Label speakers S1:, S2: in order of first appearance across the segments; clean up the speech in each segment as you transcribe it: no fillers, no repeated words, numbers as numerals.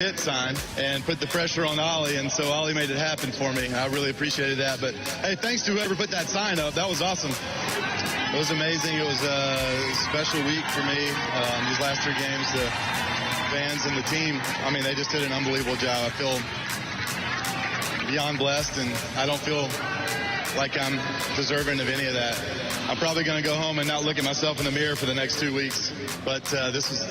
S1: hit sign and put the pressure on Oli, and so Oli made it happen for me. I really appreciated that. But hey, thanks to whoever put that sign up. That was awesome. It was amazing. It was a special week for me. These last 3 games, the fans and the team, I mean, they just did an unbelievable job. I feel beyond blessed, and I don't feel like I'm deserving of any of that. I'm probably going to go home and not look at myself in the mirror for the next 2 weeks. But this was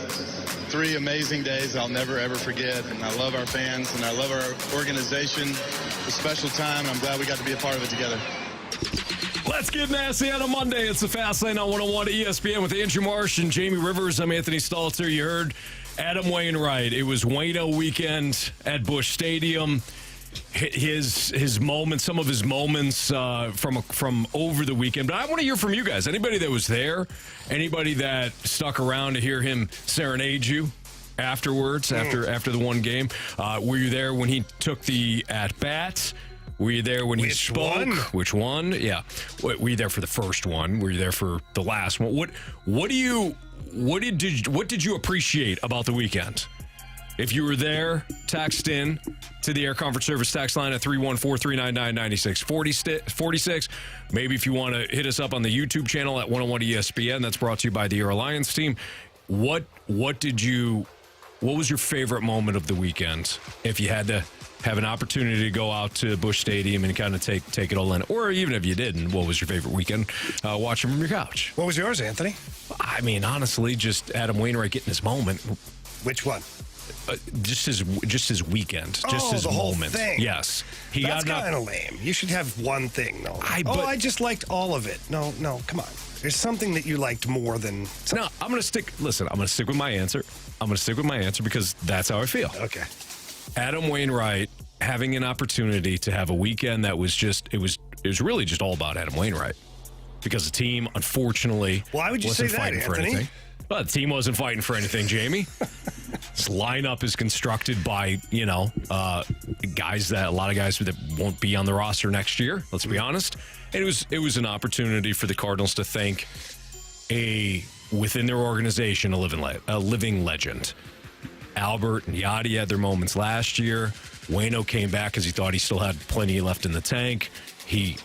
S1: 3 amazing days I'll never, ever forget. And I love our fans, and I love our organization. It's a special time, and I'm glad we got to be a part of it together.
S2: Let's get nasty on a Monday. It's the Fast Lane on 101 ESPN with Andrew Marsh and Jamie Rivers. I'm Anthony Stalter. You heard Adam Wainwright. It was Waino weekend at Busch Stadium. His moments, some of his moments from over the weekend. But I want to hear from you guys. Anybody that was there, anybody that stuck around to hear him serenade you afterwards, after the one game. Were you there when he took the at-bats? Were you there when he spoke? Which one? Yeah. Were you there for the first one? Were you there for the last one? What did you appreciate about the weekend? If you were there, text in to the Air Comfort Service text line at 314-399-9646. Maybe if you want to hit us up on the YouTube channel at 101 ESPN, that's brought to you by the Air Alliance team. What was your favorite moment of the weekend? If you had to have an opportunity to go out to Busch Stadium and kind of take it all in, or even if you didn't, what was your favorite weekend watching from your couch?
S3: What was yours, Anthony?
S2: I mean, honestly, just Adam Wainwright getting his moment.
S3: Which one?
S2: Just his weekend, just his
S3: the whole
S2: moment.
S3: Thing.
S2: Yes,
S3: That's kind of lame. You should have one thing, though. I just liked all of it. No, come on. There's something that you liked more than.
S2: No, I'm gonna stick. Listen, I'm gonna stick with my answer. Because that's how I feel.
S3: Okay.
S2: Adam Wainwright having an opportunity to have a weekend that was just it was really just all about Adam Wainwright, because the team unfortunately
S3: why would you
S2: wasn't
S3: say that,
S2: fighting for
S3: Anthony?
S2: anything. Well, the team wasn't fighting for anything, Jamie. This lineup is constructed by, a lot of guys that won't be on the roster next year, let's be honest. And it was an opportunity for the Cardinals to thank within their organization, a living legend. Albert and Yachty had their moments last year. Waino came back because he thought he still had plenty left in the tank.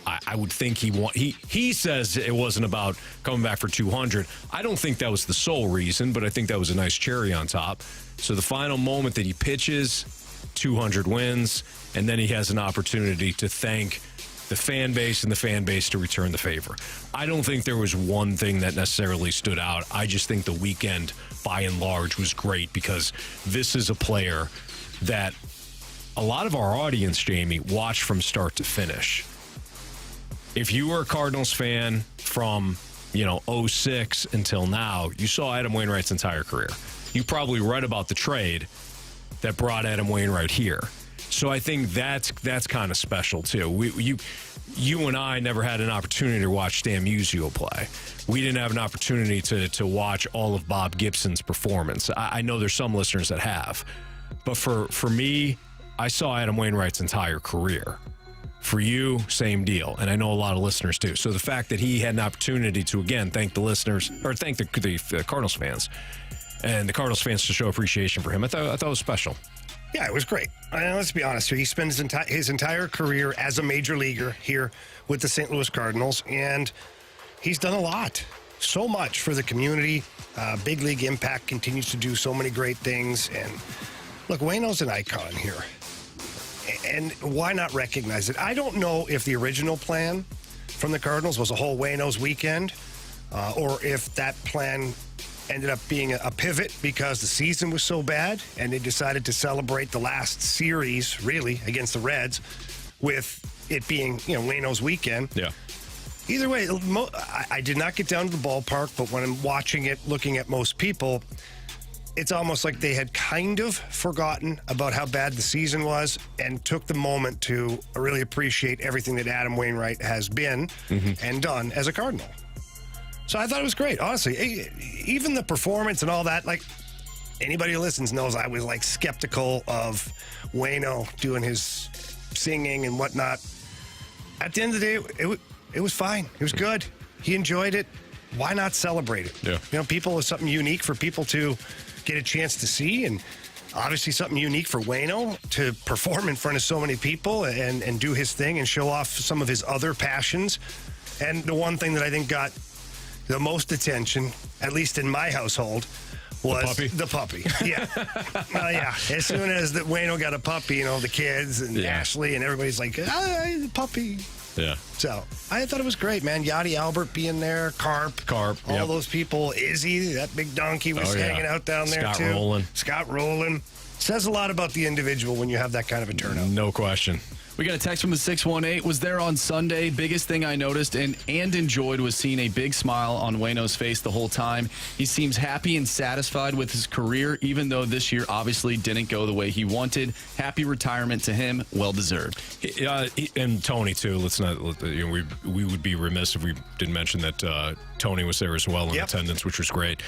S2: I would think he says it wasn't about coming back for 200. I don't think that was the sole reason, but I think that was a nice cherry on top. So the final moment that he pitches, 200 wins, and then he has an opportunity to thank the fan base and the fan base to return the favor. I don't think there was one thing that necessarily stood out. I just think the weekend, by and large, was great because this is a player that a lot of our audience, Jamie, watched from start to finish. If you were a Cardinals fan from, 06 until now, you saw Adam Wainwright's entire career. You probably read about the trade that brought Adam Wainwright here. So I think that's kind of special too. You and I never had an opportunity to watch Stan Musial play. We didn't have an opportunity to watch all of Bob Gibson's performance. I know there's some listeners that have, but for me, I saw Adam Wainwright's entire career. For you, same deal. And I know a lot of listeners do. So the fact that he had an opportunity to, again, thank the listeners, or thank the Cardinals fans, and the Cardinals fans to show appreciation for him, I thought it was special.
S3: Yeah, it was great. Let's be honest here. He spent his entire career as a major leaguer here with the St. Louis Cardinals, and he's done a lot. So much for the community. Big league impact, continues to do so many great things. And look, Waino's an icon here. And why not recognize it? I don't know if the original plan from the Cardinals was a whole Waino's weekend, or if that plan ended up being a pivot because the season was so bad and they decided to celebrate the last series, really, against the Reds with it being, Waino's weekend.
S2: Yeah.
S3: Either way, I did not get down to the ballpark, but when I'm watching it, looking at most people, it's almost like they had kind of forgotten about how bad the season was and took the moment to really appreciate everything that Adam Wainwright has been and done as a Cardinal. So I thought it was great, honestly. Even the performance and all that, like, anybody who listens knows I was, skeptical of Waino doing his singing and whatnot. At the end of the day, it was fine. It was good. He enjoyed it. Why not celebrate it?
S2: Yeah.
S3: People, is something unique for people to get a chance to see, and obviously something unique for Waino to perform in front of so many people and do his thing and show off some of his other passions. And the one thing that I think got the most attention, at least in my household, was the puppy. Yeah. Yeah. As soon as the Waino got a puppy, the kids and Ashley and everybody's like, the puppy.
S2: Yeah.
S3: So I thought it was great, man. Yachty Albert being there, Carp, all those people. Izzy, that big donkey, was hanging out down there too. Scott Rowland. Says a lot about the individual when you have that kind of a turnout.
S2: No question.
S4: We got a text from the 618. Was there on Sunday. Biggest thing I noticed and enjoyed was seeing a big smile on Waino's face the whole time. He seems happy and satisfied with his career, even though this year obviously didn't go the way he wanted. Happy retirement to him. Well deserved.
S2: And Tony too. Let's not. We would be remiss if we didn't mention that Tony was there as well in attendance, which was great.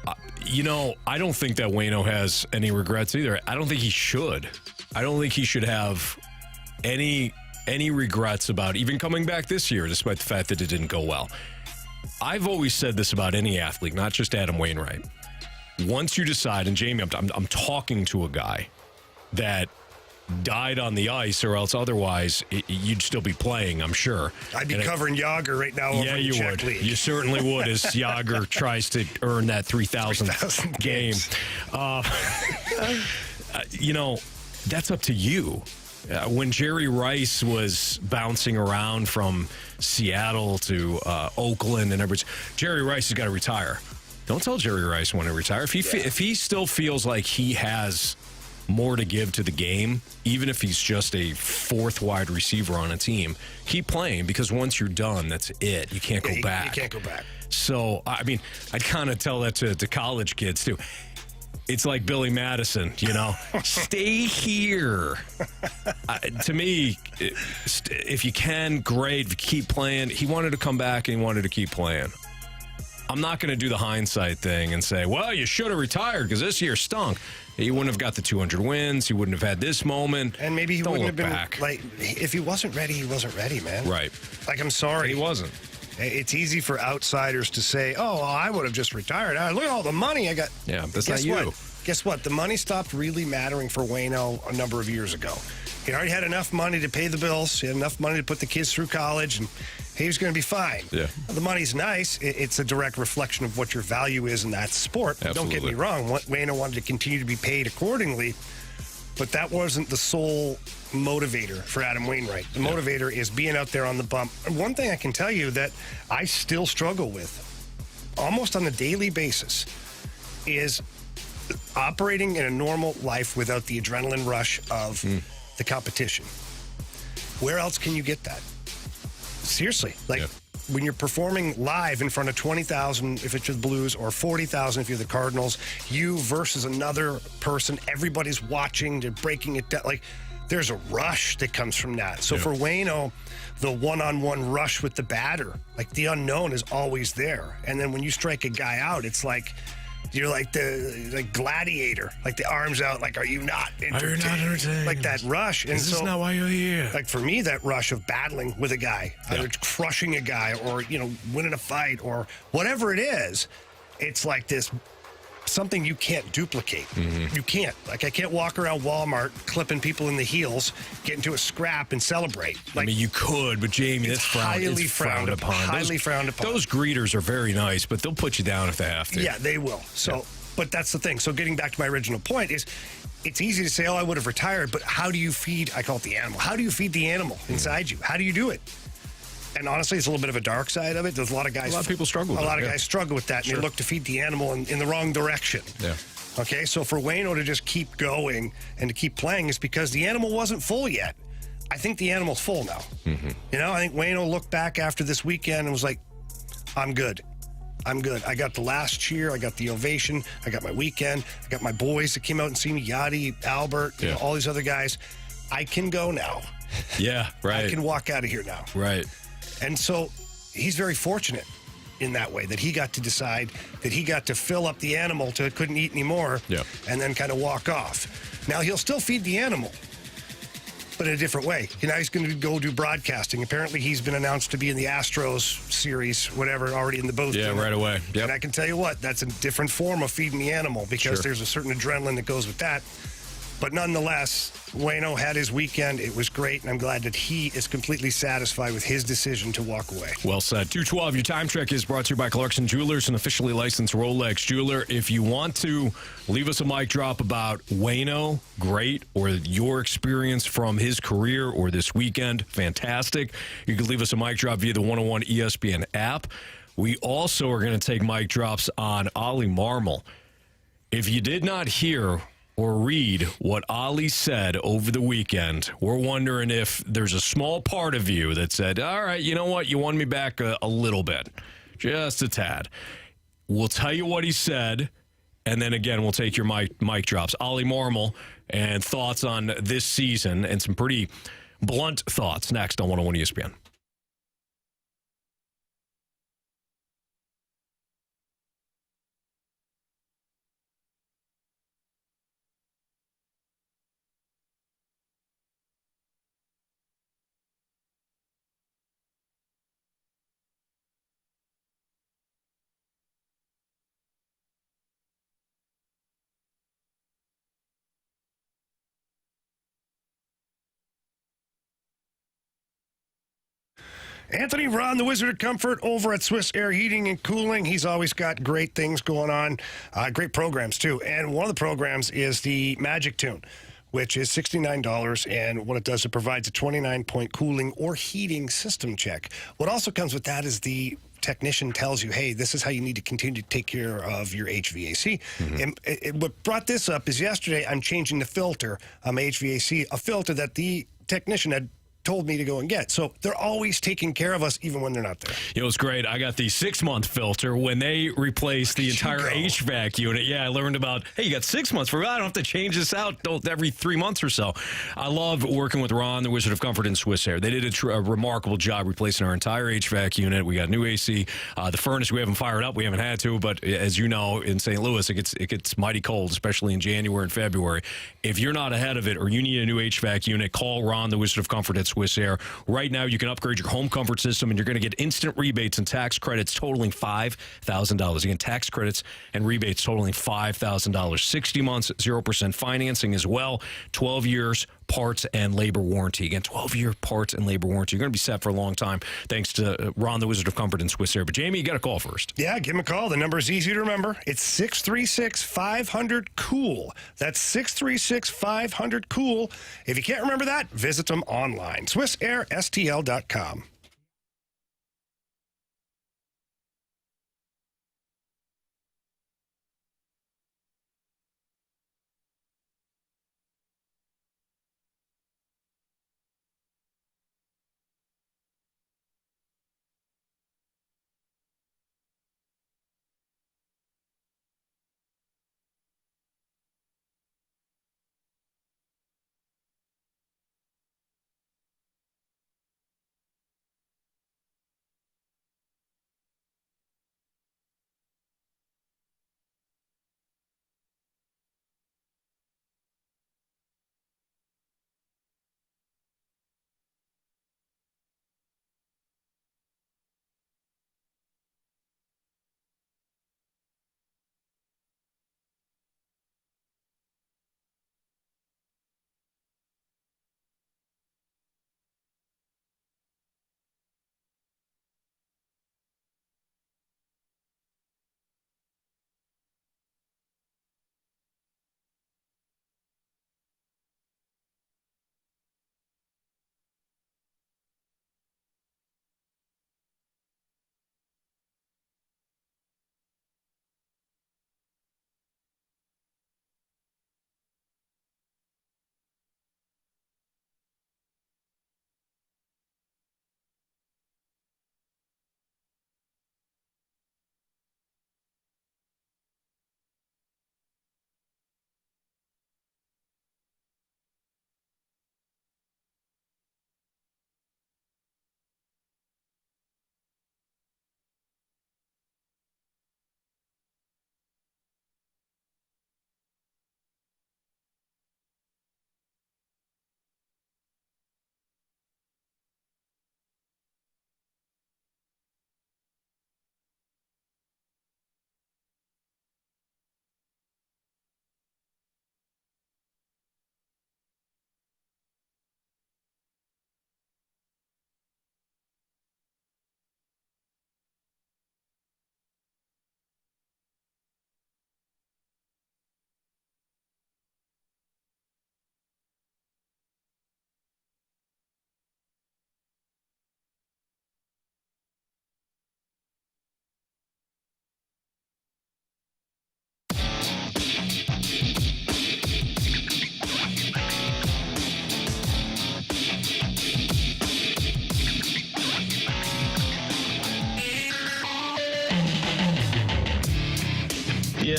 S2: I don't think that Waino has any regrets either. I don't think he should. I don't think he should have any regrets about even coming back this year, despite the fact that it didn't go well. I've always said this about any athlete, not just Adam Wainwright. Once you decide, and Jamie, I'm talking to a guy that died on the ice, or else otherwise you'd still be playing, I'm sure.
S3: I'd be covering Yager right now over in the Czech League.
S2: You certainly would, as Yager tries to earn that 3,000th game. That's up to you. When Jerry Rice was bouncing around from Seattle to Oakland and everything, Jerry Rice has got to retire. Don't tell Jerry Rice when to retire. If he still feels like he has more to give to the game, even if he's just a fourth wide receiver on a team, keep playing, because once you're done, that's it. You can't go back.
S3: You can't go back.
S2: So, I'd kind of tell that to college kids, too. It's like Billy Madison, stay here. To me, if you can, great. Keep playing. He wanted to come back and he wanted to keep playing. I'm not going to do the hindsight thing and say, well, you should have retired because this year stunk. He wouldn't have got the 200 wins. He wouldn't have had this moment.
S3: And maybe he wouldn't have been
S2: back.
S3: If he wasn't ready, he wasn't ready, man.
S2: Right.
S3: I'm sorry.
S2: He wasn't.
S3: It's easy for outsiders to say, oh, well, I would have just retired. Look at all the money I got.
S2: Yeah, that's not you.
S3: Guess what? The money stopped really mattering for Waino a number of years ago. He already had enough money to pay the bills. He had enough money to put the kids through college, and he was going to be fine.
S2: Yeah.
S3: The money's nice. It's a direct reflection of what your value is in that sport.
S2: Absolutely.
S3: Don't get me wrong. Waino wanted to continue to be paid accordingly, but that wasn't the sole motivator for Adam Wainwright. The motivator is being out there on the bump. And one thing I can tell you that I still struggle with almost on a daily basis is operating in a normal life without the adrenaline rush of the competition. Where else can you get that? Seriously, when you're performing live in front of 20,000 if it's the Blues, or 40,000 if you're the Cardinals, you versus another person, everybody's watching, they're breaking it down. There's a rush that comes from that. So for Waino, the one-on-one rush with the batter, the unknown is always there. And then when you strike a guy out, it's like you're like the gladiator, the arms out, are you not entertained?
S2: Are you not entertained?
S3: That rush. And
S2: this is not why you're here.
S3: For me, that rush of battling with a guy, either crushing a guy or, winning a fight or whatever it is, it's like this, something you can't duplicate. Mm-hmm. You can't. I can't walk around Walmart clipping people in the heels, get into a scrap and celebrate.
S2: You could, but Jamie, that's
S3: highly frowned upon. Highly frowned upon.
S2: Those greeters are very nice, but they'll put you down if they have to.
S3: Yeah, they will. So, but that's the thing. So getting back to my original point is, it's easy to say, oh, I would have retired, but how do you feed, I call it the animal. How do you feed the animal inside you? How do you do it? And honestly, it's a little bit of a dark side of it. There's a lot of guys.
S2: A lot of people struggle with
S3: it. A lot of guys struggle with that, and they look to feed the animal in the wrong direction.
S2: Yeah.
S3: Okay, so for Waino to just keep going and to keep playing is because the animal wasn't full yet. I think the animal's full now. Mm-hmm. I think Waino looked back after this weekend and was like, I'm good. I'm good. I got the last cheer. I got the ovation. I got my weekend. I got my boys that came out and see me, Yachty, Albert, all these other guys. I can go now.
S2: Yeah, right.
S3: I can walk out of here now.
S2: Right.
S3: And so he's very fortunate in that way, that he got to decide, that he got to fill up the animal till it couldn't eat anymore, and then kind of walk off. Now, he'll still feed the animal, but in a different way. Now he's going to go do broadcasting. Apparently, he's been announced to be in the Astros series, whatever, already in the booth.
S2: Yeah, right away. Yep.
S3: And I can tell you what, that's a different form of feeding the animal because there's a certain adrenaline that goes with that. But nonetheless, Waino had his weekend. It was great, and I'm glad that he is completely satisfied with his decision to walk away.
S2: Well said. 212, your time check is brought to you by Clarkson Jewelers, an officially licensed Rolex jeweler. If you want to leave us a mic drop about Waino, great, or your experience from his career or this weekend, fantastic. You can leave us a mic drop via the 101 ESPN app. We also are going to take mic drops on Oli Marmol. If you did not hear or read what Oli said over the weekend, we're wondering if there's a small part of you that said, all right, you know what, you won me back a little bit, just a tad. We'll tell you what he said, and then again, we'll take your mic drops. Oli Marmol and thoughts on this season and some pretty blunt thoughts next on 101 ESPN.
S3: Anthony, Ron, the Wizard of Comfort over at Swiss Air Heating and Cooling. He's always got great things going on, great programs too. And one of the programs is the Magic Tune, which is $69. And what it does, it provides a 29-point cooling or heating system check. What also comes with that is the technician tells you, hey, this is how you need to continue to take care of your HVAC. And what brought this up is yesterday I'm changing the filter on my HVAC, a filter that the technician had told me to go and get. So they're always taking care of us even when they're not there.
S2: It was great. I got the 6-month filter when they replaced the entire HVAC unit. Yeah, I learned about, hey, you got 6 months. I don't have to change this out every 3 months or so. I love working with Ron, the Wizard of Comfort in Swiss Air. They did a remarkable job replacing our entire HVAC unit. We got new AC. The furnace, we haven't fired up. We haven't had to, but as you know, in St. Louis, it gets mighty cold, especially in January and February. If you're not ahead of it or you need a new HVAC unit, call Ron, the Wizard of Comfort at Swiss Air. Right now, you can upgrade your home comfort system, and you're going to get instant rebates and tax credits totaling $5,000. Again, tax credits and rebates totaling $5,000. 60 months, 0% financing as well. 12 years, parts and labor warranty. Again, 12-year parts and labor warranty. You're going to be set for a long time thanks to Ron, the Wizard of Comfort in Swiss Air. But, Jamie, you got a call first.
S3: Yeah, give him a call. The number is easy to remember. It's 636-500-COOL. That's 636-500-COOL. If you can't remember that, visit them online. SwissAirSTL.com.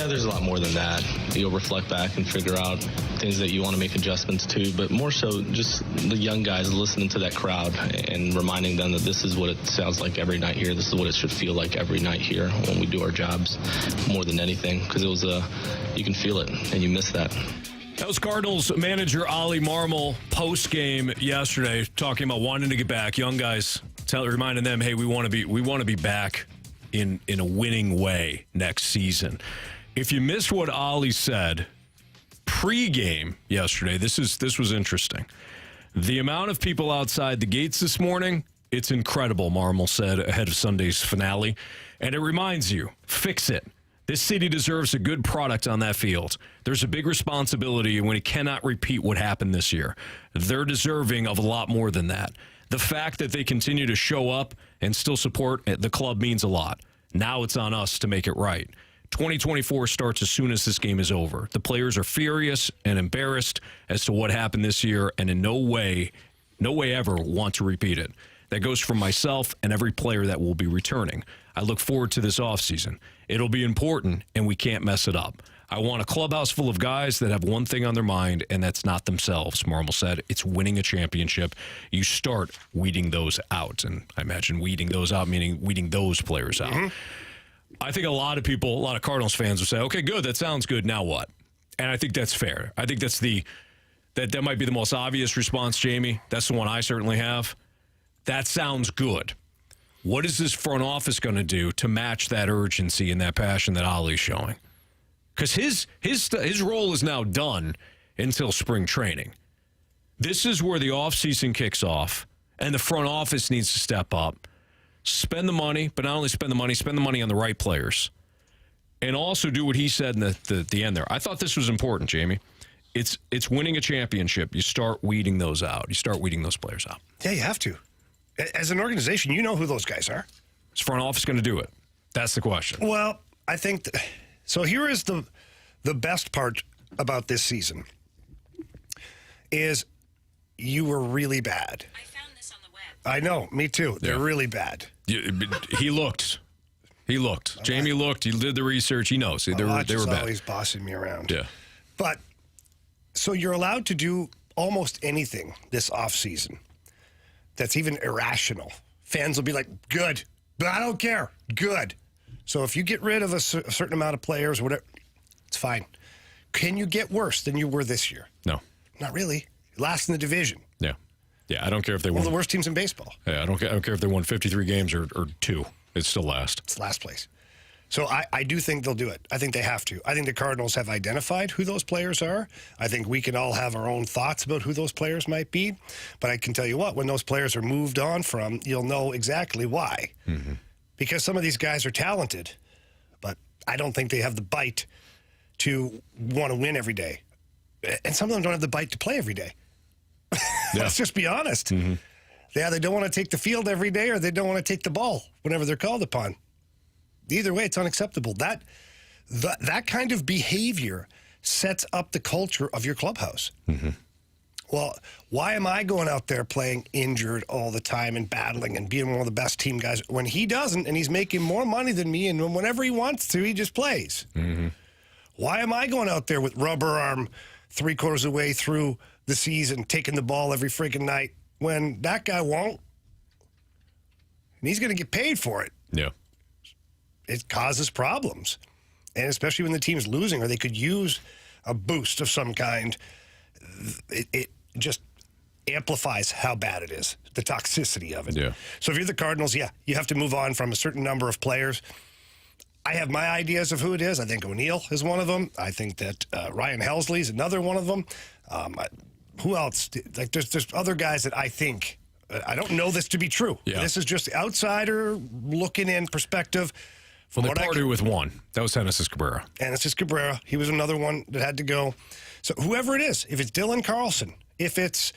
S5: Yeah, there's a lot more than that. You'll reflect back and figure out things that you want to make adjustments to, but more so just the young guys listening to that crowd and reminding them that this is what it sounds like every night here. This is what it should feel like every night here when we do our jobs more than anything, because it was you can feel it and you miss that.
S2: That was Cardinals manager Oli Marmol post-game yesterday, talking about wanting to get back. Young guys, reminding them, hey, we want to be back in a winning way next season. If you missed what Oli said pre-game yesterday, this was interesting. The amount of people outside the gates this morning, it's incredible, Marmol said ahead of Sunday's finale. And it reminds you, fix it. This city deserves a good product on that field. There's a big responsibility when it cannot repeat what happened this year. They're deserving of a lot more than that. The fact that they continue to show up and still support the club means a lot. Now it's on us to make it right. 2024 starts as soon as this game is over. The players are furious and embarrassed as to what happened this year, and in no way ever want to repeat it. That goes from myself and every player that will be returning. I look forward to this offseason. It'll be important, and we can't mess it up. I want a clubhouse full of guys that have one thing on their mind, and that's not themselves, Marmol said. It's winning a championship. You start weeding those out, and I imagine weeding those out meaning weeding those players out. Mm-hmm. I think a lot of Cardinals fans will say, okay, good, that sounds good, now what? And I think that's fair. I think that might be the most obvious response, Jamie. That's the one I certainly have. That sounds good. What is this front office going to do to match that urgency and that passion that Oli's showing? Because his role is now done until spring training. This is where the offseason kicks off, and the front office needs to step up. Spend the money, but not only spend the money on the right players. And also do what he said in the end there. I thought this was important, Jamie. It's winning a championship. You start weeding those out. You start weeding those players out.
S3: Yeah, you have to. As an organization, you know who those guys are.
S2: Is front office going to do it? That's the question.
S3: Well, I think so. Here is the best part about this season is you were really bad.
S6: I found this on the web.
S3: I know, me too. They're really bad.
S2: He looked. Jamie looked. He did the research. He knows. They were bad.
S3: Always bossing me around.
S2: Yeah.
S3: But so you're allowed to do almost anything this offseason that's even irrational. Fans will be like, good, but I don't care. Good. So if you get rid of a certain amount of players, whatever, it's fine. Can you get worse than you were this year?
S2: No.
S3: Not really. Last in the division.
S2: Yeah. Yeah, I don't care if they won.
S3: One of the worst teams in baseball.
S2: Yeah, I don't care if they won 53 games or 2. It's still last.
S3: It's last place. So I do think they'll do it. I think they have to. I think the Cardinals have identified who those players are. I think we can all have our own thoughts about who those players might be. But I can tell you what, when those players are moved on from, you'll know exactly why. Mm-hmm. Because some of these guys are talented, but I don't think they have the bite to want to win every day. And some of them don't have the bite to play every day. Yeah. Let's just be honest. Mm-hmm. Yeah, they don't want to take the field every day, or they don't want to take the ball whenever they're called upon. Either way, it's unacceptable. That kind of behavior sets up the culture of your clubhouse. Mm-hmm. Well, why am I going out there playing injured all the time and battling and being one of the best team guys when he doesn't, and he's making more money than me, and whenever he wants to, he just plays? Mm-hmm. Why am I going out there with rubber arm 3/4 of the way through the season, taking the ball every freaking night, when that guy won't? And he's going to get paid for it.
S2: Yeah.
S3: It causes problems. And especially when the team's losing, or they could use a boost of some kind, it just amplifies how bad it is, the toxicity of it. Yeah. So if you're the Cardinals, yeah, you have to move on from a certain number of players. I have my ideas of who it is. I think O'Neill is one of them. I think that Ryan Helsley is another one of them. Who else? Like, there's other guys that I think. I don't know this to be true. Yeah. This is just outsider looking in perspective.
S2: Well, they parted with one. That was Genesis Cabrera.
S3: Genesis Cabrera. He was another one that had to go. So whoever it is, if it's Dylan Carlson, if it's,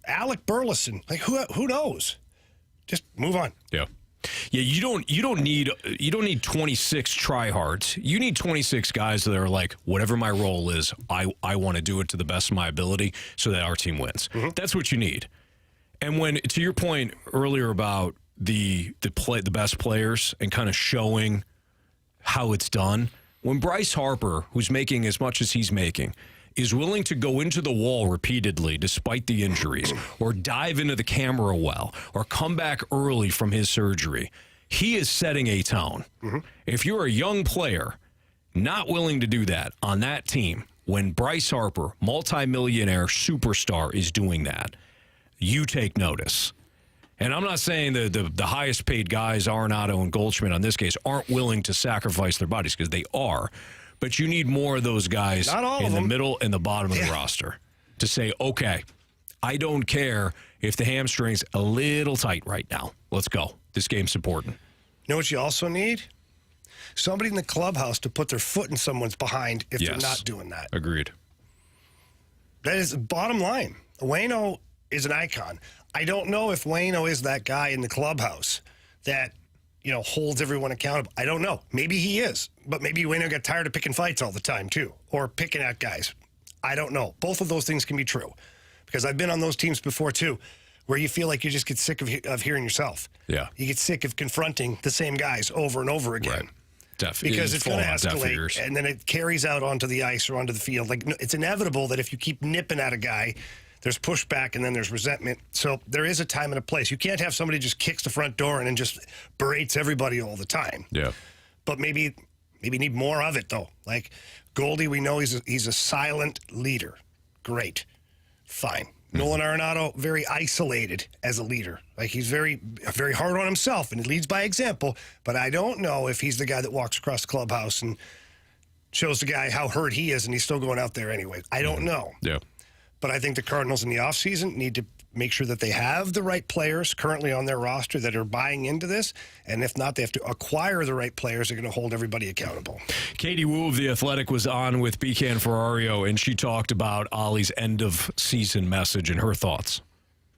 S3: Alec Burleson, like who knows? Just move on.
S2: Yeah. Yeah, you don't need 26 tryhards. You need 26 guys that are like, whatever my role is, I want to do it to the best of my ability so that our team wins. Mm-hmm. That's what you need. And when, to your point earlier about the best players and kind of showing how it's done, when Bryce Harper, who's making as much as he's making, is willing to go into the wall repeatedly despite the injuries, or dive into the camera well, or come back early from his surgery, he is setting a tone. If you're a young player not willing to do that on that team, when Bryce Harper, multimillionaire superstar, is doing that, you take notice. And I'm not saying the highest paid guys, Arenado and Goldschmidt on this case, aren't willing to sacrifice their bodies, because they are. But you need more of those guys in the middle and the bottom of the roster to say, okay, I don't care if the hamstring's a little tight right now. Let's go. This game's important.
S3: You know what you also need? Somebody in the clubhouse to put their foot in someone's behind if they're not doing that.
S2: Agreed.
S3: That is bottom line. Waino is an icon. I don't know if Waino is that guy in the clubhouse that, holds everyone accountable. I don't know. Maybe he is. But maybe Waino got tired of picking fights all the time, too, or picking at guys. I don't know. Both of those things can be true, because I've been on those teams before, too, where you feel like you just get sick of hearing yourself.
S2: Yeah.
S3: You get sick of confronting the same guys over and over again.
S2: Right. Definitely.
S3: Because it's going to escalate, and then it carries out onto the ice or onto the field. Like, it's inevitable that if you keep nipping at a guy, there's pushback and then there's resentment. So there is a time and a place. You can't have somebody just kicks the front door and then just berates everybody all the time.
S2: Yeah.
S3: But maybe need more of it, though. Like Goldie, we know he's a silent leader. Great. Fine. Nolan Arenado, very isolated as a leader. Like, he's very hard on himself, and he leads by example. But I don't know if he's the guy that walks across the clubhouse and shows the guy how hurt he is, and he's still going out there anyway. I don't know.
S2: Yeah.
S3: But I think the Cardinals in the offseason need to make sure that they have the right players currently on their roster that are buying into this. And if not, they have to acquire the right players that are going to hold everybody accountable.
S2: Katie Wu of The Athletic was on with BK and Ferrario, and she talked about Oli's end-of-season message and her thoughts.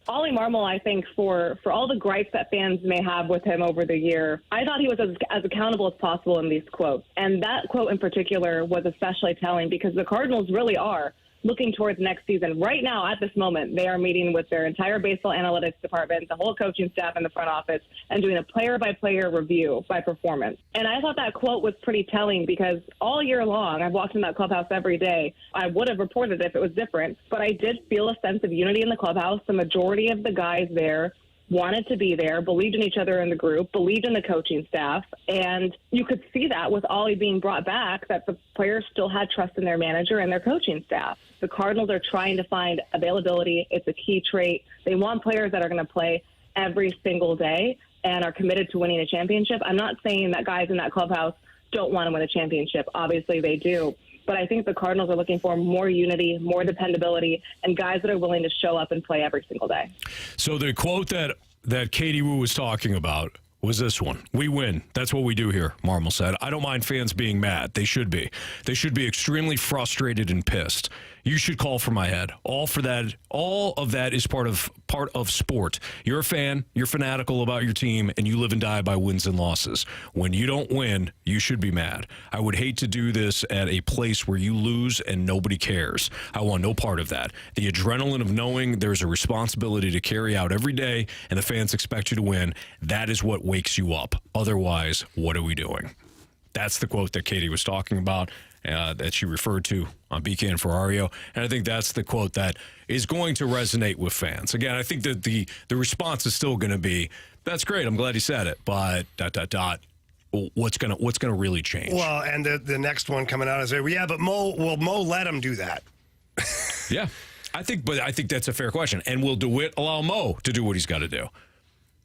S6: Oli Marmol, I think, for all the gripes that fans may have with him over the year, I thought he was as accountable as possible in these quotes. And that quote in particular was especially telling, because the Cardinals really are looking towards next season. Right now, at this moment, they are meeting with their entire baseball analytics department, the whole coaching staff in the front office, and doing a player-by-player review by performance. And I thought that quote was pretty telling, because all year long, I've walked in that clubhouse every day. I would have reported if it was different, but I did feel a sense of unity in the clubhouse. The majority of the guys there wanted to be there, believed in each other in the group, believed in the coaching staff, and you could see that with Oli being brought back, that the players still had trust in their manager and their coaching staff. The Cardinals are trying to find availability. It's a key trait. They want players that are going to play every single day and are committed to winning a championship. I'm not saying that guys in that clubhouse don't want to win a championship. Obviously they do. But I think the Cardinals are looking for more unity, more dependability, and guys that are willing to show up and play every single day.
S2: So the quote that Katie Wu was talking about was this one. We win. That's what we do here, Marmol said. I don't mind fans being mad. They should be. They should be extremely frustrated and pissed. You should call for my head. All of that is part of sport. You're a fan, you're fanatical about your team, and you live and die by wins and losses. When you don't win, you should be mad. I would hate to do this at a place where you lose and nobody cares. I want no part of that. The adrenaline of knowing there's a responsibility to carry out every day and the fans expect you to win, that is what wakes you up. Otherwise, what are we doing? That's the quote that Katie was talking about, that she referred to on BK and Ferrario. And I think that's the quote that is going to resonate with fans. Again, I think that the response is still going to be, that's great, I'm glad he said it, but ... What's gonna really change?
S3: Well, and the next one coming out is, but Mo let him do that?
S2: Yeah, I think that's a fair question. And will DeWitt allow Mo to do what he's got to do?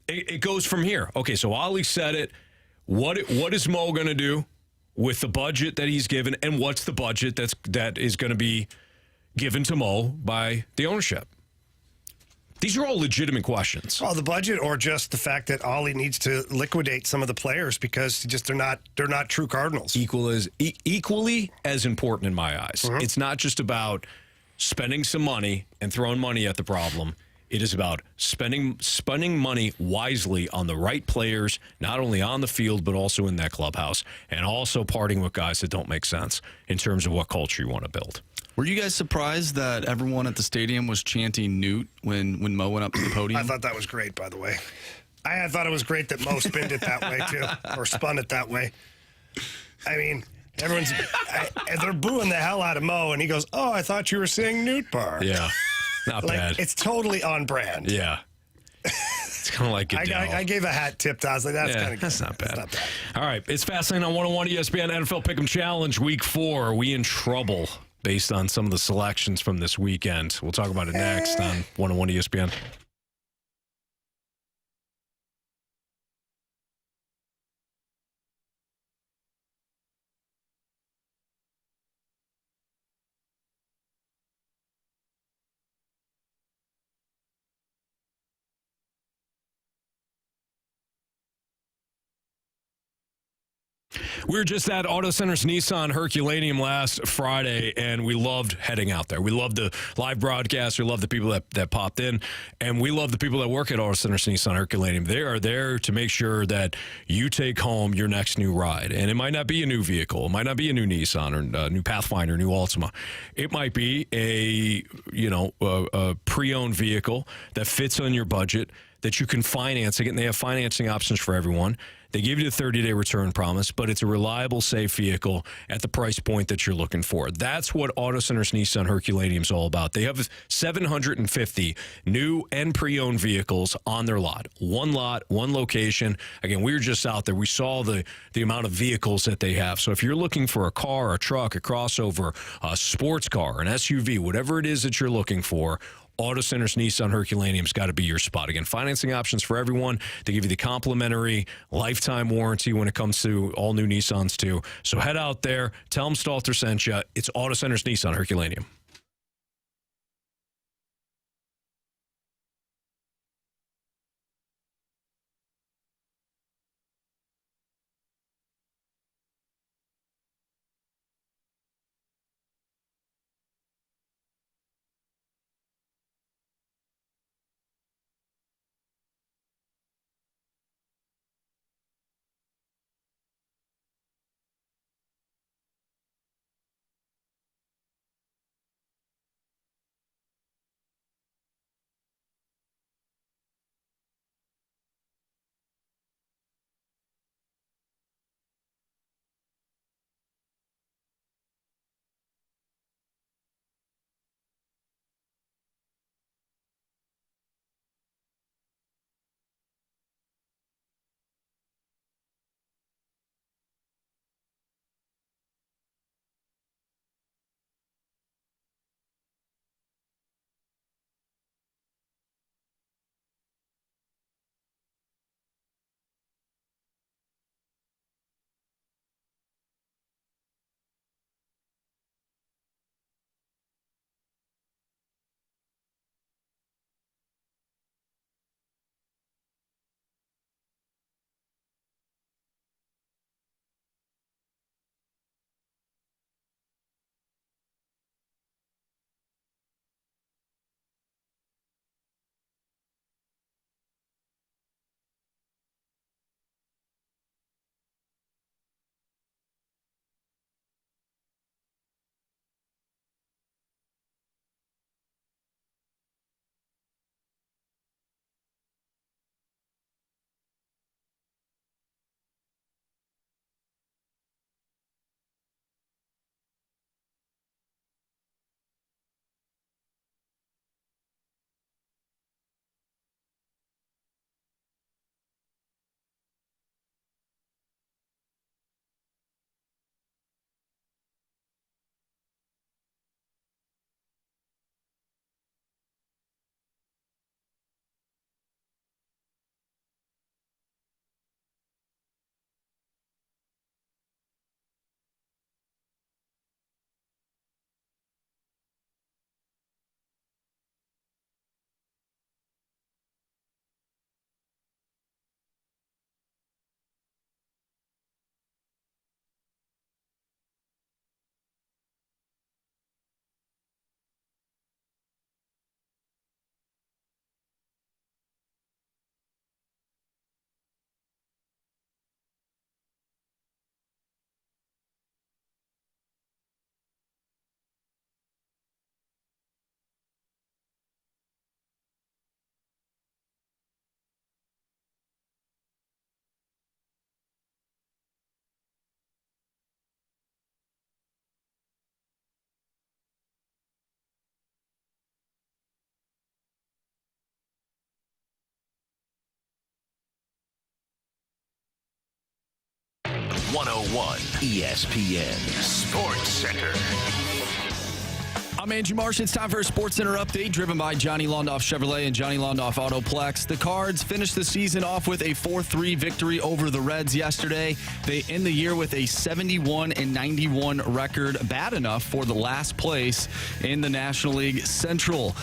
S2: It goes from here. Okay, so Oli said it. What is Mo going to do with the budget that he's given, and what's the budget that is going to be given to Mo by the ownership? These are all legitimate questions.
S3: Well, the budget, or just the fact that Oli needs to liquidate some of the players because they're not true Cardinals.
S2: Equally as important in my eyes. Mm-hmm. It's not just about spending some money and throwing money at the problem. It is about spending money wisely on the right players, not only on the field, but also in that clubhouse, and also parting with guys that don't make sense in terms of what culture you want to build.
S4: Were you guys surprised that everyone at the stadium was chanting Newt when Mo went up to the podium?
S3: I thought that was great, by the way. I thought it was great that Mo spinned it that way, too, or spun it that way. I mean, And they're booing the hell out of Mo, and he goes, "Oh, I thought you were saying Newt Bar."
S2: Yeah, not bad.
S3: It's totally on brand.
S2: Yeah. It's kind of like Goodell.
S3: I gave a hat tip to. I was like, that's kind of good.
S2: That's not bad. All right, it's Fastlane on 101 ESPN NFL Pick'em Challenge Week 4. Are we in trouble based on some of the selections from this weekend? We'll talk about it next on 101 ESPN. We were just at Auto Center's Nissan Herculaneum last Friday, and we loved heading out there. We loved the live broadcast. We loved the people that popped in, and we love the people that work at Auto Center's Nissan Herculaneum. They are there to make sure that you take home your next new ride. And it might not be a new vehicle. It might not be a new Nissan or a new Pathfinder, new Altima. It might be a pre-owned vehicle that fits on your budget, that you can finance it, and they have financing options for everyone. They give you the 30-day return promise, but it's a reliable, safe vehicle at the price point that you're looking for. That's what Auto Center's Nissan Herculaneum is all about. They have 750 new and pre-owned vehicles on their lot. One location. Again, we were just out there. We saw the amount of vehicles that they have. So if you're looking for a car, a truck, a crossover, a sports car, an SUV, whatever it is that you're looking for, Auto Center's Nissan Herculaneum's got to be your spot. Again, financing options for everyone. They give you the complimentary lifetime warranty when it comes to all new Nissans, too. So head out there. Tell them Stalter sent you. It's Auto Center's Nissan Herculaneum.
S7: 101 ESPN Sports Center.
S4: I'm Andrew Marsh. It's time for a Sports Center update driven by Johnny Londoff Chevrolet and Johnny Londoff Autoplex. The Cards finished the season off with a 4-3 victory over the Reds yesterday. They end the year with a 71-91 record, bad enough for the last place in the National League Central.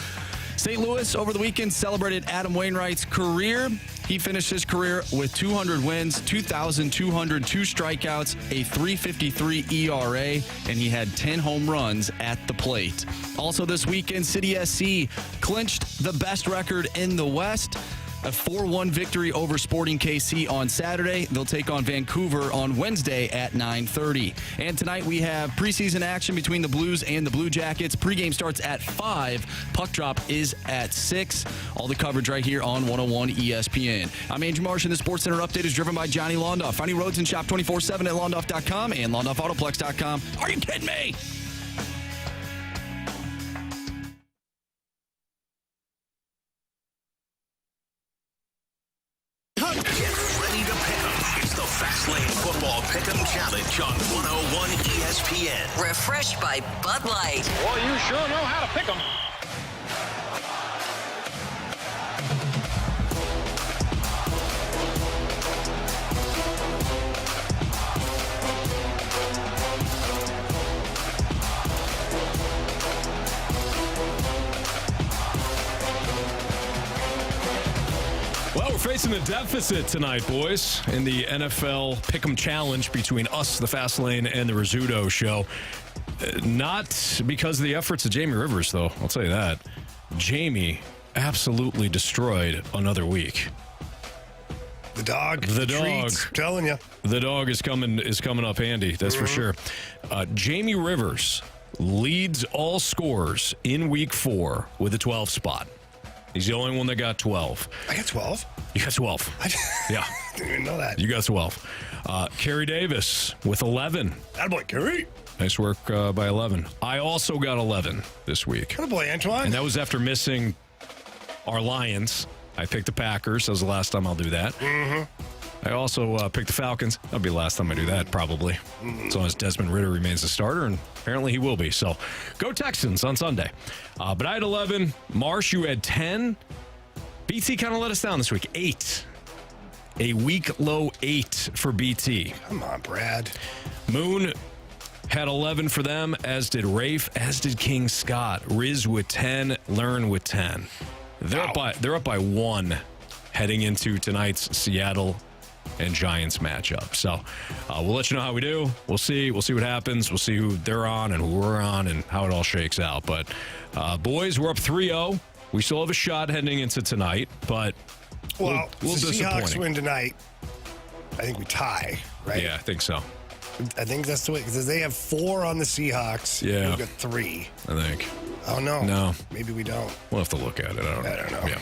S4: St. Louis over the weekend celebrated Adam Wainwright's career. He finished his career with 200 wins, 2,202 strikeouts, a 3.53 ERA, and he had 10 home runs at the plate. Also this weekend, City SC clinched the best record in the West. A 4-1 victory over Sporting KC on Saturday. They'll take on Vancouver on Wednesday at 9:30. And tonight we have preseason action between the Blues and the Blue Jackets. Pregame starts at 5. Puck drop is at 6. All the coverage right here on 101 ESPN. I'm Andrew Marsh, and the Sports Center update is driven by Johnny Londoff. Finding roads and shop 24/7 at londoff.com and londoffautoplex.com. Are you kidding me?
S7: Football Pick'em Challenge on 101 ESPN.
S8: Refreshed by Bud Light.
S9: Well, you sure know how to pick 'em.
S2: Well, we're facing a deficit tonight, boys, in the NFL Pick'em Challenge between us, the Fast Lane, and the Rizzuto Show. Not because of the efforts of Jamie Rivers, though. I'll tell you that. Jamie absolutely destroyed another week.
S3: The dog.
S2: The dog.
S3: Treats, I'm telling you.
S2: The dog is coming up handy, that's for sure. Jamie Rivers leads all scorers in week 4 with a 12 spot. He's the only one that got 12.
S3: I got 12?
S2: You got 12. Yeah.
S3: Didn't even know that.
S2: You got 12. Kerry Davis with 11.
S3: Attaboy, Kerry.
S2: Nice work by 11. I also got 11 this week.
S3: Attaboy, Antoine.
S2: And that was after missing our Lions. I picked the Packers. That was the last time I'll do that. Mm-hmm. I also picked the Falcons. That'll be the last time I do that, probably. As long as Desmond Ridder remains the starter, and apparently he will be. So, go Texans on Sunday. But I had 11. Marsh, you had 10. BT kind of let us down this week. 8. A week low 8 for BT.
S3: Come on, Brad.
S2: Moon had 11 for them, as did Rafe, as did King Scott. Riz with 10, Learn with 10. They're up by 1 heading into tonight's Seattle and Giants matchup. So we'll let you know how we do. We'll see what happens. We'll see who they're on and who we're on and how it all shakes out. But boys, we're up 3-0. We still have a shot heading into tonight, but
S3: well,
S2: a little
S3: the
S2: disappointing.
S3: Seahawks win tonight. I think we tie, right?
S2: Yeah, I think so.
S3: I think that's the way, because they have 4 on the Seahawks.
S2: Yeah.
S3: We've got 3.
S2: I think.
S3: Oh, no.
S2: No.
S3: Maybe we don't.
S2: We'll have to look at it. I don't know. Yeah.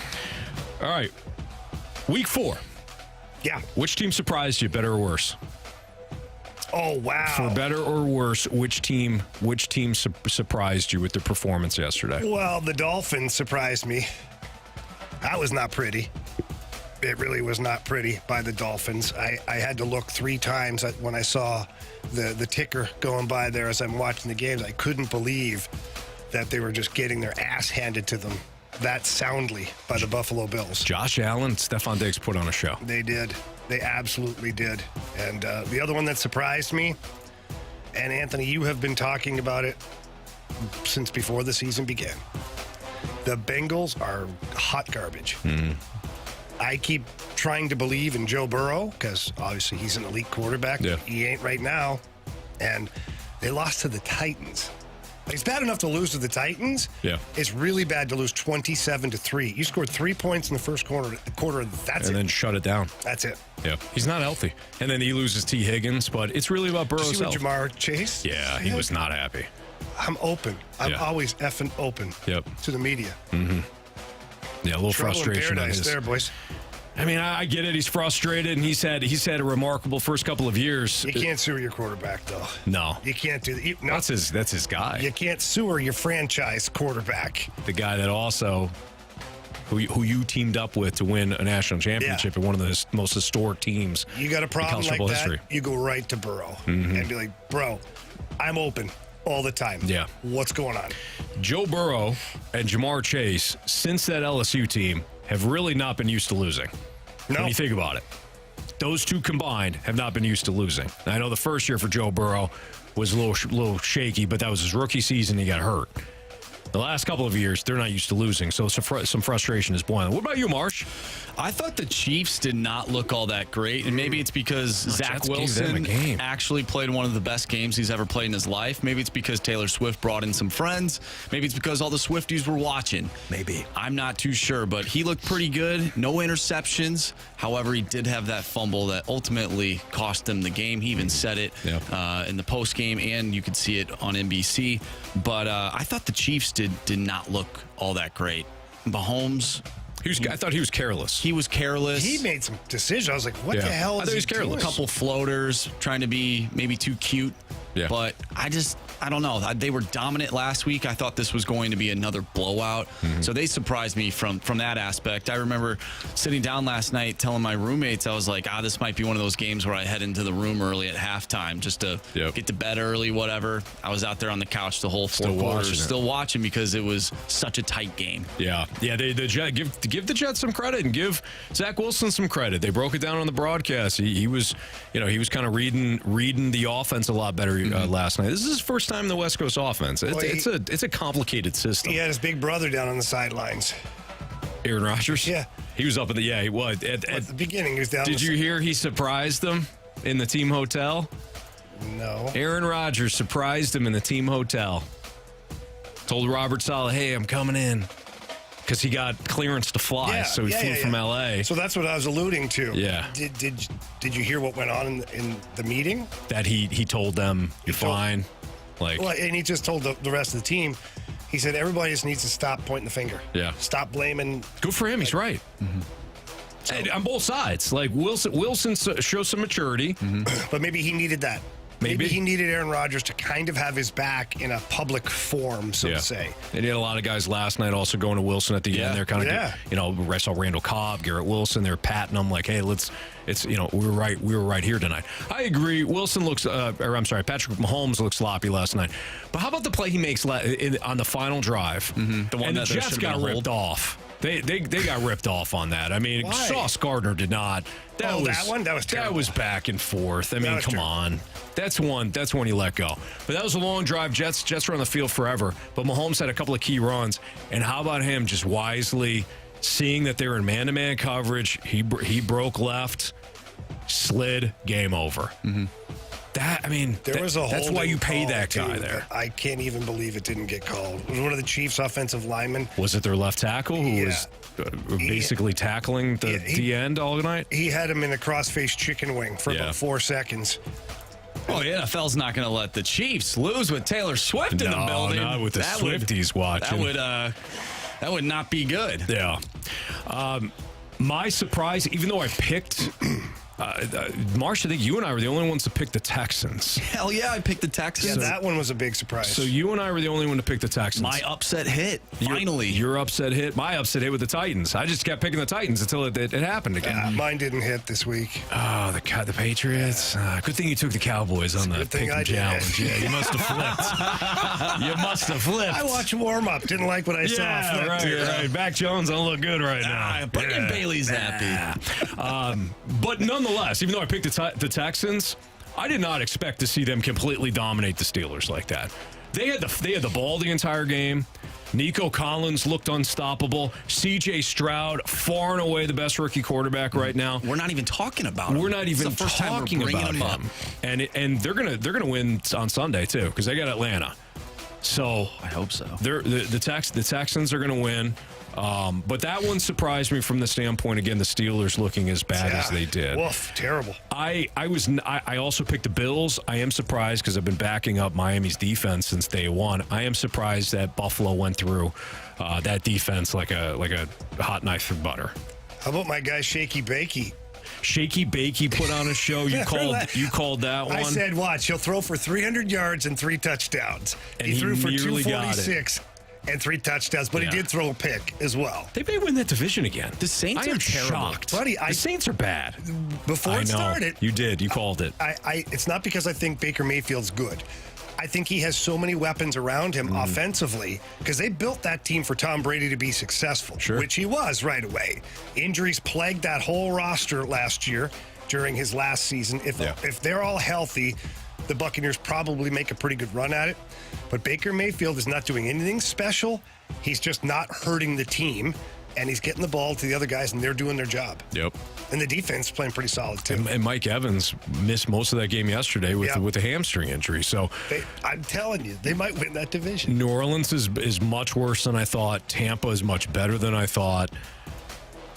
S2: All right. Week 4.
S3: Yeah.
S2: Which team surprised you, better or worse?
S3: Oh, wow.
S2: For better or worse, which team surprised you with their performance yesterday?
S3: Well, the Dolphins surprised me. That was not pretty. It really was not pretty by the Dolphins. I had to look 3 times when I saw the ticker going by there as I'm watching the games. I couldn't believe that they were just getting their ass handed to them that soundly by the Buffalo Bills.
S2: Josh Allen, Stephon Diggs put on a show.
S3: They did. They absolutely did. And the other one that surprised me, and Anthony, you have been talking about it since before the season began. The Bengals are hot garbage. Mm-hmm. I keep trying to believe in Joe Burrow because obviously he's an elite quarterback.
S2: Yeah.
S3: He ain't right now. And they lost to the Titans. It's bad enough to lose to the Titans.
S2: Yeah.
S3: It's really bad to lose 27-3. You scored 3 points in the first quarter. That's it.
S2: And then shut it down.
S3: That's it.
S2: Yeah. He's not healthy. And then he loses T. Higgins, but it's really about Burrow's
S3: Did you see
S2: health.
S3: what Jamar Chase?
S2: Yeah, he was not happy.
S3: I'm open. I'm always effing open to the media.
S2: Mm-hmm. Yeah, a little
S3: Trouble
S2: frustration
S3: in
S2: on
S3: paradise
S2: his.
S3: there, boys.
S2: I mean, I get it. He's frustrated, and he's had a remarkable first couple of years.
S3: You can't sewer your quarterback, though.
S2: No,
S3: you can't do that. No.
S2: That's his guy.
S3: You can't sewer your franchise quarterback.
S2: The guy that also who you teamed up with to win a national championship at one of the most historic teams.
S3: You got a problem like that,
S2: history.
S3: you go right to Burrow and be like, bro, I'm open all the time.
S2: Yeah.
S3: What's going on?
S2: Joe Burrow and Jamar Chase, since that LSU team, have really not been used to losing.
S3: No.
S2: When you think about it. Those two combined have not been used to losing. I know the first year for Joe Burrow was a little shaky, but that was his rookie season. He got hurt. The last couple of years, they're not used to losing, so some frustration is boiling. What about you, Marsh?
S4: I thought the Chiefs did not look all that great, and maybe it's because Zach
S2: Jets gave them a
S4: Wilson
S2: game.
S4: actually played one of the best games he's ever played in his life. Maybe it's because Taylor Swift brought in some friends. Maybe it's because all the Swifties were watching.
S2: Maybe.
S4: I'm not too sure, but he looked pretty good. No interceptions. However, he did have that fumble that ultimately cost him the game. He even said it in the post game, and you could see it on NBC. But I thought the Chiefs did not look all that great. Mahomes,
S2: I thought he was careless.
S4: he was careless.
S3: He made some decisions. I was like, what
S2: Yeah.
S3: the hell
S2: I
S3: is
S2: thought he
S3: he
S2: was careless.
S3: doing?
S4: a couple floaters, trying to be maybe too cute.
S2: Yeah.
S4: But I don't know. They were dominant last week. I thought this was going to be another blowout. So they surprised me from that aspect. I remember sitting down last night telling my roommates, I was like, this might be one of those games where I head into the room early at halftime just to get to bed early, whatever. I was out there on the couch the whole four quarters, still watching because it was such a tight game.
S2: Yeah. The Jet, give the Jets some credit and give Zach Wilson some credit. They broke it down on the broadcast. He was kind of reading the offense a lot better last night. This is his first time in the West Coast offense. It's a complicated system.
S3: He had his big brother down on the sidelines.
S2: Aaron Rodgers?
S3: Yeah.
S2: He was up he was.
S3: At the beginning, he was down.
S2: Did you hear he surprised them in the team hotel?
S3: No.
S2: Aaron Rodgers surprised him in the team hotel. Told Robert Saleh, hey, I'm coming in. Because he got clearance to fly, so he flew from L.A.
S3: So that's what I was alluding to.
S2: Yeah.
S3: Did you hear what went on in the meeting?
S2: That he told them, you're fine.
S3: And he just told the rest of the team, he said, everybody just needs to stop pointing the finger.
S2: Yeah.
S3: Stop blaming.
S2: Good for him. He's right. And on both sides. Like, Wilson shows some maturity.
S3: But maybe he needed that. Maybe he needed Aaron Rodgers to kind of have his back in a public forum, so to say.
S2: And he had a lot of guys last night also going to Wilson at the end. They're kind of, I saw Randall Cobb, Garrett Wilson. They're patting him like, hey, we were right here tonight. I agree. Wilson Patrick Mahomes looked sloppy last night. But how about the play he makes on the final drive?
S4: The one
S2: and the
S4: that
S2: Jets got ripped off. They got ripped off on that. I mean, Sauce Gardner did not. That was terrible. That was back and forth. I mean, come on. That's one you let go. But that was a long drive. Jets were on the field forever. But Mahomes had a couple of key runs. And how about him just wisely seeing that they were in man-to-man coverage? He broke left, slid, game over.
S3: There was a
S2: that's why you pay
S3: call,
S2: that guy
S3: too,
S2: there.
S3: I can't even believe it didn't get called. It was one of the Chiefs' offensive linemen.
S2: Was it their left tackle who was basically tackling the end all night?
S3: He had him in a cross-face chicken wing for about 4 seconds.
S4: Oh, the NFL's not going to let the Chiefs lose with Taylor Swift in the building.
S2: Not with the Swifties watching.
S4: That would not be good.
S2: Yeah. My surprise, even though I picked Marsh, I think you and I were the only ones to pick the Texans.
S4: Hell yeah, I picked the Texans.
S3: Yeah, that one was a big surprise.
S2: So you and I were the only one to pick the Texans.
S4: My upset hit, finally.
S2: Your upset hit. My upset hit with the Titans. I just kept picking the Titans until it happened again.
S3: Mine didn't hit this week.
S2: Oh, the Patriots. Good thing you took the Cowboys on the pick and challenge. Yeah, you must have flipped.
S3: I watched warm-up. Didn't like what I saw.
S2: Right. Mac Jones don't look good right now.
S4: Brian Bailey's happy.
S2: But nonetheless, even though I picked the Texans, I did not expect to see them completely dominate the Steelers like that. They had the ball the entire game. Nico Collins looked unstoppable. C.J. Stroud, far and away the best rookie quarterback right now.
S4: We're not even talking about him.
S2: We're not even talking about him. And they're gonna win on Sunday too because they got Atlanta. So
S4: I hope so.
S2: The Texans are going to win. But that one surprised me from the standpoint, again, the Steelers looking as bad as they did.
S3: Woof, terrible.
S2: I also picked the Bills. I am surprised because I've been backing up Miami's defense since day one. I am surprised that Buffalo went through that defense like a hot knife through butter.
S3: How about my guy Shaky Bakey?
S2: Shaky Bakey put on a show. You called that one.
S3: I said, watch, he'll throw for 300 yards and 3 touchdowns.
S2: And he
S3: threw for
S2: nearly
S3: 246. and 3 touchdowns, but he did throw a pick as well.
S2: They may win that division again.
S4: The Saints
S2: I am
S4: are terrible.
S2: shocked.
S3: Buddy,
S2: the Saints are bad.
S3: Before it started,
S2: you did. You called it.
S3: It's not because I think Baker Mayfield's good. I think he has so many weapons around him offensively because they built that team for Tom Brady to be successful, which he was right away. Injuries plagued that whole roster last year during his last season. If they're all healthy, the Buccaneers probably make a pretty good run at it. But Baker Mayfield is not doing anything special. He's just not hurting the team, and he's getting the ball to the other guys, and they're doing their job.
S2: Yep.
S3: And the defense is playing pretty solid, too.
S2: And Mike Evans missed most of that game yesterday with a hamstring injury. So
S3: I'm telling you, they might win that division.
S2: New Orleans is much worse than I thought. Tampa is much better than I thought.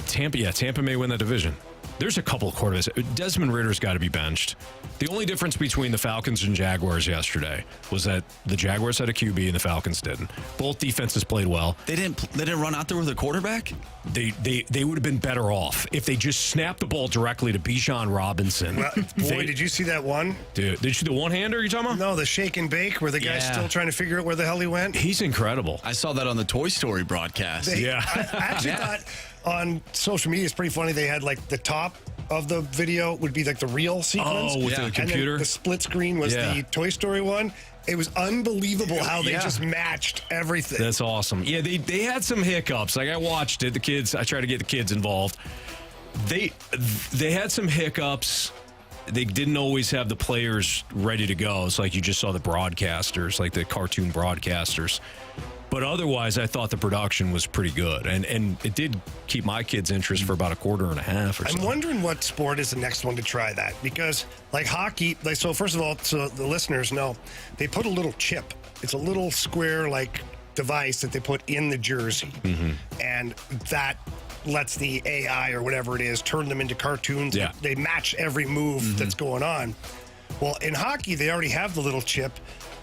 S2: Tampa may win that division. There's a couple of quarterbacks. Desmond Ritter's got to be benched. The only difference between the Falcons and Jaguars yesterday was that the Jaguars had a QB and the Falcons didn't. Both defenses played well.
S4: They didn't run out there with a quarterback?
S2: They would have been better off if they just snapped the ball directly to Bijan Robinson.
S3: Well, boy, did you see that one?
S2: Dude, did you see the one-hander you're talking about?
S3: No, the shake and bake where the guy's still trying to figure out where the hell he went.
S2: He's incredible.
S4: I saw that on the Toy Story broadcast.
S3: I actually thought on social media, it's pretty funny. They had like the top of the video would be like the real sequence.
S2: Oh, with the computer?
S3: And then the split screen was the Toy Story one. It was unbelievable how they just matched everything.
S2: That's awesome. Yeah, they had some hiccups. Like I watched it. I tried to get the kids involved. They had some hiccups. They didn't always have the players ready to go. It's like you just saw the broadcasters, like the cartoon broadcasters. But otherwise, I thought the production was pretty good. And it did keep my kids' interest for about a quarter and a half or so.
S3: I'm wondering what sport is the next one to try that. Because, like hockey, so first of all, so the listeners know, they put a little chip. It's a little square, like, device that they put in the jersey. Mm-hmm. And that lets the AI or whatever it is turn them into cartoons.
S2: Yeah.
S3: They match every move that's going on. Well, in hockey, they already have the little chip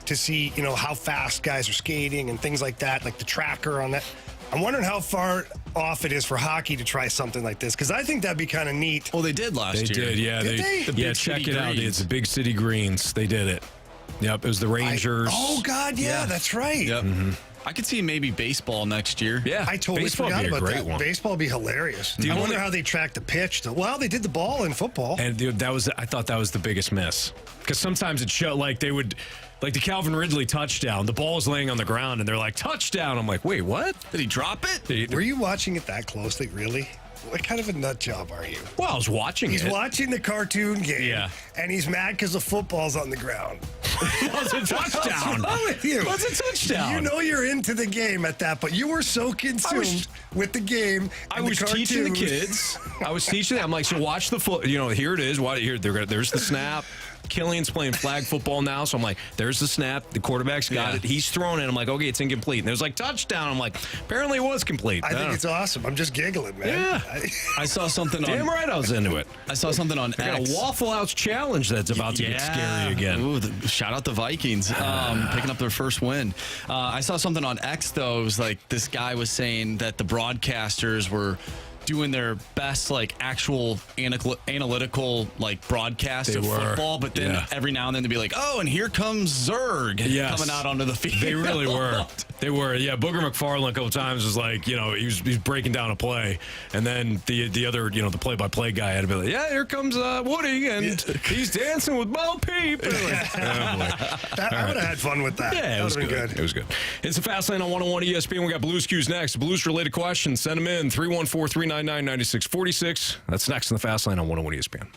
S3: to see, how fast guys are skating and things like that, like the tracker on that. I'm wondering how far off it is for hockey to try something like this, because I think that'd be kind of neat.
S4: Well, they did last year.
S2: They did, yeah.
S3: Did they?
S2: Check it out. It's the Big City Greens. They did it. Yep, it was the Rangers.
S3: That's right.
S4: Yep. Mm-hmm. I could see maybe baseball next year.
S2: Yeah,
S3: I totally
S2: baseball
S3: forgot
S2: would be
S3: about
S2: a great
S3: that.
S2: one.
S3: Baseball would be hilarious. I wonder how they track the pitch. Well, they did the ball in football.
S2: And I thought that was the biggest miss. Because sometimes it showed like they would, like the Calvin Ridley touchdown, the ball is laying on the ground and they're like, touchdown. I'm like, wait, what?
S4: Did he drop it?
S3: Were you watching it that closely, really? What kind of a nut job are you?
S2: Well, I was watching
S3: He's watching the cartoon game, and he's mad because the football's on the ground.
S2: It was a touchdown.
S3: What's wrong with you?
S2: What's a touchdown?
S3: You know you're into the game at that, but you were so consumed with the game.
S2: I was teaching the kids. I'm like, so watch the foot. Here it is. There's the snap. Killian's playing flag football now, so I'm like, there's the snap. The quarterback's got it. He's throwing it. I'm like, okay, it's incomplete. And there's like touchdown. I'm like, apparently it was complete.
S3: I think it's awesome. I'm just giggling, man.
S2: Yeah.
S4: I saw something on...
S2: Damn right I was into it.
S4: I saw something on
S2: They got a Waffle House challenge that's about to get scary again.
S4: Ooh, shout out the Vikings picking up their first win. I saw something on X, though. It was like this guy was saying that the broadcasters were doing their best, like, actual analytical, like, broadcast of football, but then every now and then they'd be like, oh, and here comes Zerg coming out onto the field.
S2: They really were. They were. Yeah, Booger McFarland a couple times was like, he was breaking down a play, and then the other, the play-by-play guy had to be like, yeah, here comes Woody, and he's dancing with Bo Peep. Like,
S3: I would have had fun with that.
S2: Yeah, it was good. It was good. It's the Fast Lane on 101 ESPN. We got Blues Cues next. Blues-related questions. Send them in. 314-399-9646. That's next in the Fast Lane on 101 ESPN.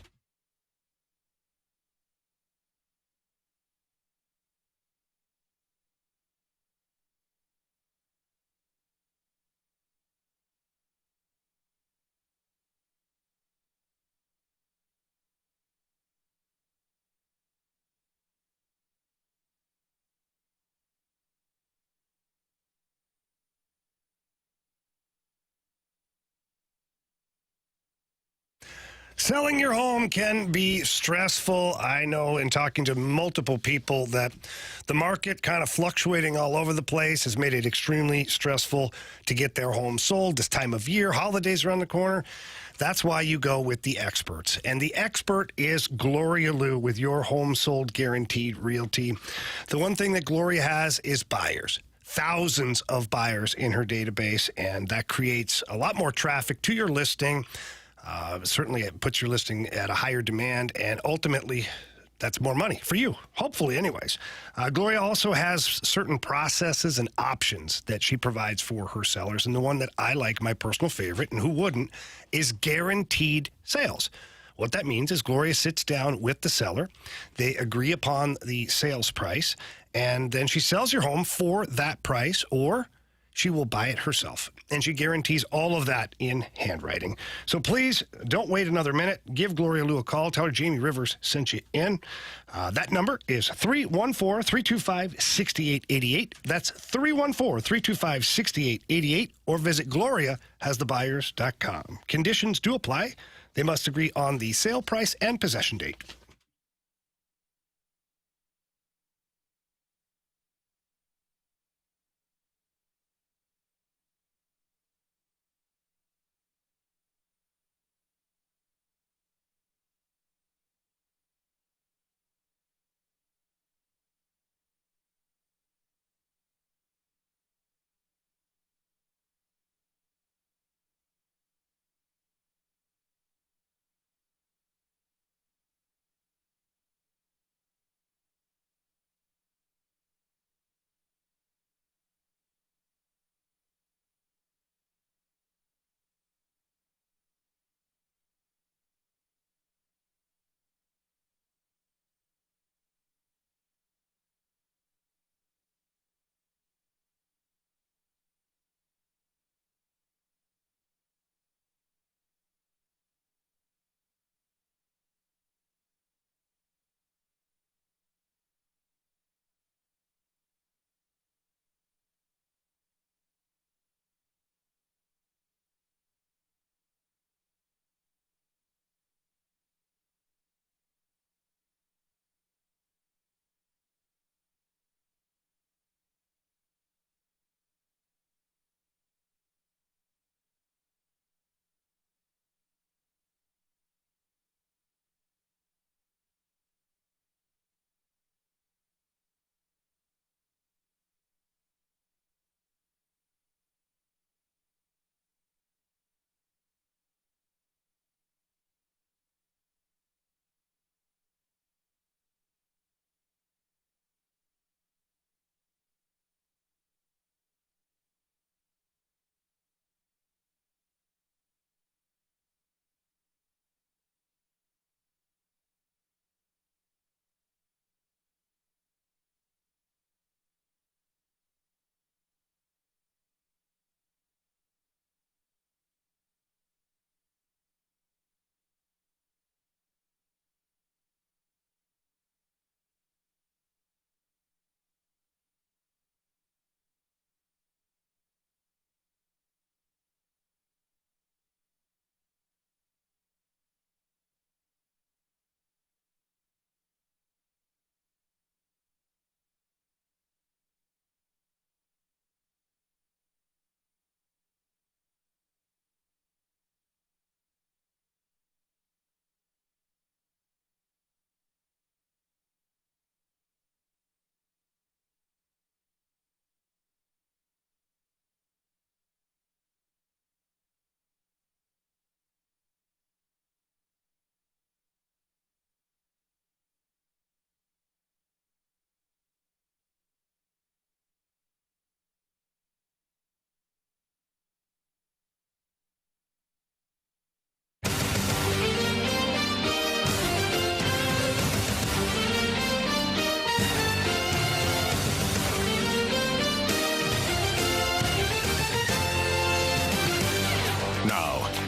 S3: Selling your home can be stressful. I know in talking to multiple people that the market kind of fluctuating all over the place has made it extremely stressful to get their home sold this time of year. Holidays around the corner. That's why you go with the experts. And the expert is Gloria Liu with Your Home Sold Guaranteed Realty. The one thing that Gloria has is buyers. thousands of buyers in her database, and that creates a lot more traffic to your listing. Certainly, it puts your listing at a higher demand, and ultimately, that's more money for you, hopefully anyways. Gloria also has certain processes and options that she provides for her sellers. And the one that I like, my personal favorite, and who wouldn't, is guaranteed sales. What that means is Gloria sits down with the seller. They agree upon the sales price, and then she sells your home for that price, or she will buy it herself. And she guarantees all of that in handwriting. So please don't wait another minute. Give Gloria Lou a call. Tell her Jamie Rivers sent you in. That number is 314-325-6888. That's 314-325-6888. Or visit GloriaHasTheBuyers.com. Conditions do apply. They must agree on the sale price and possession date.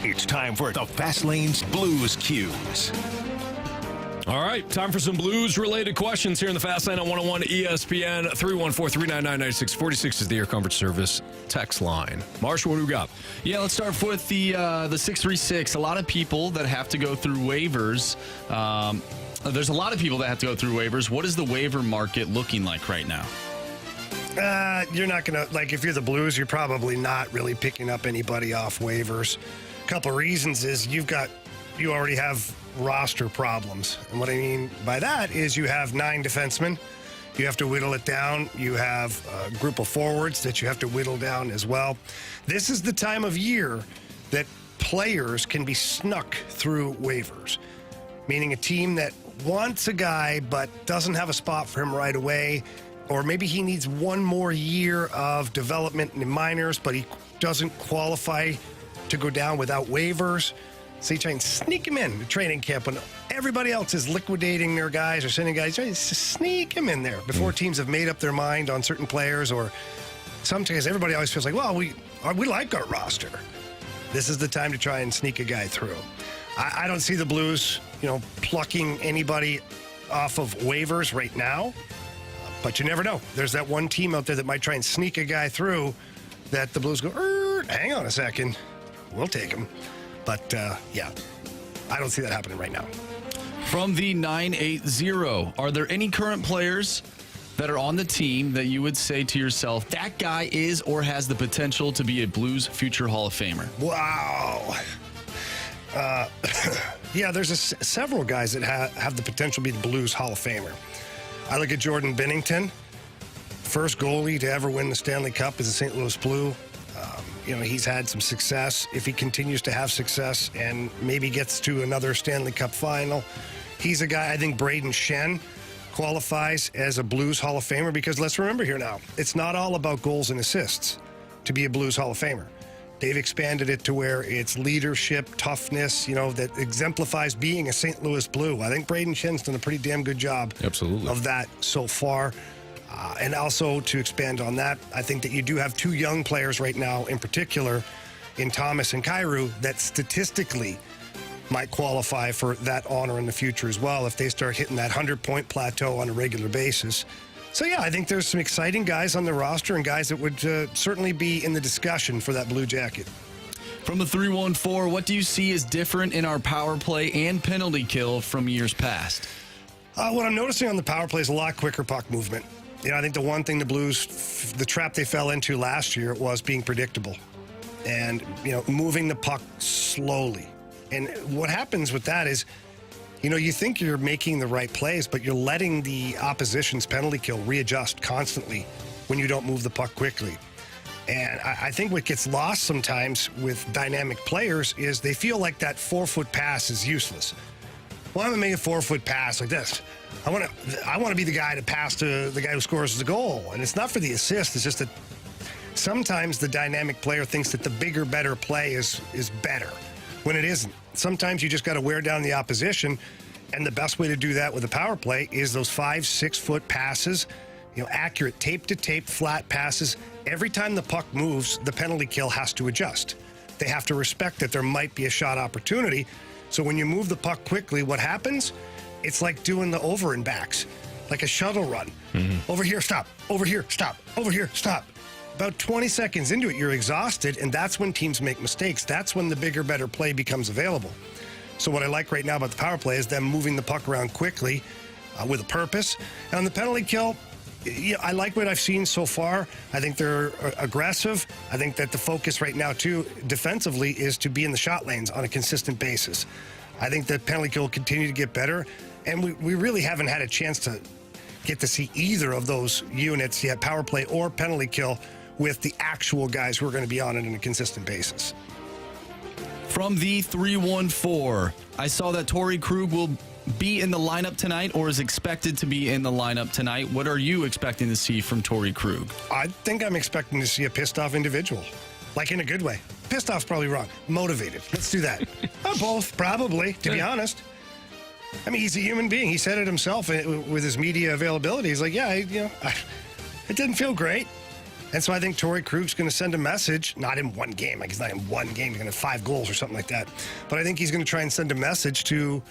S7: It's time for the Fast Lane's Blues Cues.
S2: All right, time for some Blues-related questions here in the Fast Lane on 101 ESPN. 314-399-9646 is the Air Comfort Service text line. Marsh, what do we got?
S4: Yeah, let's start with the 636. A lot of people that have to go through waivers. There's a lot of people that have to go through waivers. What is the waiver market looking like right now?
S3: You're not going to, like, if you're the Blues, you're probably not really picking up anybody off waivers. A couple reasons is you already have roster problems. And what I mean by that is you have 9 defensemen, You have to whittle it down. You have a group of forwards that you have to whittle down as well. This is the time of year that players can be snuck through waivers, meaning a team that wants a guy but doesn't have a spot for him right away, or maybe he needs one more year of development in the minors, but he doesn't qualify to go down without waivers. So you try and sneak him in the training camp when everybody else is liquidating their guys or sending guys. Just sneak him in there before teams have made up their mind on certain players, or sometimes everybody always feels like, well, we like our roster. This is the time to try and sneak a guy through. I don't see the Blues, plucking anybody off of waivers right now, but you never know. There's that one team out there that might try and sneak a guy through that the Blues go, hang on a second, we'll take him. But, I don't see that happening right now.
S4: From the 980, are there any current players that are on the team that you would say to yourself, that guy is or has the potential to be a Blues future Hall of Famer?
S3: Wow. There's several guys that have the potential to be the Blues Hall of Famer. I look at Jordan Binnington, first goalie to ever win the Stanley Cup as a St. Louis Blue. He's had some success. If he continues to have success and maybe gets to another Stanley Cup final, he's a guy. I think Braden Shen qualifies as a Blues Hall of Famer, because let's remember here now, it's not all about goals and assists to be a Blues Hall of Famer. They've expanded it to where it's leadership, toughness, that exemplifies being a St. Louis Blue. I think Braden Shen's done a pretty damn good job of that so far. And also, to expand on that, I think that you do have two young players right now, in particular, in Thomas and Kyrou, that statistically might qualify for that honor in the future as well if they start hitting that 100-point plateau on a regular basis. So, I think there's some exciting guys on the roster and guys that would certainly be in the discussion for that blue jacket.
S4: From the 314, what do you see as different in our power play and penalty kill from years past?
S3: What I'm noticing on the power play is a lot quicker puck movement. I think the one thing the Blues, the trap they fell into last year was being predictable and, moving the puck slowly. And what happens with that is, you think you're making the right plays, but you're letting the opposition's penalty kill readjust constantly when you don't move the puck quickly. And I think what gets lost sometimes with dynamic players is they feel like that 4-foot pass is useless. Well, I'm going to make a 4-foot pass like this. I want to be the guy to pass to the guy who scores the goal. And it's not for the assist. It's just that sometimes the dynamic player thinks that the bigger, better play is better when it isn't. Sometimes you just got to wear down the opposition. And the best way to do that with a power play is those 5-6-foot passes, accurate tape-to-tape flat passes. Every time the puck moves, the penalty kill has to adjust. They have to respect that there might be a shot opportunity. So when you move the puck quickly, what happens? It's like doing the over and backs, like a shuttle run. Over here, stop. Over here, stop. Over here, stop. About 20 seconds into it, you're exhausted, and that's when teams make mistakes. That's when the bigger, better play becomes available. So what I like right now about the power play is them moving the puck around quickly with a purpose. And on the penalty kill, I like what I've seen so far. I think they're aggressive. I think that the focus right now, too, defensively, is to be in the shot lanes on a consistent basis. I think that penalty kill will continue to get better. And we really haven't had a chance to get to see either of those units yet, power play or penalty kill, with the actual guys who are going to be on it on a consistent basis.
S4: From the 314, I saw that Torrey Krug will be in the lineup tonight, or is expected to be in the lineup tonight. What are you expecting to see from Torrey Krug?
S3: I think I'm expecting to see a pissed off individual, like in a good way. Pissed off's probably wrong. Motivated. Let's do that. Both, probably, to be honest. I mean, he's a human being. He said it himself with his media availability. He's like, it didn't feel great. And so I think Torrey Krug's going to send a message, not in one game. Like, he's not in one game. He's going to have 5 goals or something like that. But I think he's going to try and send a message to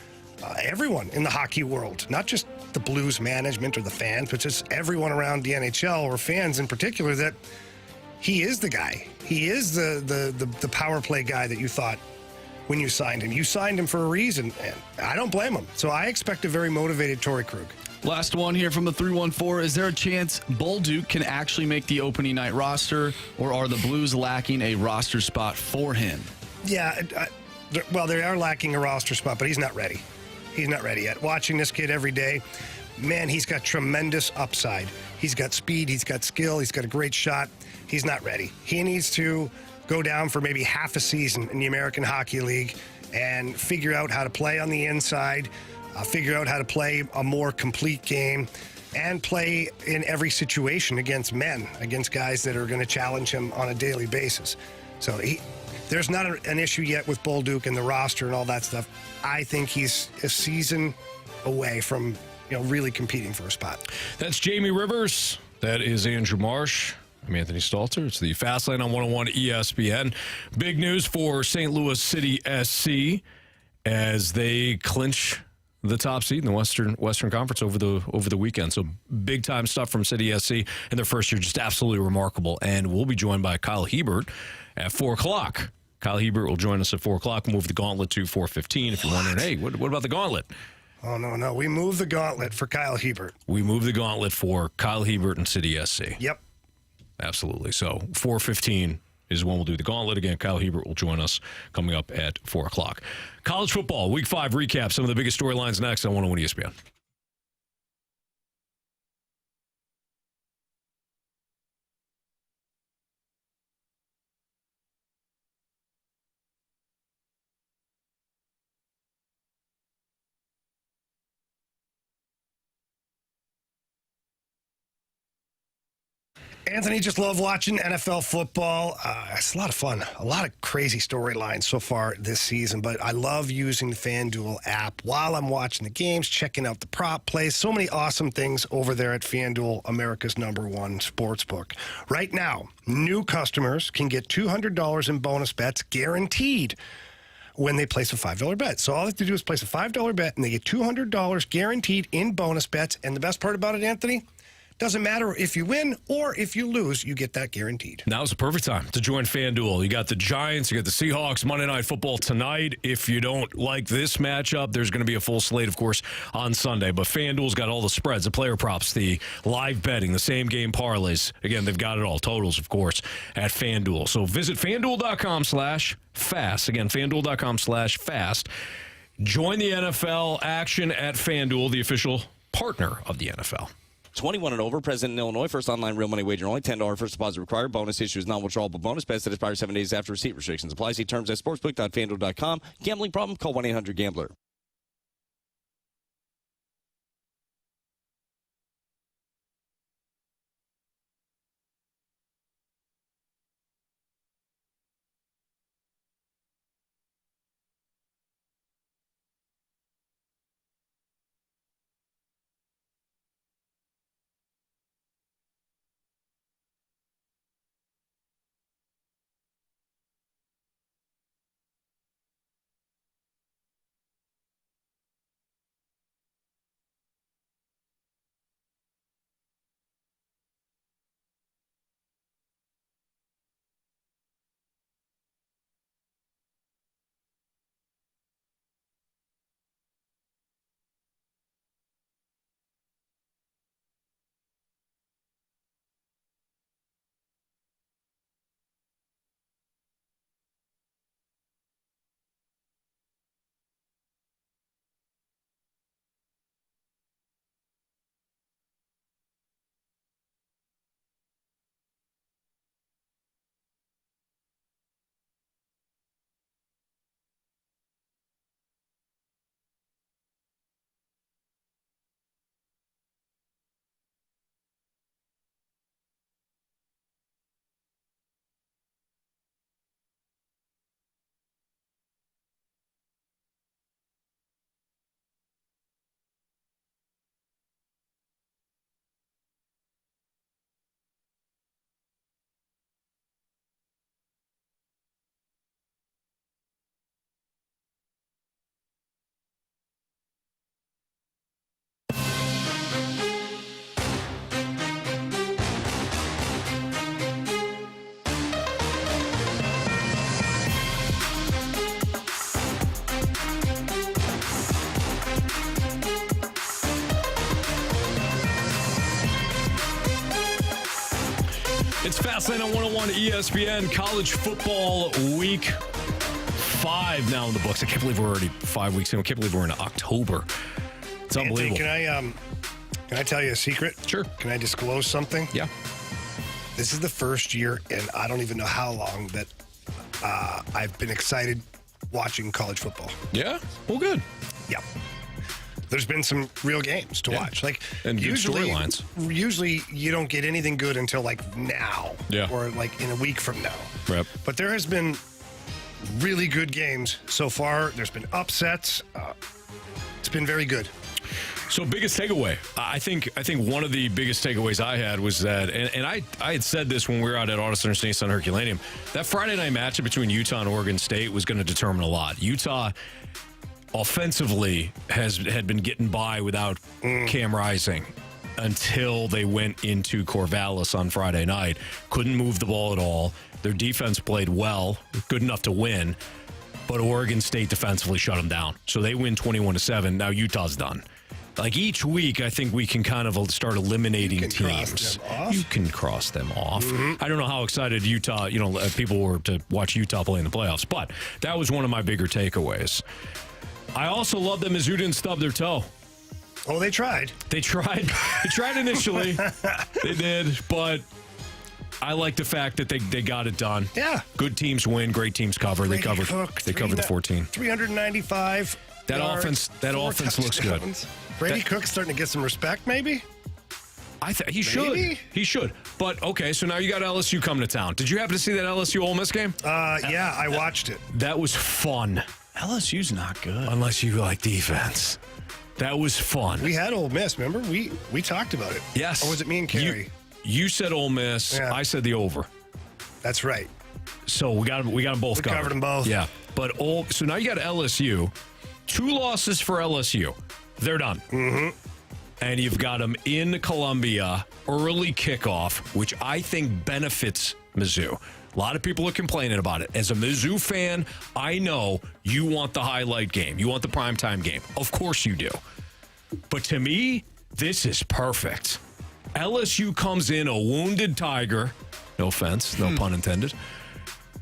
S3: everyone in the hockey world, not just the Blues management or the fans, but just everyone around the NHL, or fans in particular, that he is the guy. He is the power play guy that you thought when you signed him. You signed him for a reason, and I don't blame him. So I expect a very motivated Torrey Krug.
S4: Last one here from the 314. Is there a chance Bolduc can actually make the opening night roster, or are the Blues lacking a roster spot for him?
S3: Yeah, well, they are lacking a roster spot, but he's not ready. He's not ready yet. Watching this kid every day, man, he's got tremendous upside. He's got speed, he's got skill, he's got a great shot. He's not ready. He needs to go down for maybe half a season in the American Hockey League and figure out how to play on the inside, figure out how to play a more complete game, and play in every situation against men, against guys that are going to challenge him on a daily basis. So there's not an issue yet with Bolduc and the roster and all that stuff. I think he's a season away from really competing for a spot.
S2: That's Jamie Rivers. That is Andrew Marsh. I'm Anthony Stalter. It's the Fast Lane on 101 ESPN. Big news for St. Louis City SC as they clinch the top seed in the Western Conference over the weekend. So big time stuff from City SC in their first year, just absolutely remarkable. And we'll be joined by Kyle Hiebert at 4 o'clock. Kyle Hiebert will join us at 4 o'clock. We'll move the Gauntlet to 4:15. If you're wondering, hey, what about the Gauntlet?
S3: Oh, no. We move the Gauntlet for Kyle Hiebert.
S2: We move the Gauntlet for Kyle Hiebert and City SC.
S3: Yep.
S2: Absolutely. So 4:15 is when we'll do the Gauntlet. Again, Kyle Hiebert will join us coming up at 4 o'clock. College football, Week 5 recap. Some of the biggest storylines next on 101 ESPN.
S3: Anthony, just love watching NFL football. It's a lot of fun. A lot of crazy storylines so far this season, but I love using the FanDuel app while I'm watching the games, checking out the prop plays. So many awesome things over there at FanDuel, America's #1 sportsbook. Right now, new customers can get $200 in bonus bets guaranteed when they place a $5 bet. So all they have to do is place a $5 bet, and they get $200 guaranteed in bonus bets. And the best part about it, Anthony, doesn't matter if you win or if you lose, you get that guaranteed.
S2: Now's the perfect time to join FanDuel. You got the Giants, you got the Seahawks, Monday Night Football tonight. If you don't like this matchup, there's going to be a full slate, of course, on Sunday. But FanDuel's got all the spreads, the player props, the live betting, the same game parlays. Again, they've got it all. Totals, of course, at FanDuel. So visit FanDuel.com/fast. Again, FanDuel.com/fast. Join the NFL action at FanDuel, the official partner of the NFL.
S10: 21 and over, present in Illinois. First online real money wager only. $10 first deposit required. Bonus issue is non-withdrawable bonus. Best that expires 7 days after receipt. Restrictions apply. See terms at sportsbook.fanduel.com. Gambling problem? Call 1-800-GAMBLER.
S2: It's Fastlane on 101 ESPN. College football week 5 now in the books. I can't believe we're already 5 weeks in. I can't believe we're in October. It's unbelievable.
S3: Anthony, Can I tell you a secret?
S2: Sure.
S3: Can I disclose something?
S2: Yeah.
S3: This is the first year, and I don't even know how long, that I've been excited watching college football.
S2: Yeah? Well, good.
S3: Yeah. There's been some real games to watch. Like,
S2: and good
S3: usually,
S2: storylines.
S3: Usually you don't get anything good until like now.
S2: Yeah.
S3: Or like in a week from now.
S2: Right.
S3: But there has been really good games so far. There's been upsets. It's been very good.
S2: So biggest takeaway. I think one of the biggest takeaways I had was that, and I had said this when we were out at Auto Center States on Herculaneum, that Friday night matchup between Utah and Oregon State was going to determine a lot. Utah offensively had been getting by without Cam Rising until they went into Corvallis on Friday night. Couldn't move the ball at all. Their defense played well, good enough to win, but Oregon State defensively shut them down. So they win 21-7. Now Utah's done. Like each week, I think we can kind of start eliminating teams. You can cross them off. I don't know how excited Utah, people were to watch Utah play in the playoffs, but that was one of my bigger takeaways. I also love that Mizzou didn't stub their toe.
S3: Oh, they tried.
S2: They tried initially. They did, but I like the fact that they got it done.
S3: Yeah.
S2: Good teams win, great teams cover. They covered the 14.
S3: 395.
S2: That
S3: yards,
S2: offense looks good.
S3: Brady Cook's starting to get some respect, maybe?
S2: He should. He should. But, okay, so now you got LSU coming to town. Did you happen to see that LSU Ole Miss game?
S3: Yeah, I watched it.
S2: That was fun.
S4: LSU's not good.
S2: Unless you like defense. That was fun.
S3: We had Ole Miss, remember? We talked about it.
S2: Yes.
S3: Or was it me and Carrie?
S2: You said Ole Miss. Yeah. I said the over.
S3: That's right.
S2: So we got them both covered.
S3: We covered them both.
S2: Yeah. But so now you got LSU. 2 losses for LSU. They're done. Mm-hmm. And you've got them in Columbia, early kickoff, which I think benefits Mizzou. A lot of people are complaining about it. As a Mizzou fan, I know you want the highlight game. You want the primetime game. Of course you do. But to me, this is perfect. LSU comes in a wounded tiger. No offense, no pun intended.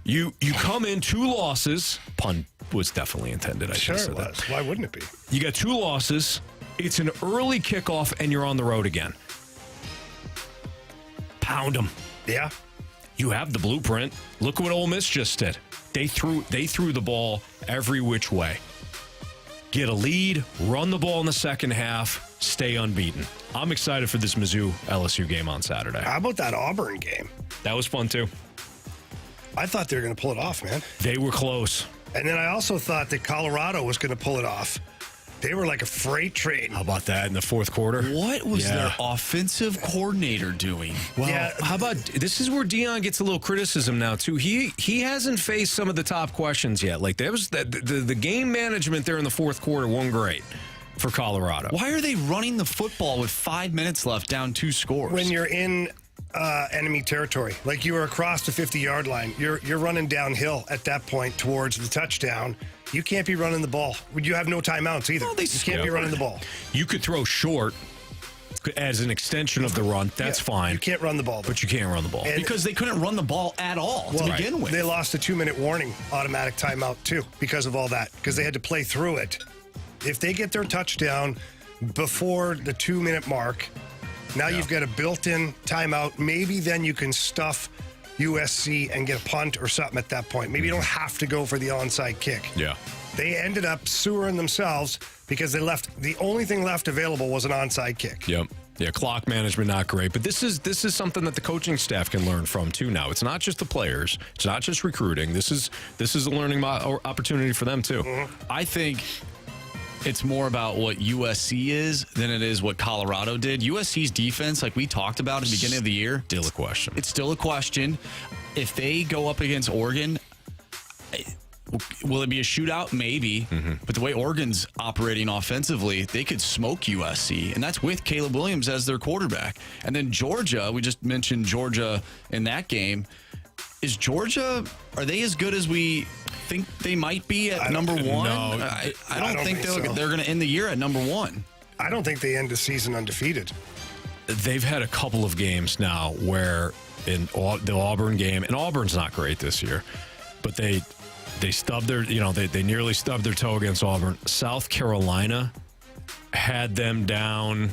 S2: You come in 2 losses. Pun was definitely intended. I
S3: sure
S2: should have said
S3: it was.
S2: that.
S3: Why wouldn't it be?
S2: You got 2 losses. It's an early kickoff, and you're on the road again. Pound them.
S3: Yeah.
S2: You have the blueprint. Look what Ole Miss just did. They threw the ball every which way. Get a lead, run the ball in the second half, stay unbeaten. I'm excited for this Mizzou LSU game on Saturday.
S3: How about that Auburn game?
S2: That was fun too.
S3: I thought they were going to pull it off, man.
S2: They were close.
S3: And then I also thought that Colorado was going to pull it off. They were like a freight train.
S2: How about that in the fourth quarter?
S4: What was their offensive coordinator doing?
S2: Well, how about this is where Deion gets a little criticism now too. He hasn't faced some of the top questions yet. Like there was the game management there in the fourth quarter wasn't great for Colorado.
S4: Why are they running the football with 5 minutes left, down 2 scores?
S3: When you're in enemy territory, like you were across the 50-yard line, you're running downhill at that point towards the touchdown. You can't be running the ball. You have no timeouts either. You can't be running the ball.
S2: You could throw short as an extension of the run. That's fine.
S3: You can't run the ball,
S2: but you can't run the ball.
S4: Because they couldn't run the ball at all to begin with.
S3: They lost a 2-minute warning, automatic timeout too, because of all that. Because they had to play through it. If they get their touchdown before the 2-minute mark, now you've got a built-in timeout. Maybe then you can stuff USC and get a punt or something at that point. Maybe you don't have to go for the onside kick.
S2: Yeah.
S3: They ended up sewering themselves because the only thing left available was an onside kick.
S2: Yep. Yeah, clock management not great, but this is something that the coaching staff can learn from too now. It's not just the players, it's not just recruiting. This is a learning opportunity for them too.
S4: Mm-hmm. I think it's more about what USC is than it is what Colorado did. USC's defense, like we talked about at the beginning of the year,
S2: still a question.
S4: It's still a question. If they go up against Oregon, will it be a shootout? Maybe. Mm-hmm. But the way Oregon's operating offensively, they could smoke USC. And that's with Caleb Williams as their quarterback. And then Georgia, we just mentioned Georgia in that game. Is Georgia, are they as good as we think they might be at number 1?
S2: No,
S4: I don't think they're going to end the year at number 1.
S3: I don't think they end the season undefeated.
S2: They've had a couple of games now where in the Auburn game, and Auburn's not great this year, but they stubbed their, they nearly stubbed their toe against Auburn. South Carolina had them down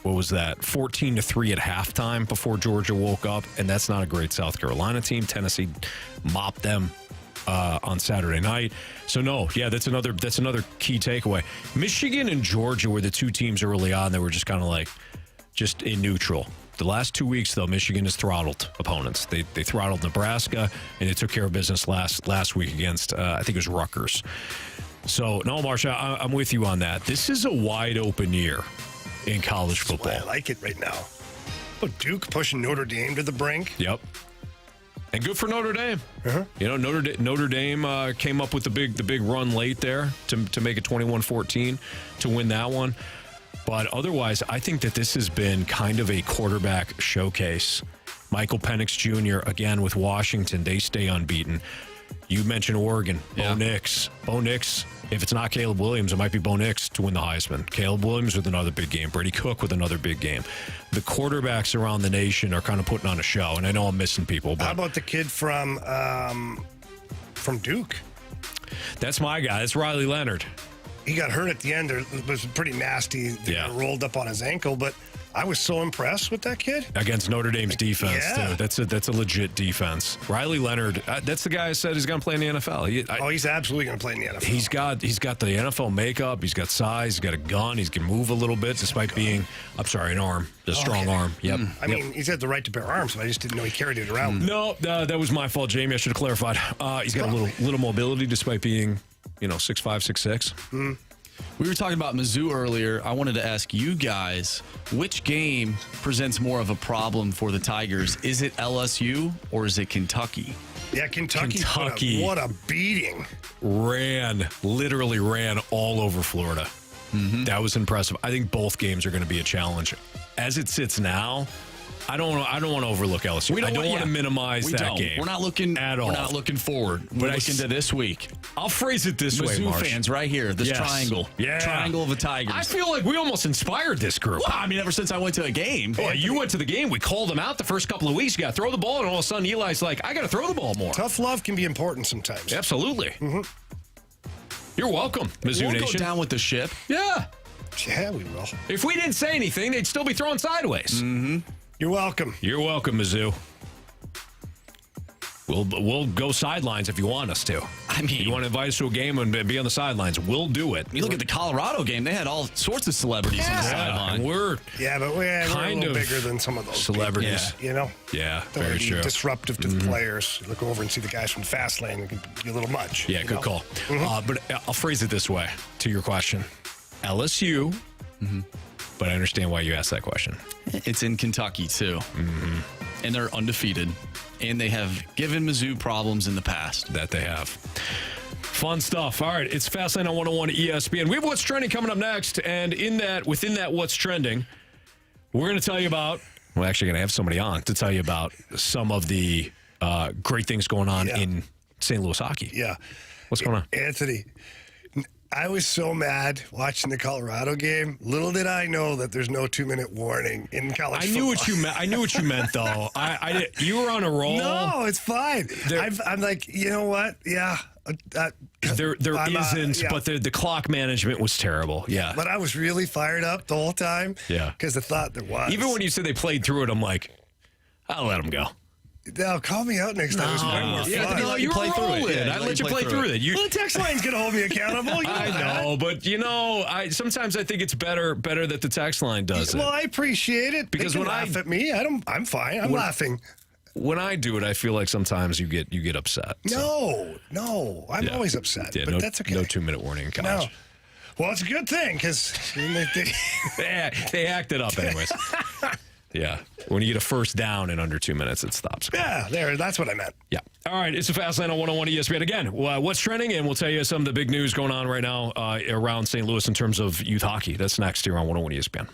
S2: what was that, 14-3 at halftime before Georgia woke up, and that's not a great South Carolina team. Tennessee mopped them on Saturday night. So no, yeah, that's another key takeaway. Michigan and Georgia were the two teams early on that were just kind of like just in neutral. The last 2 weeks, though, Michigan has throttled opponents. They throttled Nebraska, and they took care of business last week against, I think it was Rutgers. So, no, Marsha, I'm with you on that. This is a wide open year in college football.
S3: That's why I like it right now. Oh, Duke pushing Notre Dame to the brink.
S2: Yep. And good for Notre Dame.
S3: Uh-huh.
S2: You know, Notre Dame came up with the big run late there to make it 21-14 to win that one. But otherwise, I think that this has been kind of a quarterback showcase. Michael Penix Jr., again, with Washington, they stay unbeaten. You mentioned Oregon, Bo Nix. Bo Nix, if it's not Caleb Williams, it might be Bo Nix to win the Heisman. Caleb Williams with another big game. Brady Cook with another big game. The quarterbacks around the nation are kind of putting on a show, and I know I'm missing people. But
S3: how about the kid from Duke?
S2: That's my guy. That's Riley Leonard.
S3: He got hurt at the end. It was pretty nasty. They rolled up on his ankle, but I was so impressed with that kid.
S2: Against Notre Dame's defense,
S3: Yeah.
S2: too. That's a legit defense. Riley Leonard, that's the guy I said he's going to play in the NFL.
S3: He's absolutely going to play in the NFL.
S2: He's got the NFL makeup. He's got size. He's got a gun. He can move a little bit despite being, an arm. A strong arm. Yep.
S3: I mean, he's had the right to bear arms, but I just didn't know he carried it around.
S2: No, that was my fault, Jamie. I should have clarified. He's got a little mobility despite being, 6'5", 6'6".
S4: We were talking about Mizzou earlier. I wanted to ask you guys, which game presents more of a problem for the Tigers? Is it LSU or is it Kentucky?
S3: Yeah, Kentucky. What a beating.
S2: Literally ran all over Florida. Mm-hmm. That was impressive. I think both games are going to be a challenge. As it sits now, I don't want to overlook LSU. I don't want to minimize that game.
S4: We're not looking
S2: at all.
S4: We're not looking forward. We're looking to this week.
S2: I'll phrase it this way,
S4: Mizzou
S2: Marsh.
S4: fans right here. This triangle.
S2: Yeah.
S4: Triangle of the Tigers.
S2: I feel like we almost inspired this group.
S4: Well, I mean, ever since I went to a game.
S2: Well, you went to the game. We called them out the first couple of weeks. You got to throw the ball, and all of a sudden Eli's like, I got to throw the ball more.
S3: Tough love can be important sometimes.
S2: Absolutely. Mm-hmm. You're welcome, Mizzou
S4: We'll
S2: Nation.
S4: go down with the ship.
S2: Yeah.
S3: Yeah, we will.
S2: If we didn't say anything, they'd still be throwing sideways.
S4: Mm-hmm.
S3: You're welcome.
S2: You're welcome, Mizzou. We'll go sidelines if you want us to. I mean, you want to invite us to a game and be on the sidelines, we'll do it.
S4: You look at the Colorado game; they had all sorts of celebrities on the sideline.
S2: But we're
S3: a little bigger than some of those
S2: celebrities.
S3: People, you know.
S2: Yeah,
S3: Don't
S2: very
S3: be
S2: true.
S3: Disruptive to the players. You look over and see the guys from Fastlane. It can be a little much.
S2: Yeah, good call. But I'll phrase it this way to your question: LSU. But I understand why you asked that question.
S4: It's in Kentucky too, and they're undefeated, and they have given Mizzou problems in the past.
S2: That they have. Fun stuff. All right, it's Fastlane on 101 ESPN. We have What's Trending coming up next, and within that What's Trending, we're going to tell you about, we're actually going to have somebody on to tell you about some of the great things going on in St. Louis hockey.
S3: Yeah.
S2: What's going on?
S3: Anthony, I was so mad watching the Colorado game. Little did I know that there's no 2-minute warning in college football.
S2: I knew what you meant, though. You were on a roll.
S3: No, it's fine. I'm like, you know what? Yeah.
S2: There isn't, but the clock management was terrible. Yeah.
S3: But I was really fired up the whole time.
S2: Yeah.
S3: Because I thought there was.
S2: Even when you said they played through it, I'm like, I'll let them go.
S3: Now, call me out next time. It was way more fun.
S2: No, you play through it. I let you play through it.
S3: Well, the text line's going to hold me accountable.
S2: I know, but sometimes I think it's better that the text line does it.
S3: Well, I appreciate it.
S2: Because when
S3: laugh at me, I'm fine. I'm laughing.
S2: When I do it, I feel like sometimes you get upset.
S3: So. No, I'm always upset.
S2: Yeah,
S3: but that's okay.
S2: No 2-minute warning in college.
S3: No. Well, it's a good thing because
S2: they hacked it up anyways. Yeah. When you get a first down in under 2 minutes, it stops.
S3: Yeah, that's what I meant.
S2: Yeah. All right. It's the Fastlane on 101 ESPN. Again, what's trending? And we'll tell you some of the big news going on right now around St. Louis in terms of youth hockey. That's next here on 101 ESPN.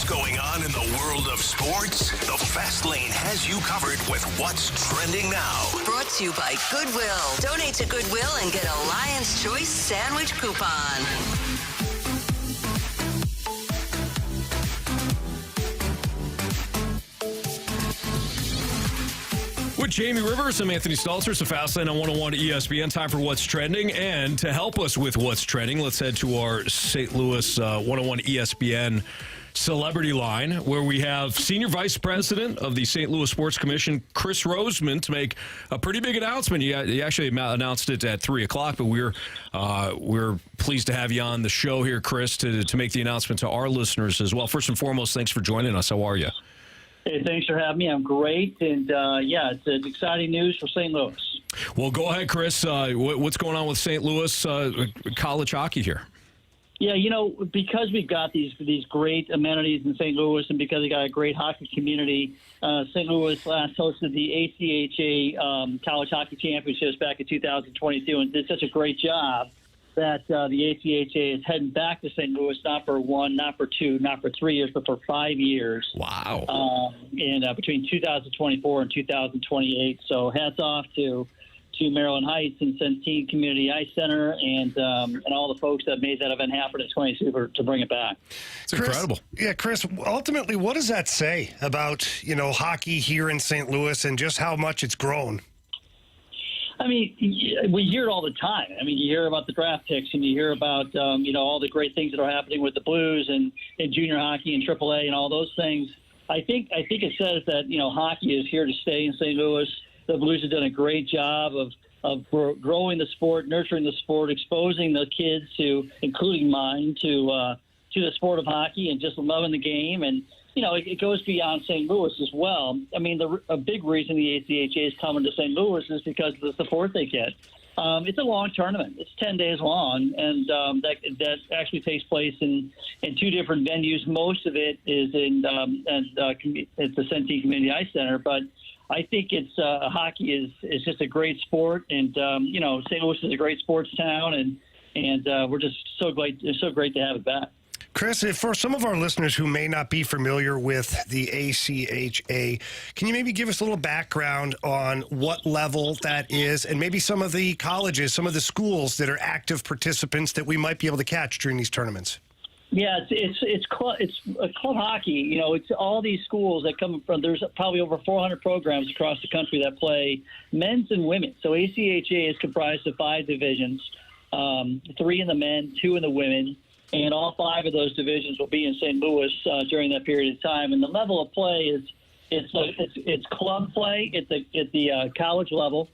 S7: going on in the world of sports? The Fast Lane has you covered with what's trending now.
S8: Brought to you by Goodwill. Donate to Goodwill and get a Lion's Choice sandwich coupon.
S2: With Jamie Rivers, I'm Anthony Stalter. It's the Fast Lane on 101 ESPN. Time for What's Trending. And to help us with What's Trending, let's head to our St. Louis 101 ESPN Celebrity Line, where we have Senior Vice President of the St. Louis Sports Commission, Chris Roseman, to make a pretty big announcement. He actually announced it at 3 o'clock, but we're pleased to have you on the show here, Chris, to make the announcement to our listeners as well. First and foremost, thanks for joining us. How are you?
S11: Hey, thanks for having me. I'm great. And, it's exciting news for St. Louis.
S2: Well, go ahead, Chris. What's going on with St. Louis college hockey here?
S11: Yeah, because we've got these great amenities in St. Louis and because we got a great hockey community, St. Louis last hosted the ACHA College Hockey Championships back in 2022 and did such a great job that the ACHA is heading back to St. Louis, not for 1, not for 2, not for 3 years, but for 5 years.
S2: Wow.
S11: Between 2024 and 2028. So hats off to Maryland Heights and Centene Community Ice Center and all the folks that made that event happen in 22 to bring it back.
S2: It's incredible.
S3: Yeah, Chris, ultimately, what does that say about, hockey here in St. Louis and just how much it's grown?
S11: I mean, we hear it all the time. I mean, you hear about the draft picks and you hear about, all the great things that are happening with the Blues and junior hockey and AAA and all those things. I think it says that, hockey is here to stay in St. Louis. The Blues have done a great job of growing the sport, nurturing the sport, exposing the kids including mine, to the sport of hockey and just loving the game. And, it goes beyond St. Louis as well. I mean, a big reason the ACHA is coming to St. Louis is because of the support they get. It's a long tournament. It's 10 days long, and that actually takes place in 2 different venues. Most of it is at the Centene Community Ice Center, but I think it's hockey is just a great sport, and St. Louis is a great sports town, and we're just so great to have it back.
S3: Chris, for some of our listeners who may not be familiar with the ACHA, can you maybe give us a little background on what level that is and maybe some of the colleges, some of the schools that are active participants that we might be able to catch during these tournaments?
S11: Yeah, it's club hockey. It's all these schools that come from. There's probably over 400 programs across the country that play men's and women. So ACHA is comprised of 5 divisions, 3 in the men, 2 in the women. And all 5 of those divisions will be in St. Louis during that period of time. And the level of play it's club play at the college level.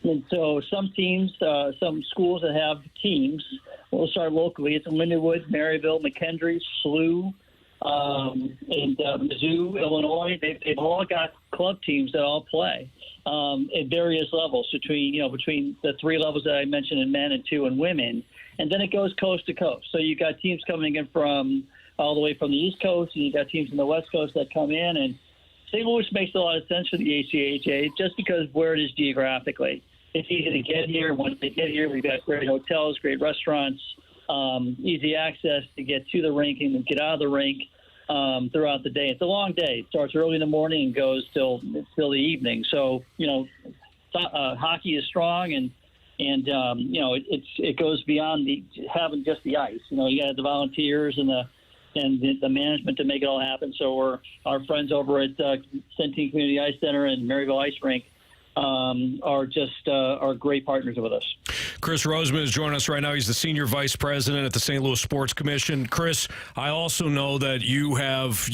S11: And so some teams, some schools that have teams, we'll start locally. It's Lindenwood, Maryville, McKendree, SLU, and Mizzou, Illinois. They've all got club teams that all play at various levels between the 3 levels that I mentioned in men and 2 in women. And then it goes coast to coast. So you've got teams coming in from all the way from the East Coast, and you've got teams from the West Coast that come in. And St. Louis makes a lot of sense for the ACHA just because of where it is geographically. It's easy to get here. Once they get here, we've got great hotels, great restaurants, easy access to get to the rink and get out of the rink throughout the day. It's a long day. It starts early in the morning and goes till the evening. So, hockey is strong and it goes beyond having just the ice. You got the volunteers and the management to make it all happen. So our friends over at Centene Community Ice Center and Maryville Ice Rink are great partners with us.
S2: Chris Roseman is joining us right now. He's the Senior Vice President at the St. Louis Sports Commission. Chris, I also know that you have,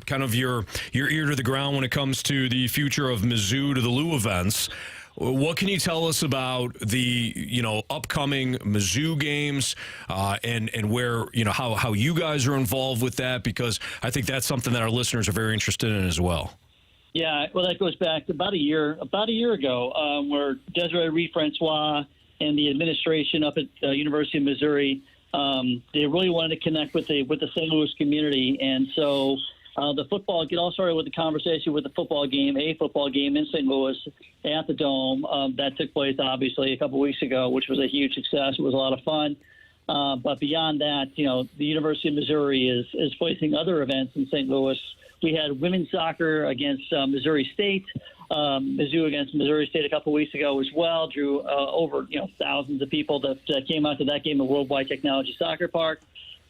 S2: kind of your ear to the ground when it comes to the future of Mizzou to the Lou events. What can you tell us about the, upcoming Mizzou games and where, how you guys are involved with that? Because I think that's something that our listeners are very interested in as well.
S11: Yeah, well, that goes back to about a year ago, where Desiree Reed-Francois and the administration up at University of Missouri, they really wanted to connect with the St. Louis community, and so the football. It all started with the conversation with the football game in St. Louis at the Dome that took place obviously a couple weeks ago, which was a huge success. It was a lot of fun. But beyond that, the University of Missouri is placing other events in St. Louis. We had women's soccer against Missouri State, Mizzou against Missouri State a couple weeks ago as well. Drew over thousands of people that came out to that game at Worldwide Technology Soccer Park.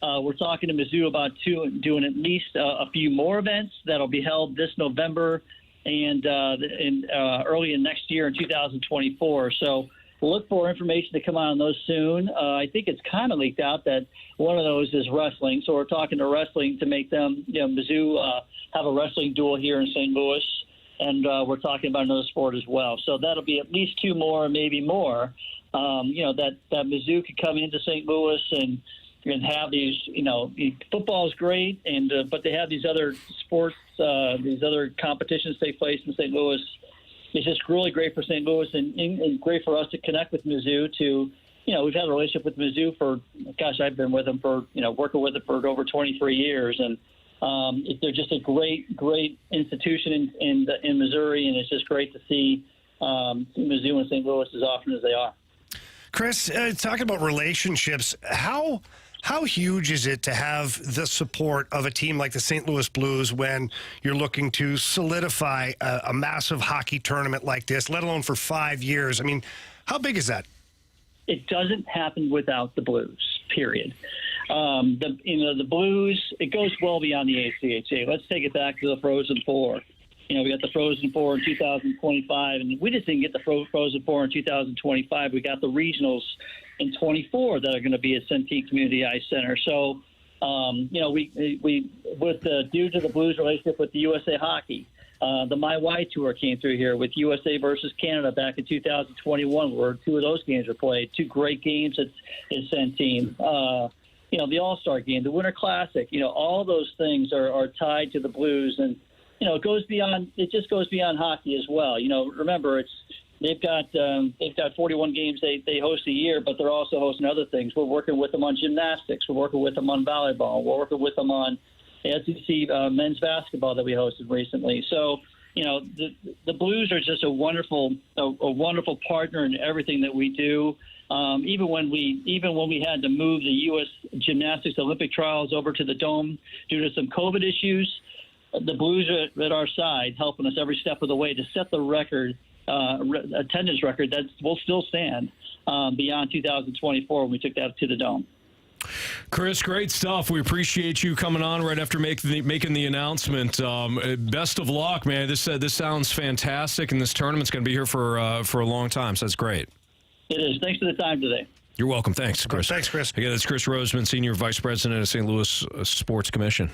S11: We're talking to Mizzou about doing at least a few more events that'll be held this November and early in next year in 2024. So we'll look for information to come out on those soon. I think it's kind of leaked out that one of those is wrestling. So we're talking to wrestling to make them, Mizzou have a wrestling duel here in St. Louis. And we're talking about another sport as well. So that'll be at least two more, maybe more, that Mizzou could come into St. Louis and have these, football is great, but they have these other sports, these other competitions take place in St. Louis. It's just really great for St. Louis and great for us to connect with Mizzou to, we've had a relationship with Mizzou for, I've been with them for, working with it for over 23 years. And they're just a great institution in Missouri, and it's just great to see Mizzou and St. Louis as often as they are.
S3: Chris, talking about relationships, how huge is it to have the support of a team like the St. Louis Blues when you're looking to solidify a massive hockey tournament like this, let alone for 5 years? I mean, how big is that?
S11: It doesn't happen without the Blues, period. The Blues, it goes well beyond the ACHA. Let's take it back to the Frozen Four. We got the Frozen Four in 2025, and we just didn't get the Frozen Four in 2025. We got the regionals in 24 that are going to be at Centene Community Ice Center. So, we due to the Blues relationship with the USA Hockey, the My Y Tour came through here with USA versus Canada back in 2021, where two of those games were played. Two great games at Centene. The All-Star Game, the Winter Classic. All those things are tied to the Blues, and it goes beyond. It just goes beyond hockey as well. Remember, they've got 41 games they host a year, but they're also hosting other things. We're working with them on gymnastics. We're working with them on volleyball. We're working with them on SEC men's basketball that we hosted recently. So, the Blues are just a wonderful partner in everything that we do. Even when we had to move the U.S. Gymnastics Olympic trials over to the Dome due to some COVID issues, the Blues are at our side, helping us every step of the way to set the record, attendance record that will still stand beyond 2024 when we took that to the Dome.
S2: Chris, great stuff. We appreciate you coming on right after making the announcement. Best of luck, man. This sounds fantastic, and this tournament's going to be here for a long time, so that's great.
S11: It is. Thanks for the time today.
S2: You're welcome. Thanks, Chris.
S3: Thanks, Chris.
S2: Again, that's Chris Roseman, Senior Vice President of St. Louis Sports Commission.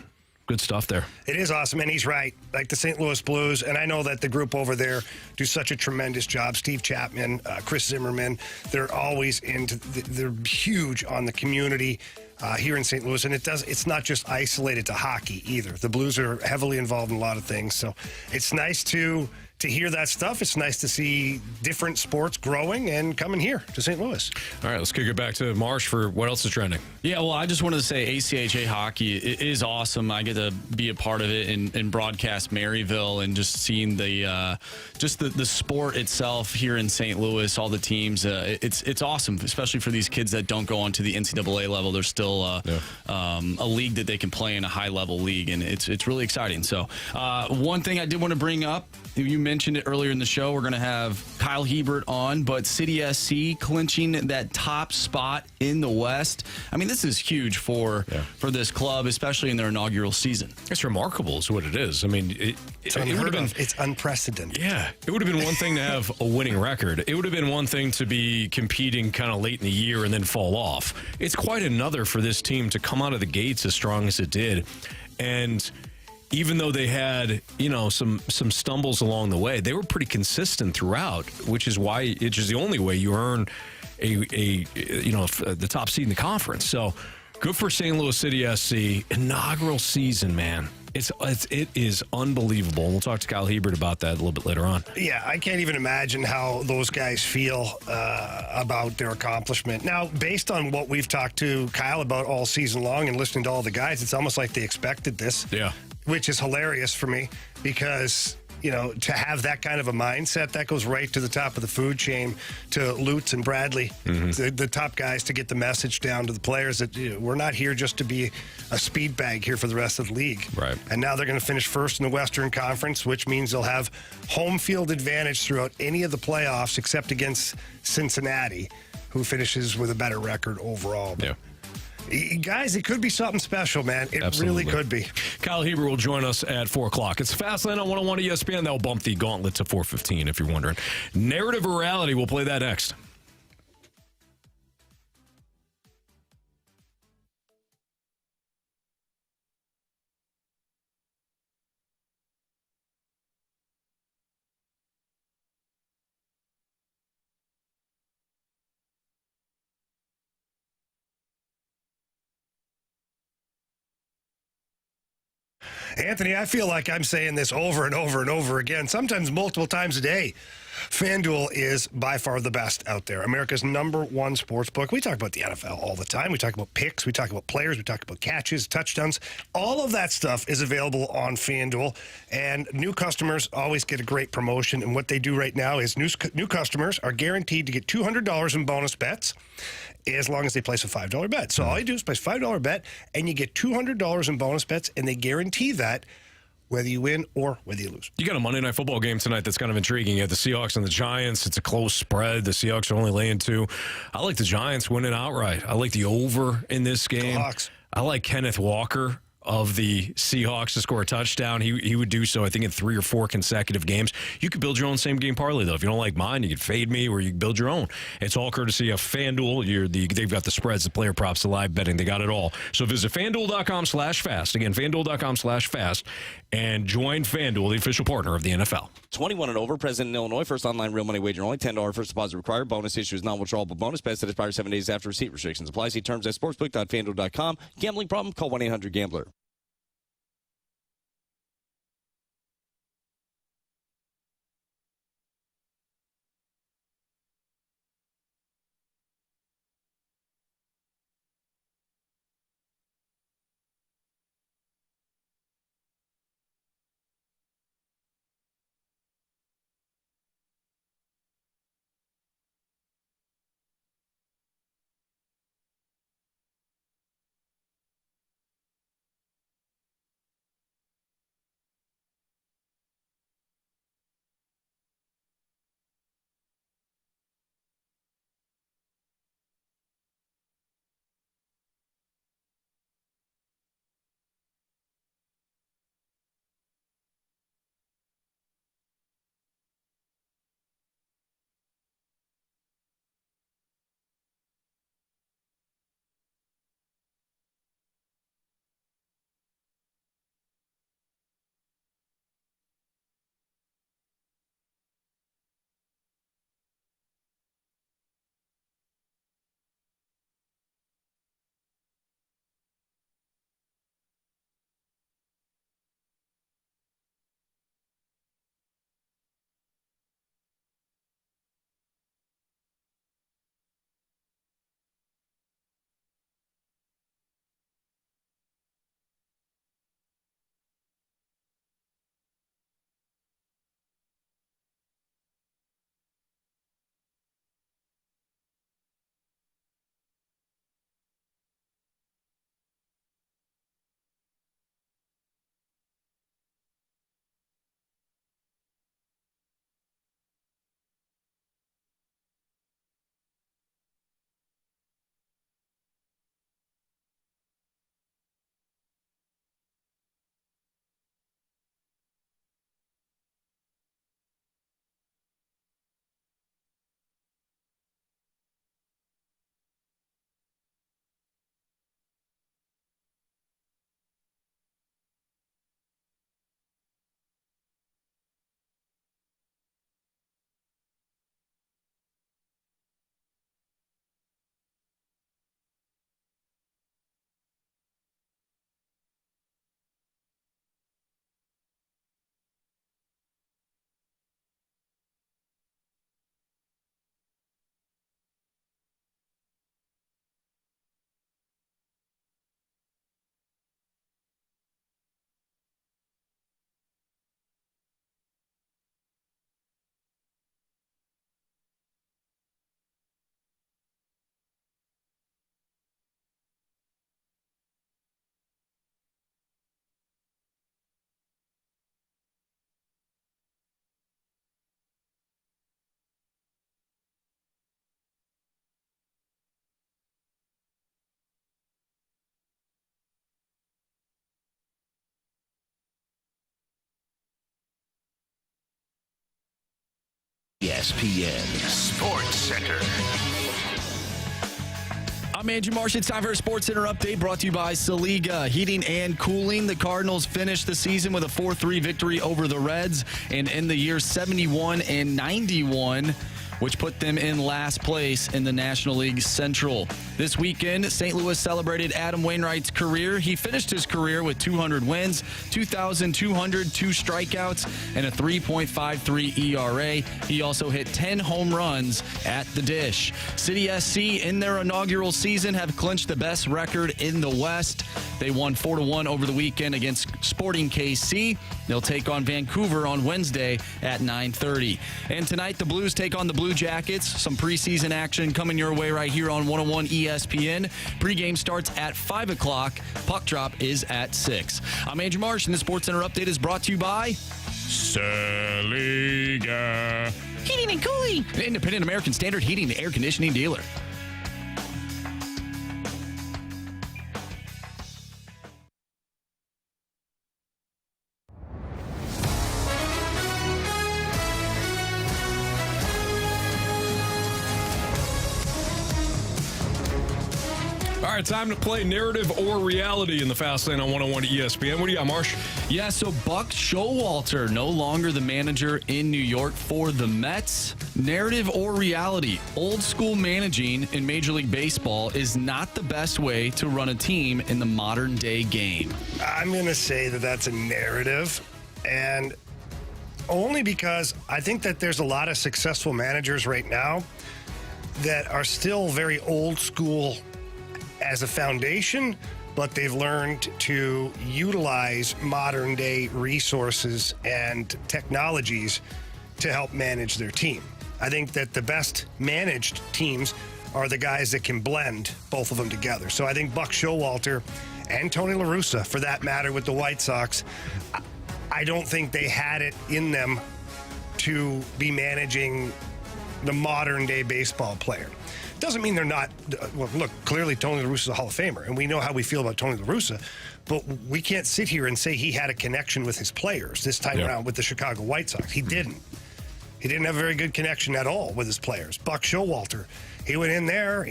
S2: Good stuff there.
S3: It is awesome, and he's right. Like the St. Louis Blues, and I know that the group over there do such a tremendous job. Steve Chapman, Chris Zimmerman, they're always they're huge on the community here in St. Louis, and it's not just isolated to hockey either. The Blues are heavily involved in a lot of things, so it's nice to hear that stuff. It's nice to see different sports growing and coming here to St. Louis.
S2: All right, let's kick it back to Marsh for what else is trending.
S4: Yeah, well, I just wanted to say ACHA hockey is awesome. I get to be a part of it and broadcast Maryville and just seeing the sport itself here in St. Louis, all the teams. It's awesome, especially for these kids that don't go on to the NCAA level. There's still a league that they can play in, a high-level league, and it's really exciting. So one thing I did want to bring up, you mentioned it earlier in the show, we're going to have Kyle Hiebert on, but City SC clinching that top spot in the West. I mean, this is huge for this club, especially in their inaugural season.
S2: It's remarkable is what it is. I mean,
S3: it would have been. It's unprecedented.
S2: Yeah. It would have been one thing to have a winning record. It would have been one thing to be competing kind of late in the year and then fall off. It's quite another for this team to come out of the gates as strong as it did. And even though they had, some stumbles along the way, they were pretty consistent throughout, which is the only way you earn the top seed in the conference. So good for St. Louis City SC. Inaugural season, man. It is unbelievable. We'll talk to Kyle Hiebert about that a little bit later on.
S3: Yeah, I can't even imagine how those guys feel about their accomplishment. Now, based on what we've talked to Kyle about all season long and listening to all the guys, it's almost like they expected this.
S2: Yeah.
S3: Which is hilarious for me because to have that kind of a mindset, that goes right to the top of the food chain, to Lutz and Bradley, the top guys, to get the message down to the players that we're not here just to be a speed bag here for the rest of the league.
S2: Right.
S3: And now they're going to finish first in the Western Conference, which means they'll have home field advantage throughout any of the playoffs except against Cincinnati, who finishes with a better record overall. But guys, it could be something special, man. It
S2: Absolutely.
S3: really could be.
S2: Kyle Hiebert will join us at 4 o'clock. It's Fastlane on 101 ESPN. That'll bump the Gauntlet to 4:15 if you're wondering. Narrative or reality, we'll play that next.
S3: Anthony, I feel like I'm saying this over and over and over again, sometimes multiple times a day. FanDuel is by far the best out there. America's #1 sports book. We talk about the NFL all the time. We talk about picks. We talk about players. We talk about catches, touchdowns. All of that stuff is available on FanDuel. And new customers always get a great promotion. And what they do right now is new customers are guaranteed to get $200 in bonus bets as long as they place a $5 bet. So all you do is place a $5 bet, and you get $200 in bonus bets, and they guarantee that whether you win or whether you lose.
S2: You got a Monday Night Football game tonight that's kind of intriguing. You have the Seahawks and the Giants. It's a close spread. The Seahawks are only laying 2. I like the Giants winning outright. I like the over in this game.
S3: Hawks.
S2: I like Kenneth Walker of the Seahawks to score a touchdown. He would do so, I think, in 3 or 4 consecutive games. You could build your own same-game parlay, though. If you don't like mine, you could fade me, or you can build your own. It's all courtesy of FanDuel. They've got the spreads, the player props, the live betting. They got it all. So visit FanDuel.com/fast. Again, FanDuel.com/fast. And join FanDuel, the official partner of the NFL.
S10: 21 and over, present in Illinois. First online real money wager only. $10 first deposit required. Bonus issues non-withdrawable bonus. Best that expires 7 days after receipt. Restrictions apply. See terms at sportsbook.fanduel.com. Gambling problem? Call 1-800-GAMBLER.
S7: ESPN Sports Center.
S4: I'm Andrew Marsh. It's time for a Sports Center update brought to you by Saliga Heating and Cooling. The Cardinals finished the season with a 4-3 victory over the Reds and end the year 71-91, which put them in last place in the National League Central. This weekend, St. Louis celebrated Adam Wainwright's career. He finished his career with 200 wins, 2,202 strikeouts, and a 3.53 ERA. He also hit 10 home runs at the dish. City SC, in their inaugural season, have clinched the best record in the West. They won 4-1 over the weekend against Sporting KC. They'll take on Vancouver on Wednesday at 9:30. And tonight, the Blues take on the Blue Jackets. Some preseason action coming your way right here on 101 ESPN. Pregame starts at 5 o'clock. Puck drop is at 6. I'm Andrew Marsh, and the Sports Center update is brought to you by Saliga Heating and Cooling, an independent American Standard heating and air conditioning dealer.
S2: All right, time to play narrative or reality in the Fast Lane on 101 ESPN. What do you got, Marsh?
S4: Yeah, so Buck Showalter, no longer the manager in New York for the Mets. Narrative or reality? Old school managing in Major League Baseball is not the best way to run a team in the modern day game.
S3: I'm going to say that that's a narrative, and only because I think that there's a lot of successful managers right now that are still very old school as a foundation, but they've learned to utilize modern day resources and technologies to help manage their team. I think that the best managed teams are the guys that can blend both of them together. So I think Buck Showalter and Tony La Russa, for that matter, with the White Sox, I don't think they had it in them to be managing the modern day baseball player. Doesn't mean they're not. Well, look, clearly Tony La Russa is a Hall of Famer, and we know how we feel about Tony La Russa, but we can't sit here and say he had a connection with his players this time around with the Chicago White Sox. He didn't. He didn't have a very good connection at all with his players. Buck Showalter, he went in there,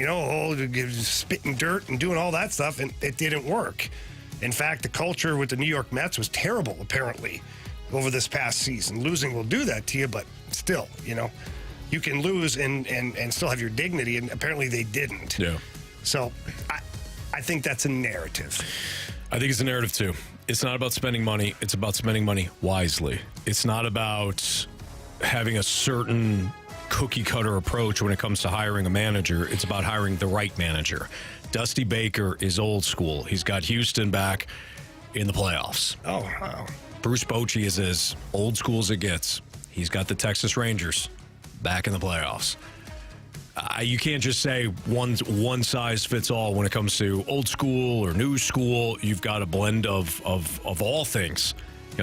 S3: spitting dirt and doing all that stuff, and it didn't work. In fact, the culture with the New York Mets was terrible, apparently, over this past season. Losing will do that to you, but still, you can lose and still have your dignity, and apparently they didn't.
S2: Yeah.
S3: So I think that's a narrative.
S2: I think it's a narrative, too. It's not about spending money. It's about spending money wisely. It's not about having a certain cookie-cutter approach when it comes to hiring a manager. It's about hiring the right manager. Dusty Baker is old school. He's got Houston back in the playoffs.
S3: Oh, wow.
S2: Bruce Bochy is as old school as it gets. He's got the Texas Rangers back in the playoffs. You can't just say one size fits all when it comes to old school or new school. You've got a blend of all things.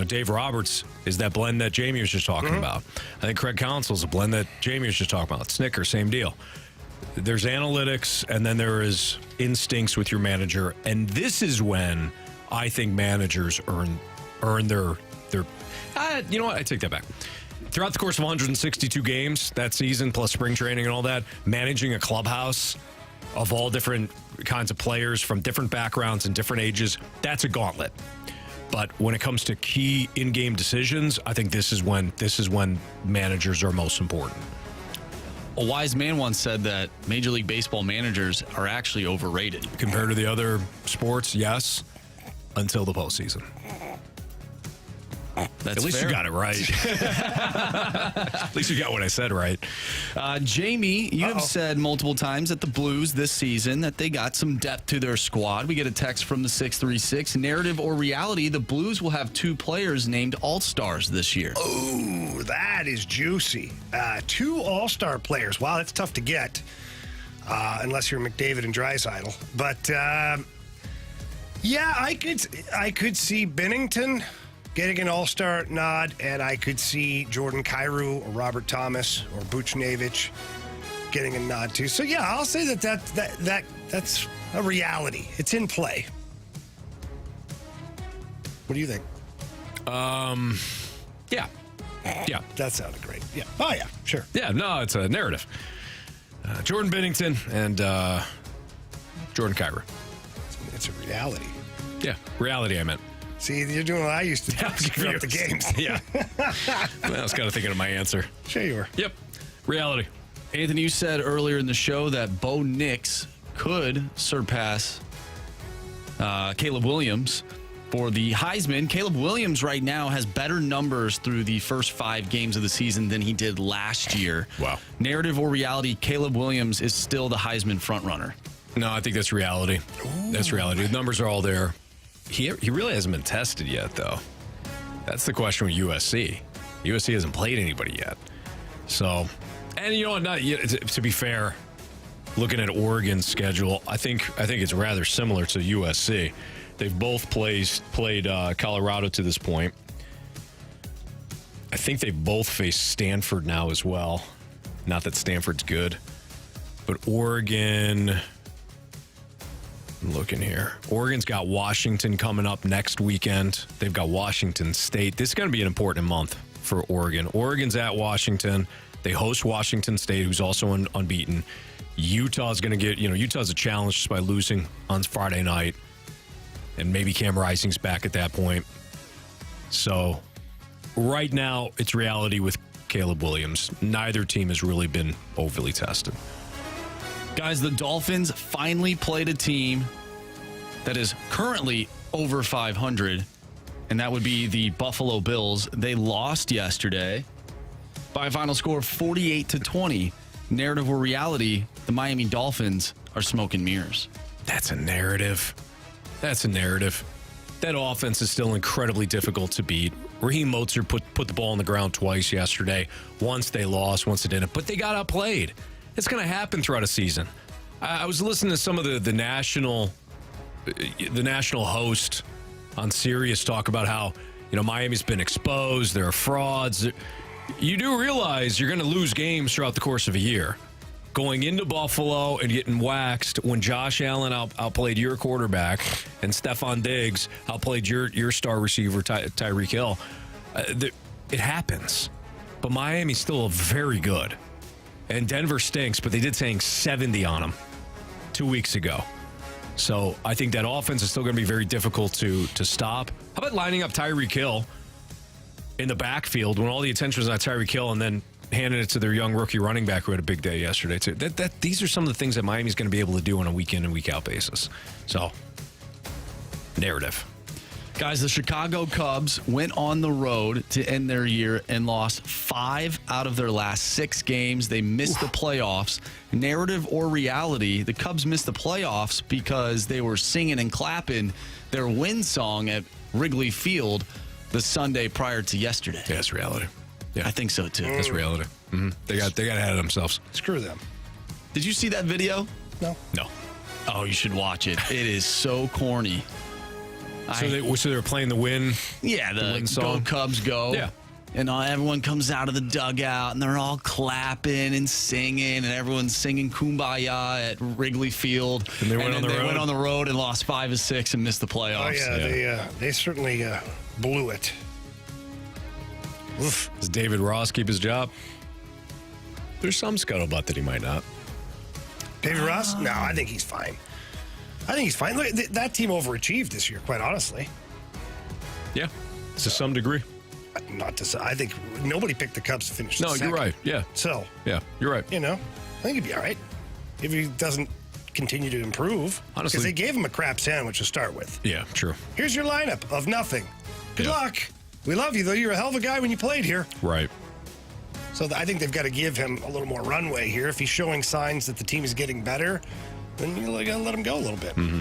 S2: Dave Roberts is that blend that Jamie was just talking about. I think Craig Counsell's a blend that Jamie was just talking about. Snicker, same deal. There's analytics, and then there is instincts with your manager, and this is when I think managers earn their. You know what? I take that back. Throughout the course of 162 games that season, plus spring training and all that, managing a clubhouse of all different kinds of players from different backgrounds and different ages, that's a gauntlet. But when it comes to key in-game decisions, I think this is when managers are most important.
S4: A wise man once said that Major League Baseball managers are actually overrated.
S2: Compared to the other sports, yes, until the postseason.
S4: That's
S2: At least
S4: fair.
S2: you got it right. At least you got what I said right.
S4: Jamie, you have said multiple times that the Blues this season that they got some depth to their squad. We get a text from the 636. Narrative or reality, the Blues will have 2 players named All-Stars this year.
S3: Oh, that is juicy. 2 All-Star players. Wow, that's tough to get unless you're McDavid and Draisaitl. But, yeah, I could see Binnington getting an All-Star nod, and I could see Jordan Kyrou or Robert Thomas or Buchnevich getting a nod too. So yeah, I'll say that's a reality. It's in play. What do you think?
S2: Yeah. Yeah.
S3: That sounded great. Yeah. Oh, yeah, sure.
S2: Yeah, no, it's a narrative. Jordan Binnington and Jordan Kyrou.
S3: It's a reality.
S2: Yeah, reality I meant.
S3: See, you're doing what I used to do throughout the games.
S2: Yeah. I was kind of thinking of my answer.
S3: Sure you were.
S2: Yep. Reality.
S4: Anthony, you said earlier in the show that Bo Nix could surpass Caleb Williams for the Heisman. Caleb Williams right now has better numbers through the first 5 games of the season than he did last year.
S2: Wow.
S4: Narrative or reality, Caleb Williams is still the Heisman frontrunner.
S2: No, I think that's reality. Ooh. That's reality. The numbers are all there. He really hasn't been tested yet, though. That's the question with USC. USC hasn't played anybody yet. So, and you know what? Not to be fair, looking at Oregon's schedule, I think it's rather similar to USC. They've both played Colorado to this point. I think they both face Stanford now as well. Not that Stanford's good, but Oregon. I'm looking here. Oregon's got Washington coming up next weekend. They've got Washington State. This is going to be an important month for Oregon. Oregon's at Washington. They host Washington State, who's also unbeaten. Utah's going to get, Utah's a challenge just by losing on Friday night. And maybe Cam Rising's back at that point. So right now, it's reality with Caleb Williams. Neither team has really been overly tested.
S4: Guys, the Dolphins finally played a team that is currently over 500, and that would be the Buffalo Bills. They lost yesterday by a final score of 48-20. Narrative or reality, the Miami Dolphins are smoke and mirrors.
S2: That's a narrative. That's a narrative. That offense is still incredibly difficult to beat. Raheem Mostert put the ball on the ground twice yesterday. Once they lost, once they didn't. But they got outplayed. It's going to happen throughout a season. I was listening to some of the national host on Sirius talk about how Miami's been exposed. There are frauds. You do realize you're going to lose games throughout the course of a year. Going into Buffalo and getting waxed when Josh Allen outplayed your quarterback and Stephon Diggs outplayed your star receiver Tyreek Hill. It happens, but Miami's still very good. And Denver stinks, but they did hang 70 on them 2 weeks ago. So I think that offense is still going to be very difficult to stop. How about lining up Tyreek Hill in the backfield when all the attention was on Tyreek Hill and then handing it to their young rookie running back who had a big day yesterday too? These are some of the things that Miami's going to be able to do on a week in and week out basis. So, narrative.
S4: Guys, the Chicago Cubs went on the road to end their year and lost 5 out of their last 6 games. They missed the playoffs. Narrative or reality, the Cubs missed the playoffs because they were singing and clapping their win song at Wrigley Field the Sunday prior to yesterday.
S2: Yeah, that's reality. Yeah,
S4: I think so too.
S2: That's reality. Mm-hmm. They got ahead of themselves.
S3: Screw them.
S4: Did you see that video?
S3: No.
S4: Oh, you should watch it. It is so corny.
S2: So they were playing the win.
S4: Yeah, the
S2: win song.
S4: Go Cubs Go.
S2: Yeah.
S4: And everyone comes out of the dugout, and they're all clapping and singing, and everyone's singing Kumbaya at Wrigley Field.
S2: And they went
S4: on the road and lost 5 of 6 and missed the playoffs.
S3: Oh, yeah. They certainly blew it.
S2: Oof. Does David Ross keep his job? There's some scuttlebutt that he might not.
S3: David Ross? No, I think he's fine. Look, that team overachieved this year, quite honestly.
S2: Yeah, to some degree.
S3: I think nobody picked the Cubs to finish second.
S2: You're right. Yeah.
S3: So.
S2: Yeah, you're right.
S3: I think he'd be all right if he doesn't continue to improve.
S2: Honestly.
S3: Because they gave him a crap sandwich to start with.
S2: Yeah, true.
S3: Here's your lineup of nothing. Good luck. We love you, though. You're a hell of a guy when you played here.
S2: Right.
S3: So I think they've got to give him a little more runway here. If he's showing signs that the team is getting better, then you got to let him go a little bit.
S2: Mm-hmm.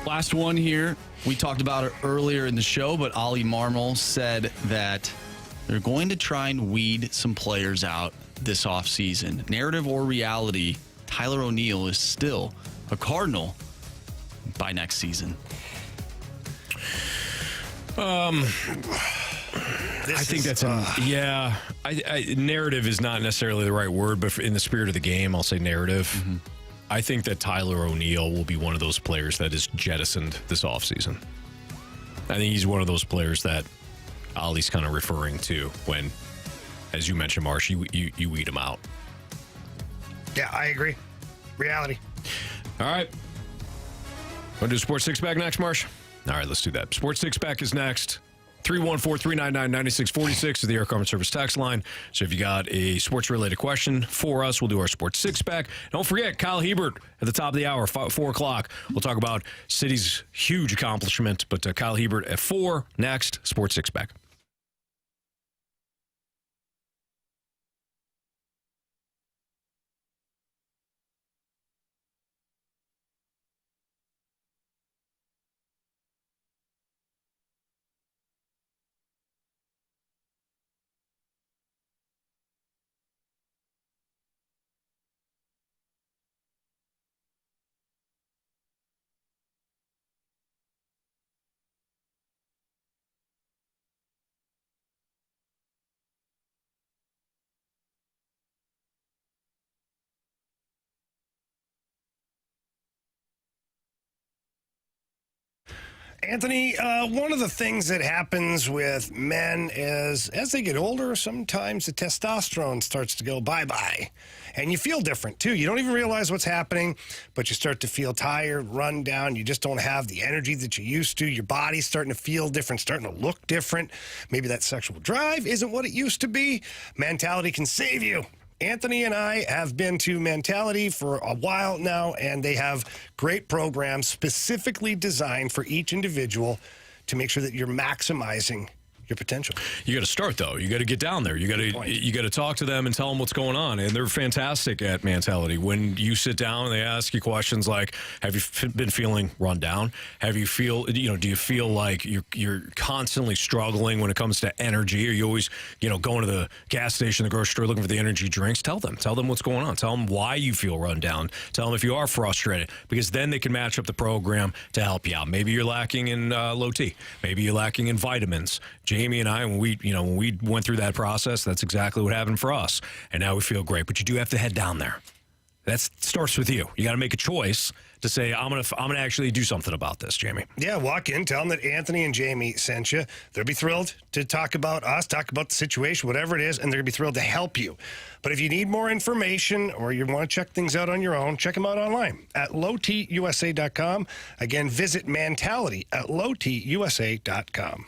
S4: Last one here. We talked about it earlier in the show, but Oli Marmol said that they're going to try and weed some players out this offseason. Narrative or reality, Tyler O'Neill is still a Cardinal by next season.
S2: I think that's narrative is not necessarily the right word, but in the spirit of the game, I'll say narrative. Mm-hmm. I think that Tyler O'Neill will be one of those players that is jettisoned this offseason. I think he's one of those players that Ollie's kind of referring to when, as you mentioned, Marsh, you eat them out.
S3: Yeah, I agree. Reality.
S2: All right. Want to do Sports Six Pack next, Marsh? All right, let's do that. Sports Six Pack is next. 314-399-9646 is the Air Comfort Service text line. So if you got a sports-related question for us, we'll do our Sports Six-Pack. Don't forget, Kyle Hiebert at the top of the hour, 4 o'clock. We'll talk about City's huge accomplishment, but Kyle Hiebert at 4. Next, Sports Six-Pack.
S3: Anthony, one of the things that happens with men is as they get older, sometimes the testosterone starts to go bye-bye. And you feel different, too. You don't even realize what's happening, but you start to feel tired, run down. You just don't have the energy that you used to. Your body's starting to feel different, starting to look different. Maybe that sexual drive isn't what it used to be. Mentality can save you. Anthony and I have been to Mentality for a while now, and they have great programs specifically designed for each individual to make sure that you're maximizing your potential.
S2: You got to start, though. You got to get down there. You got to talk to them and tell them what's going on. And they're fantastic at Mentality. When you sit down and they ask you questions like, have you been feeling run down? Do you feel like you're constantly struggling when it comes to energy? Are you always, going to the gas station, the grocery store, looking for the energy drinks? Tell them what's going on. Tell them why you feel run down. Tell them if you are frustrated, because then they can match up the program to help you out. Maybe you're lacking in low T. Maybe you're lacking in vitamins. Jamie and I, when we went through that process, that's exactly what happened for us. And now we feel great. But you do have to head down there. That starts with you. You got to make a choice to say, I'm gonna actually do something about this, Jamie.
S3: Yeah, walk in, tell them that Anthony and Jamie sent you. They'll be thrilled to talk about us, talk about the situation, whatever it is, and they're gonna be thrilled to help you. But if you need more information or you want to check things out on your own, check them out online at lowtusa.com. Again, visit Mentality at lowtusa.com.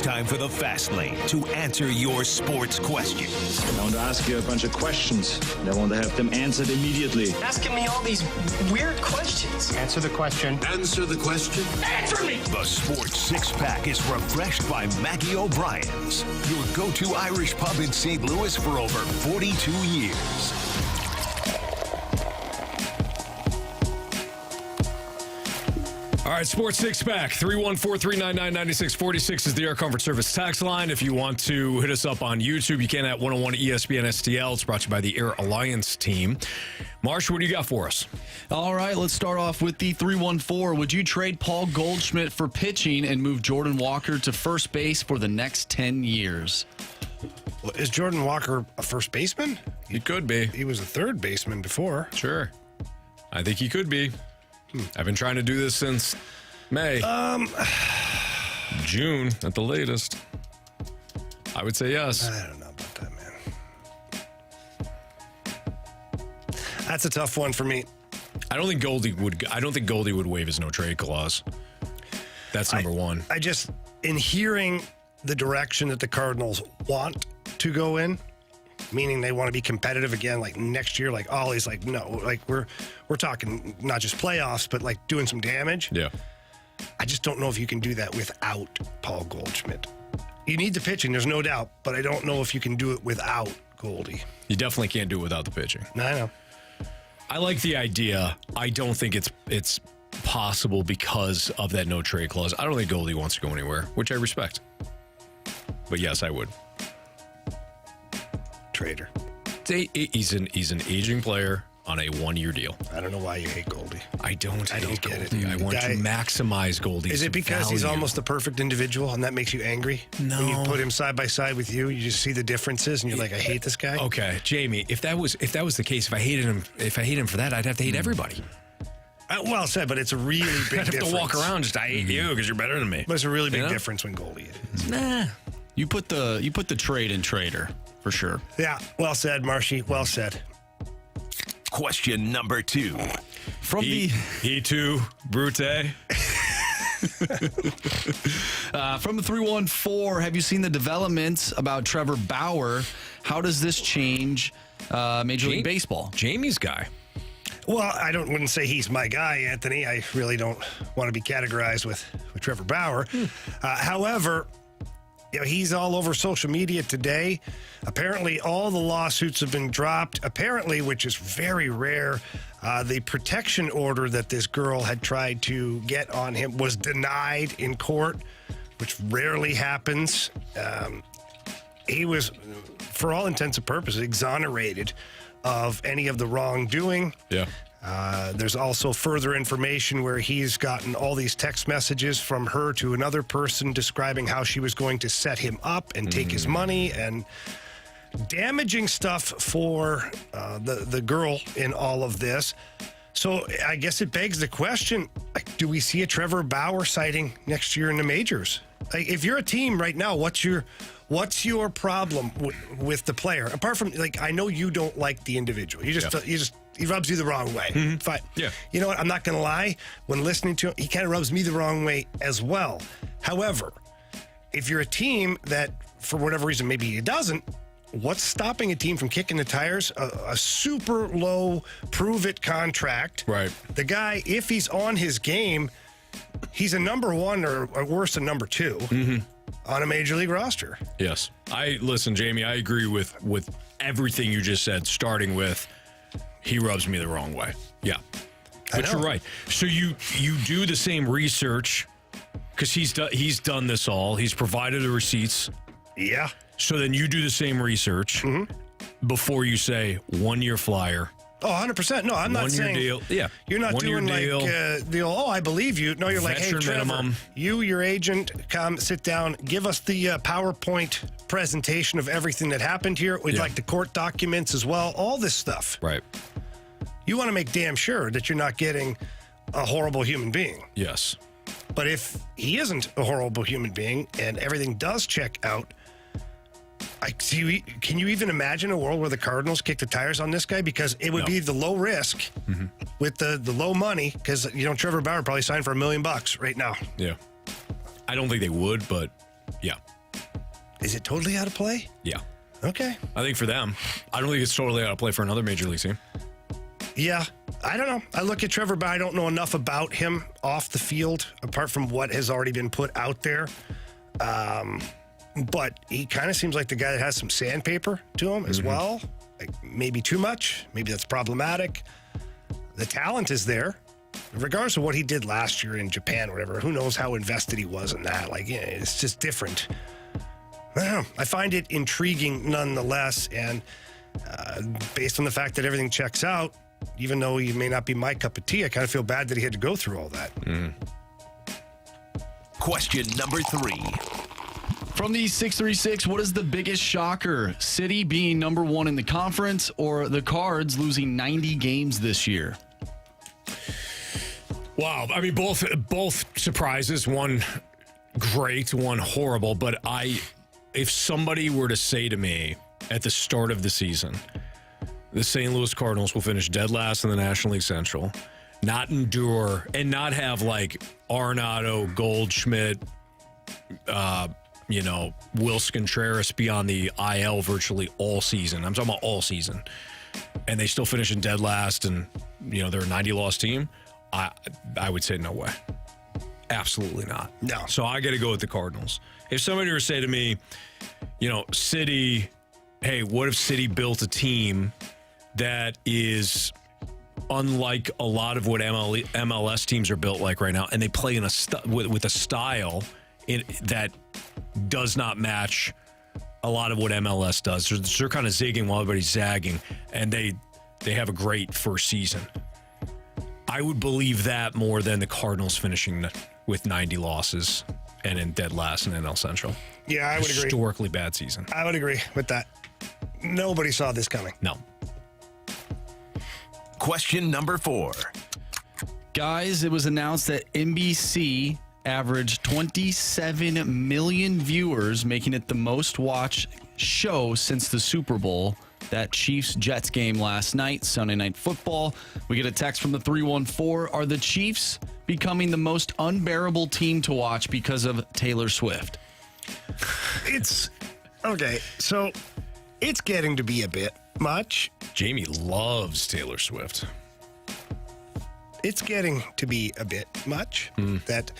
S7: time for the Fast Lane to answer your sports questions.
S9: I want to ask you a bunch of questions, and I want to have them answered immediately.
S12: Asking me all these weird questions.
S3: Answer the question.
S7: Answer the question.
S12: Answer me!
S7: The Sports Six-Pack is refreshed by Maggie O'Brien's, your go-to Irish pub in St. Louis for over 42 years.
S2: All right, Sports Six-Pack, 314-399-9646 is the Air Comfort Service tax line. If you want to hit us up on YouTube, you can at 101 ESPN STL. It's brought to you by the Air Alliance team. Marsh, what do you got for us?
S4: All right, let's start off with the 314. Would you trade Paul Goldschmidt for pitching and move Jordan Walker to first base for the next 10 years?
S3: Well, is Jordan Walker a first baseman?
S2: He could be.
S3: He was a third baseman before.
S2: Sure. I think he could be. I've been trying to do this since May. June at the latest. I would say yes.
S3: I don't know about that, man. That's a tough one for me.
S2: I don't think Goldie would waive his no trade clause. That's number one.
S3: I just, in hearing the direction that the Cardinals want to go in, meaning they want to be competitive again, like next year, like Ollie's like, no, like we're talking not just playoffs, but like doing some damage.
S2: Yeah.
S3: I just don't know if you can do that without Paul Goldschmidt. You need the pitching, there's no doubt, but I don't know if you can do it without Goldie.
S2: You definitely can't do it without the pitching.
S3: I know.
S2: I like the idea. I don't think it's possible because of that no trade clause. I don't think Goldie wants to go anywhere, which I respect. But yes, I would.
S3: Trader.
S2: He's an aging player on a 1-year deal.
S3: I don't know why you hate Goldie.
S2: I don't get
S3: Goldie.
S2: it. I want to maximize Goldie's
S3: Is it because
S2: value.
S3: he's almost the perfect individual and that makes you angry?
S2: No.
S3: When you put him side by side with you, you just see the differences and you're like, I hate this guy.
S2: Okay, Jamie, if that was the case, if I hated him for that, I'd have to hate everybody.
S3: Well said, but it's a really big
S2: I'd have
S3: difference.
S2: to walk around just, I hate you because you're better than me.
S3: But it's a really big difference when Goldie is.
S4: Nah. You put the trade in trader for sure.
S3: Yeah, well said, Marshy. Well said.
S7: Question number 2.
S4: From
S2: he too, Brute.
S4: From the 314, have you seen the developments about Trevor Bauer? How does this change Major League Baseball?
S2: Jamie's guy.
S3: Well, I wouldn't say he's my guy, Anthony. I really don't want to be categorized with Trevor Bauer. However, you know, he's all over social media today. Apparently, all the lawsuits have been dropped. Apparently, which is very rare, the protection order that this girl had tried to get on him was denied in court, which rarely happens. He was, for all intents and purposes, exonerated of any of the wrongdoing.
S2: Yeah.
S3: There's also further information where he's gotten all these text messages from her to another person describing how she was going to set him up and take his money and damaging stuff for the girl in all of this. So I guess it begs the question, like, do we see a Trevor Bauer sighting next year in the majors? Like, if you're a team right now, what's your problem with the player? Apart from, like, I know you don't like the individual. He rubs you the wrong way. Fine.
S2: Yeah.
S3: You know what? I'm not going to lie. When listening to him, he kind of rubs me the wrong way as well. However, if you're a team that, for whatever reason, maybe he doesn't, what's stopping a team from kicking the tires? A super low prove-it contract.
S2: Right.
S3: The guy, if he's on his game, he's a number 1 or worse, a number 2 on a major league roster.
S2: Yes. Listen, Jamie, I agree with everything you just said, starting with he rubs me the wrong way. Yeah. But you're right. So you do the same research because he's done this all. He's provided the receipts.
S3: Yeah.
S2: So then you do the same research before you say 1-year flyer.
S3: Oh, 100%. No, I'm not saying
S2: deal. Yeah.
S3: You're not doing
S2: deal.
S3: like I believe you. No, you're like, hey, Trevor,
S2: minimum.
S3: You, your agent, come sit down, give us the PowerPoint presentation of everything that happened here. We'd like the court documents as well, all this stuff.
S2: Right.
S3: You want to make damn sure that you're not getting a horrible human being.
S2: Yes.
S3: But if he isn't a horrible human being and everything does check out, can you even imagine a world where the Cardinals kick the tires on this guy? Because it would be the low risk with the low money, because, you know, Trevor Bauer probably signed for $1 million right now.
S2: Yeah. I don't think they would, but yeah.
S3: Is it totally out of play?
S2: Yeah.
S3: Okay.
S2: I think for them. I don't think it's totally out of play for another major league team.
S3: Yeah. I don't know. I look at Trevor, but I don't know enough about him off the field, apart from what has already been put out there. But he kind of seems like the guy that has some sandpaper to him as well. Like maybe too much. Maybe that's problematic. The talent is there. Regardless of what he did last year in Japan or whatever, who knows how invested he was in that. Like, yeah, it's just different. I don't know. I find it intriguing nonetheless. And based on the fact that everything checks out, even though he may not be my cup of tea, I kind of feel bad that he had to go through all that.
S7: Question number 3.
S4: From the 636, what is the biggest shocker? City being number 1 in the conference or the Cards losing 90 games this year?
S2: Wow. I mean, both surprises. One great, one horrible. But if somebody were to say to me at the start of the season, the St. Louis Cardinals will finish dead last in the National League Central, not endure, and not have like Arenado, Goldschmidt, Wills Contreras be on the IL virtually all season. I'm talking about all season. And they still finish in dead last and, they're a 90-loss team. I would say no way. Absolutely not.
S3: No.
S2: So I got to go with the Cardinals. If somebody were to say to me, City, hey, what if City built a team that is unlike a lot of what MLS teams are built like right now, and they play in with a style that does not match a lot of what MLS does. They're kind of zigging while everybody's zagging, and they have a great first season. I would believe that more than the Cardinals finishing with 90 losses and in dead last in NL Central.
S3: Yeah, I would agree.
S2: Historically bad season.
S3: I would agree with that. Nobody saw this coming.
S2: No.
S7: Question number 4.
S4: Guys, it was announced that NBC averaged 27 million viewers, making it the most watched show since the Super Bowl. That Chiefs-Jets game last night, Sunday Night Football. We get a text from the 314. Are the Chiefs becoming the most unbearable team to watch because of Taylor Swift?
S3: It's okay. So it's getting to be a bit much.
S2: Jamie loves Taylor Swift.
S3: It's getting to be a bit much that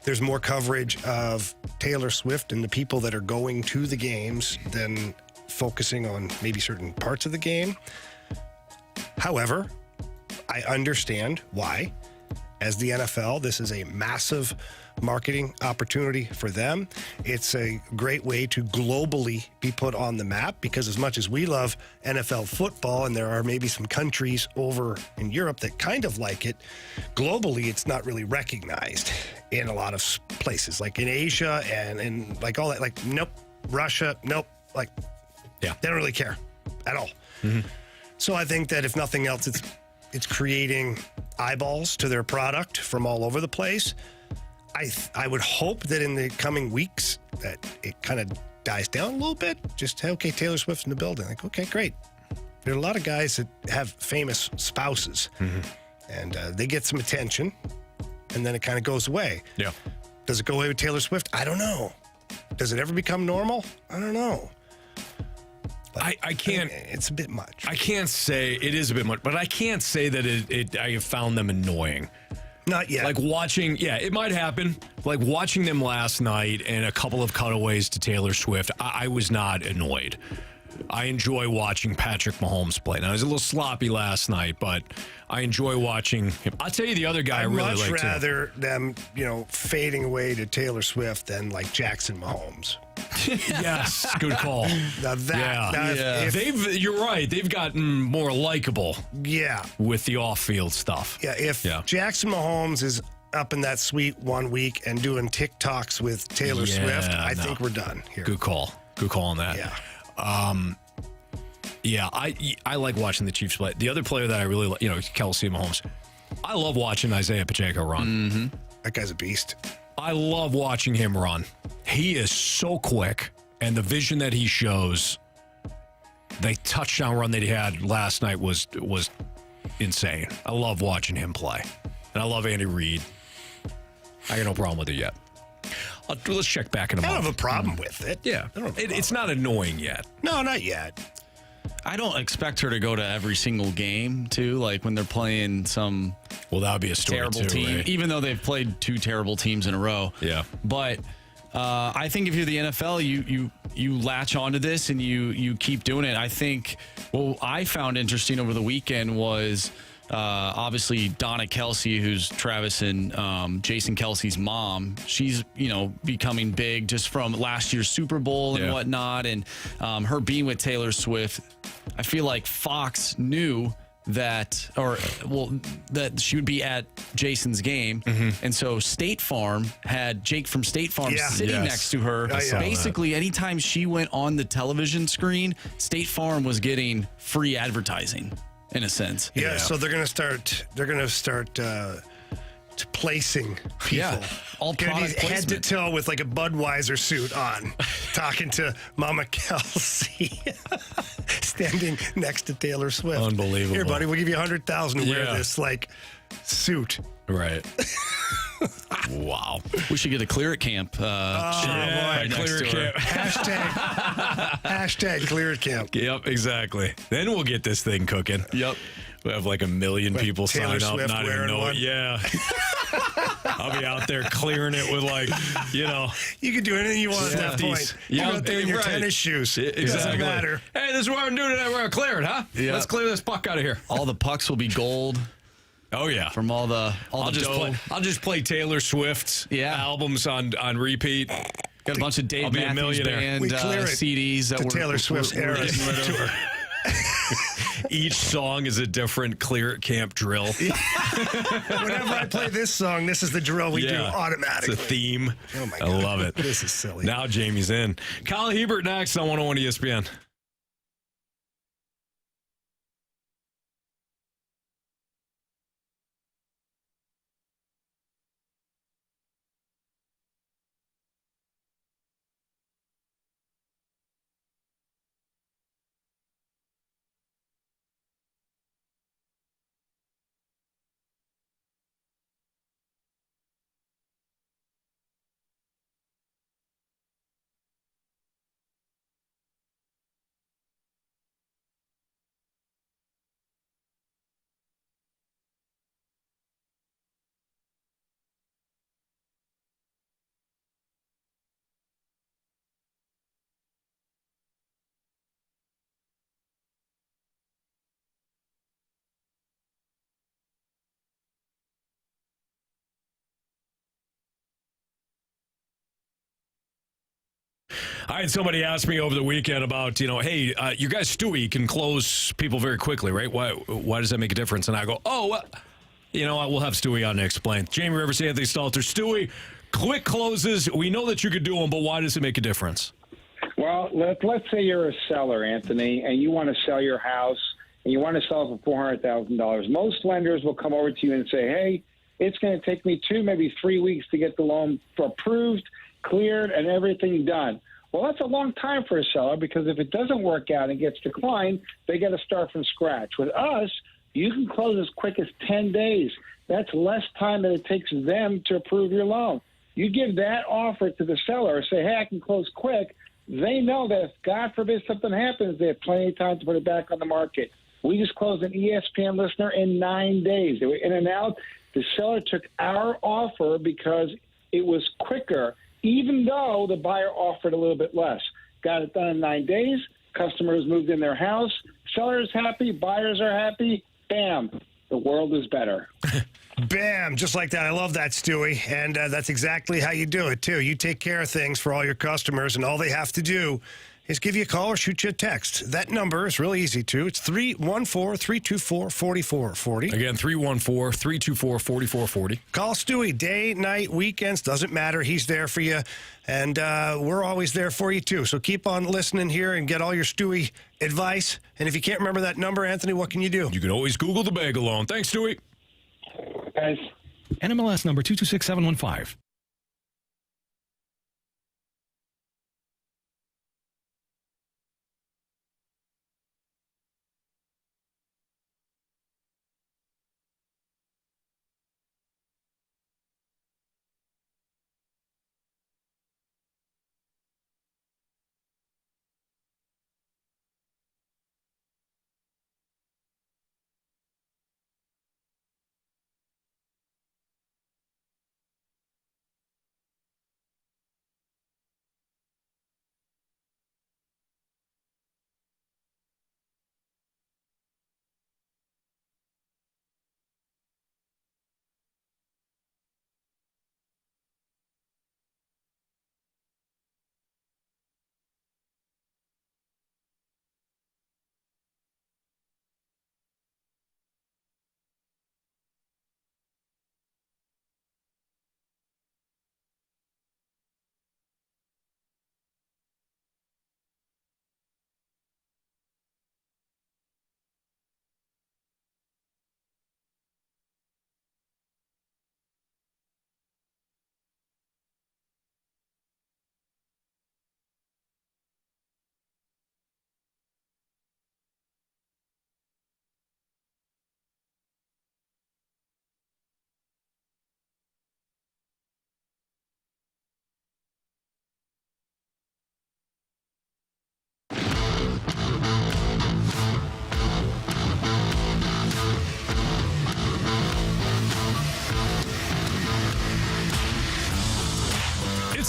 S3: there's more coverage of Taylor Swift and the people that are going to the games than focusing on maybe certain parts of the game. However, I understand why. As the NFL, this is a massive marketing opportunity for them. It's a great way to globally be put on the map, because as much as we love NFL football, and there are maybe some countries over in Europe that kind of like it, globally it's not really recognized in a lot of places, like in Asia and like all that. Like, nope. Russia, nope. Like, yeah, they don't really care at all. So I think that if nothing else, it's creating eyeballs to their product from all over the place. I would hope that in the coming weeks that it kind of dies down a little bit. Just, okay, Taylor Swift's in the building. Like, okay, great. There are a lot of guys that have famous spouses, and they get some attention, and then it kind of goes away.
S2: Yeah.
S3: Does it go away with Taylor Swift? I don't know. Does it ever become normal? I don't know.
S2: I can't.
S3: It's a bit much.
S2: I can't say it is a bit much, but I can't say that I have found them annoying.
S3: Not yet.
S2: Like watching, yeah, it might happen. Like watching them last night and a couple of cutaways to Taylor Swift, I was not annoyed. I enjoy watching Patrick Mahomes play. Now, it was a little sloppy last night, but I enjoy watching him. I'll tell you the other guy I really like, too.
S3: I'd much rather them, fading away to Taylor Swift than like Jackson Mahomes.
S2: Yes, good call.
S3: Now that,
S2: you're right. They've gotten more likable.
S3: Yeah.
S2: With the off-field stuff.
S3: Yeah, if Jackson Mahomes is up in that suite one week and doing TikToks with Taylor Swift, I think we're done here.
S2: Good call. Good call on that.
S3: Yeah.
S2: I like watching the Chiefs play. The other player that I really like, Kelsey Mahomes. I love watching Isaiah Pacheco run.
S3: That guy's a beast.
S2: I love watching him run. He is so quick, and the vision that he shows, the touchdown run that he had last night was insane. I love watching him play, and I love Andy Reid. I got no problem with it yet. Let's check back in a
S3: I
S2: month.
S3: don't have a problem with it.
S2: Yeah. It's not annoying yet.
S3: No, not yet.
S4: I don't expect her to go to every single game, too, like when they're playing some
S2: that would be a story
S4: terrible
S2: too,
S4: team,
S2: right?
S4: even though they've played 2 terrible teams in a row.
S2: Yeah.
S4: But I think if you're the NFL, you latch onto this and you keep doing it. I think what I found interesting over the weekend was obviously Donna Kelsey, who's Travis and Jason Kelsey's mom. She's, becoming big just from last year's Super Bowl and whatnot. And her being with Taylor Swift, I feel like Fox knew that she would be at Jason's game. And so State Farm had Jake from State Farm sitting next to her. Basically, anytime she went on the television screen, State Farm was getting free advertising in a sense.
S3: Yeah, so they're going to start placing people.
S4: Yeah, all product
S3: head to
S4: placement.
S3: toe with like a Budweiser suit on, talking to Mama Kelsey, standing next to Taylor Swift.
S2: Unbelievable.
S3: Here, buddy, we'll give you $100,000 to wear this suit.
S2: Right. Wow.
S4: We should get a Clear It Camp.
S3: Right
S2: Clear It Camp.
S3: Hashtag Clear It Camp.
S2: Yep, exactly. Then we'll get this thing cooking.
S4: Yep.
S2: We have like 1 million people
S3: Taylor
S2: sign up,
S3: Swift
S2: not even
S3: wearing
S2: know
S3: one.
S2: it. Yeah. I'll be out there clearing it with
S3: You can do anything you want at that point. You're out there in your tennis shoes.
S2: Exactly.
S3: It doesn't matter.
S2: Hey, this is what I'm doing today. We're going to clear it, huh?
S4: Yeah.
S2: Let's clear this puck out of here.
S4: All the pucks will be gold.
S2: Oh, yeah.
S4: From all the dough.
S2: I'll just play Taylor Swift's albums on repeat.
S4: Got a bunch of Dave Matthews Band CDs that
S3: to
S4: were
S3: Taylor Swift's era tour.
S2: Each song is a different Clear It Camp drill.
S3: Whenever I play this song, this is the drill we do automatically.
S2: It's a theme.
S3: Oh, my
S2: I
S3: God.
S2: love it.
S3: This is silly.
S2: Now Jamie's in. Kyle Hiebert next on 101 ESPN. I had somebody ask me over the weekend about, hey, you guys, Stewie, can close people very quickly, right? Why does that make a difference? And I go, we'll have Stewie on to explain. Jamie Rivers, Anthony Stalter. Stewie, quick closes. We know that you could do them, but why does it make a difference?
S13: Well, let's say you're a seller, Anthony, and you want to sell your house, and you want to sell it for $400,000. Most lenders will come over to you and say, hey, it's going to take me 2, maybe 3 weeks to get the loan approved, cleared, and everything done. Well, that's a long time for a seller because if it doesn't work out and gets declined, they got to start from scratch. With us, you can close as quick as 10 days. That's less time than it takes them to approve your loan. You give that offer to the seller, say, hey, I can close quick. They know that if, God forbid, something happens, they have plenty of time to put it back on the market. We just closed an ESPN listener in 9 days. They were in and out. The seller took our offer because it was quicker, even though the buyer offered a little bit less. Got it done in 9 days. Customers moved in their house. Sellers happy. Buyers are happy. Bam. The world is better.
S3: Bam. Just like that. I love that, Stewie. And that's exactly how you do it, too. You take care of things for all your customers, and all they have to do is give you a call or shoot you a text. That number is really easy, too. It's 314-324-4440.
S2: Again, 314-324-4440.
S3: Call Stewie. Day, night, weekends, doesn't matter. He's there for you. And we're always there for you, too. So keep on listening here and get all your Stewie advice. And if you can't remember that number, Anthony, what can you do?
S2: You can always Google the bagel loan. Thanks, Stewie.
S13: Guys.
S14: NMLS number 226715.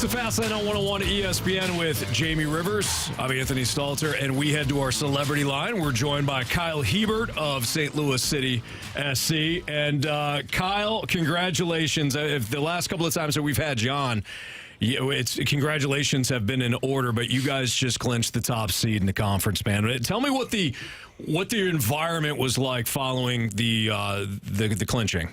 S2: It's the Fast Lane on 101 ESPN with Jamie Rivers. I'm Anthony Stalter, and we head to our celebrity line. We're joined by Kyle Hiebert of St. Louis City SC. And Kyle, congratulations. If the last couple of times that we've had you on, congratulations have been in order, but you guys just clinched the top seed in the conference, man. Tell me what the environment was like following the clinching.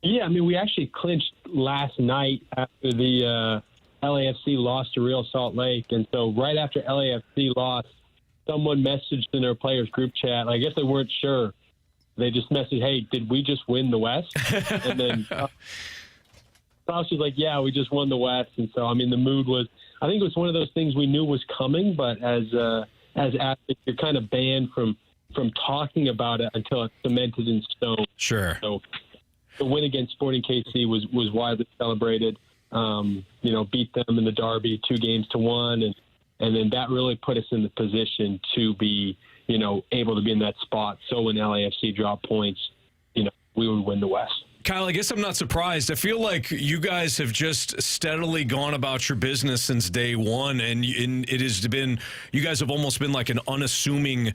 S15: Yeah, I mean, we actually clinched last night after the LAFC lost to Real Salt Lake. And so right after LAFC lost, someone messaged in their players group chat. I guess they weren't sure. They just messaged, hey, did we just win the West? And then Klaus was like, yeah, we just won the West. And so, I mean, the mood was, I think it was one of those things we knew was coming, but as athletes, you're kind of banned from talking about it until it's cemented in stone.
S2: Sure.
S15: So the win against Sporting KC was widely celebrated. Beat them in the derby 2-1, and then that really put us in the position to be, able to be in that spot. So when LAFC dropped points, we would win the West.
S2: Kyle, I guess I'm not surprised. I feel like you guys have just steadily gone about your business since day one, and it has been, you guys have almost been like an unassuming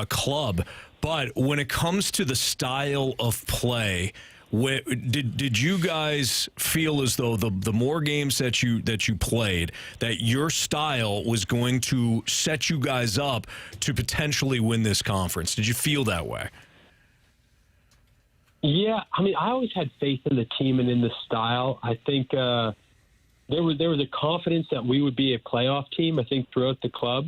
S2: club. But when it comes to the style of play, did you guys feel as though the more games that you played, that your style was going to set you guys up to potentially win this conference? Did you feel that way?
S15: Yeah, I mean, I always had faith in the team and in the style. I think there was a confidence that we would be a playoff team, I think, throughout the club.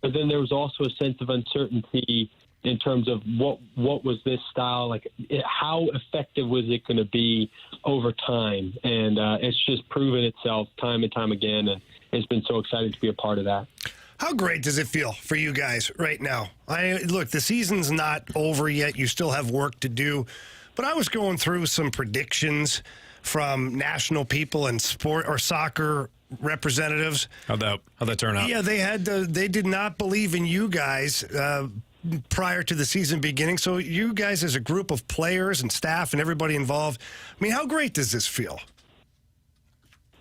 S15: But then there was also a sense of uncertainty in terms of what was this style, like how effective was it going to be over time? And it's just proven itself time and time again, and it's been so exciting to be a part of that.
S3: How great does it feel for you guys right now? Look, the season's not over yet. You still have work to do. But I was going through some predictions from national people and sport or soccer representatives.
S2: How'd that turn out?
S3: Yeah, they did not believe in you guys prior to the season beginning. So you guys as a group of players and staff and everybody involved, I mean, how great does this feel?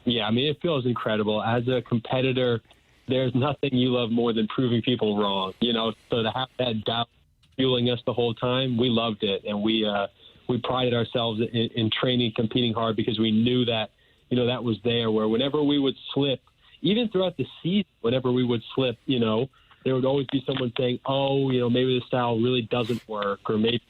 S15: Yeah, I mean, it feels incredible. As a competitor, there's nothing you love more than proving people wrong. So to have that doubt fueling us the whole time, we loved it. And we prided ourselves in training, competing hard, because we knew that, that was there, where whenever we would slip, even throughout the season, whenever we would slip, there would always be someone saying, oh, maybe the style really doesn't work, or maybe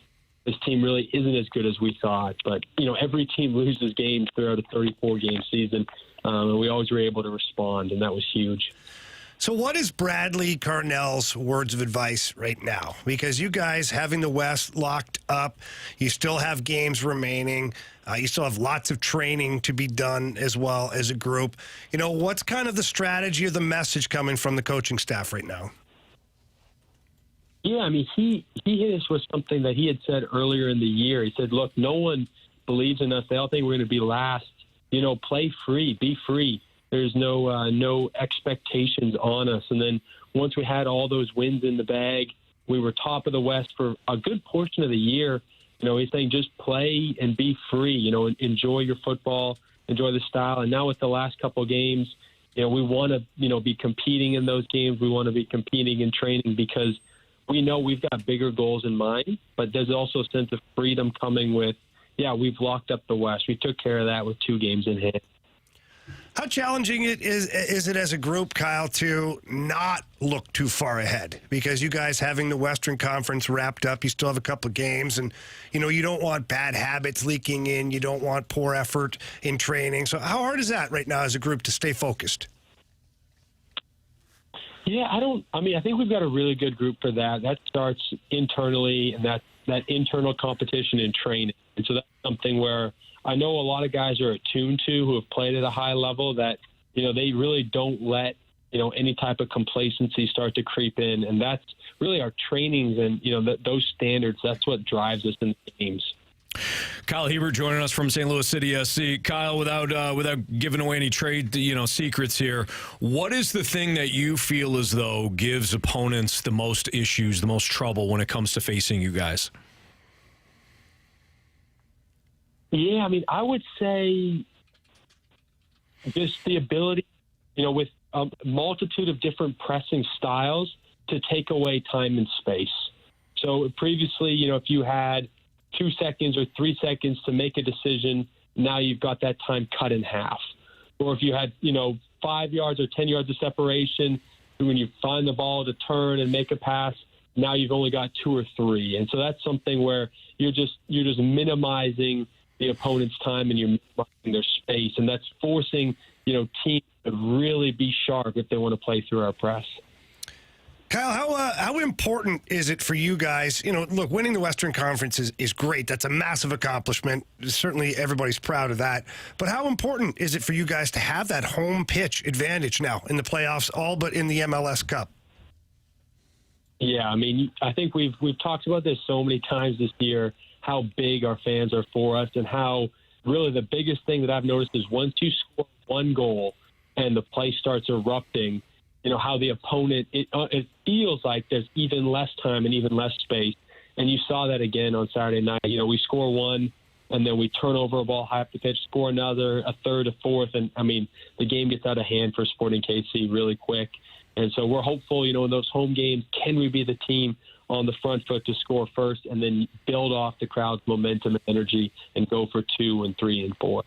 S15: this team really isn't as good as we thought. But, every team loses games throughout a 34-game season, and we always were able to respond, and that was huge.
S3: So what is Bradley Carnell's words of advice right now? Because you guys, having the West locked up, you still have games remaining. You still have lots of training to be done as well as a group. What's kind of the strategy or the message coming from the coaching staff right now?
S15: Yeah, I mean, he hit us with something that he had said earlier in the year. He said, look, no one believes in us. They all think we're going to be last. Play free, be free. There's no expectations on us. And then once we had all those wins in the bag, we were top of the West for a good portion of the year. He's saying just play and be free, enjoy your football, enjoy the style. And now with the last couple of games, we want to, be competing in those games. We want to be competing in training, because we know we've got bigger goals in mind, but there's also a sense of freedom coming with, we've locked up the West. We took care of that with 2 games in hand.
S3: How challenging is it as a group, Kyle, to not look too far ahead? Because you guys having the Western Conference wrapped up, you still have a couple of games, and, you don't want bad habits leaking in. You don't want poor effort in training. So how hard is that right now as a group to stay focused?
S15: Yeah, I think we've got a really good group for that. That starts internally, and that internal competition in training. And so that's something where I know a lot of guys are attuned to, who have played at a high level, that, they really don't let, any type of complacency start to creep in. And that's really our trainings and, those standards. That's what drives us in the games.
S2: Kyle Hiebert joining us from St. Louis City SC. Kyle, without giving away any trade, secrets here, what is the thing that you feel as though gives opponents the most issues, the most trouble when it comes to facing you guys?
S15: Yeah, I mean, I would say just the ability, with a multitude of different pressing styles to take away time and space. So previously, if you had 2 seconds or 3 seconds to make a decision, now you've got that time cut in half. Or if you had, 5 yards or 10 yards of separation, when you find the ball to turn and make a pass, now you've only got 2 or 3. And so that's something where you're just minimizing the opponent's time and you're minimizing their space. And that's forcing, teams to really be sharp if they want to play through our press.
S3: Kyle, how important is it for you guys? Look, winning the Western Conference is great. That's a massive accomplishment. Certainly everybody's proud of that. But how important is it for you guys to have that home pitch advantage now in the playoffs, all but in the MLS Cup?
S15: Yeah, I think we've talked about this so many times this year, how big our fans are for us and how really the biggest thing that I've noticed is once you score one goal and the play starts erupting, how the opponent, it feels like there's even less time and even less space. And you saw that again on Saturday night. We score one, and then we turn over a ball high up the pitch, score another, a third, a fourth. And, the game gets out of hand for Sporting KC really quick. And so we're hopeful, in those home games, can we be the team on the front foot to score first and then build off the crowd's momentum and energy and go for 2 and 3 and 4.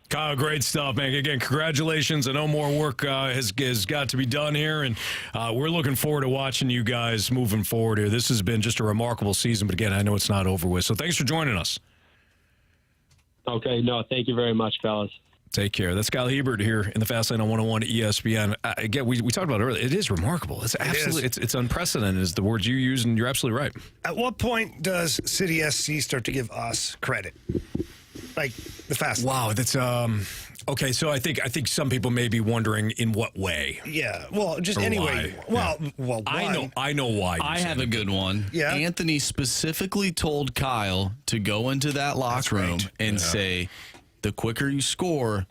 S2: Kyle, great stuff, man. Again, congratulations. I know more work has got to be done here, and we're looking forward to watching you guys moving forward here. This has been just a remarkable season, but again, I know it's not over with. So thanks for joining us.
S15: Okay, no, thank you very much, fellas.
S2: Take care. That's Kyle Hiebert here in the Fast Lane on 101 ESPN. Again, we talked about it earlier. It is remarkable. It's absolutely, it's unprecedented is the words you use, and you're absolutely right.
S3: At what point does City SC start to give us credit? Like the Fast Lane.
S2: Wow, that's okay. So I think some people may be wondering in what way.
S3: Yeah, well, just anyway.
S2: Why.
S3: Well,
S2: I know why.
S4: I have a good one.
S3: Yeah.
S4: Anthony specifically told Kyle to go into that locker room and say, the quicker you score,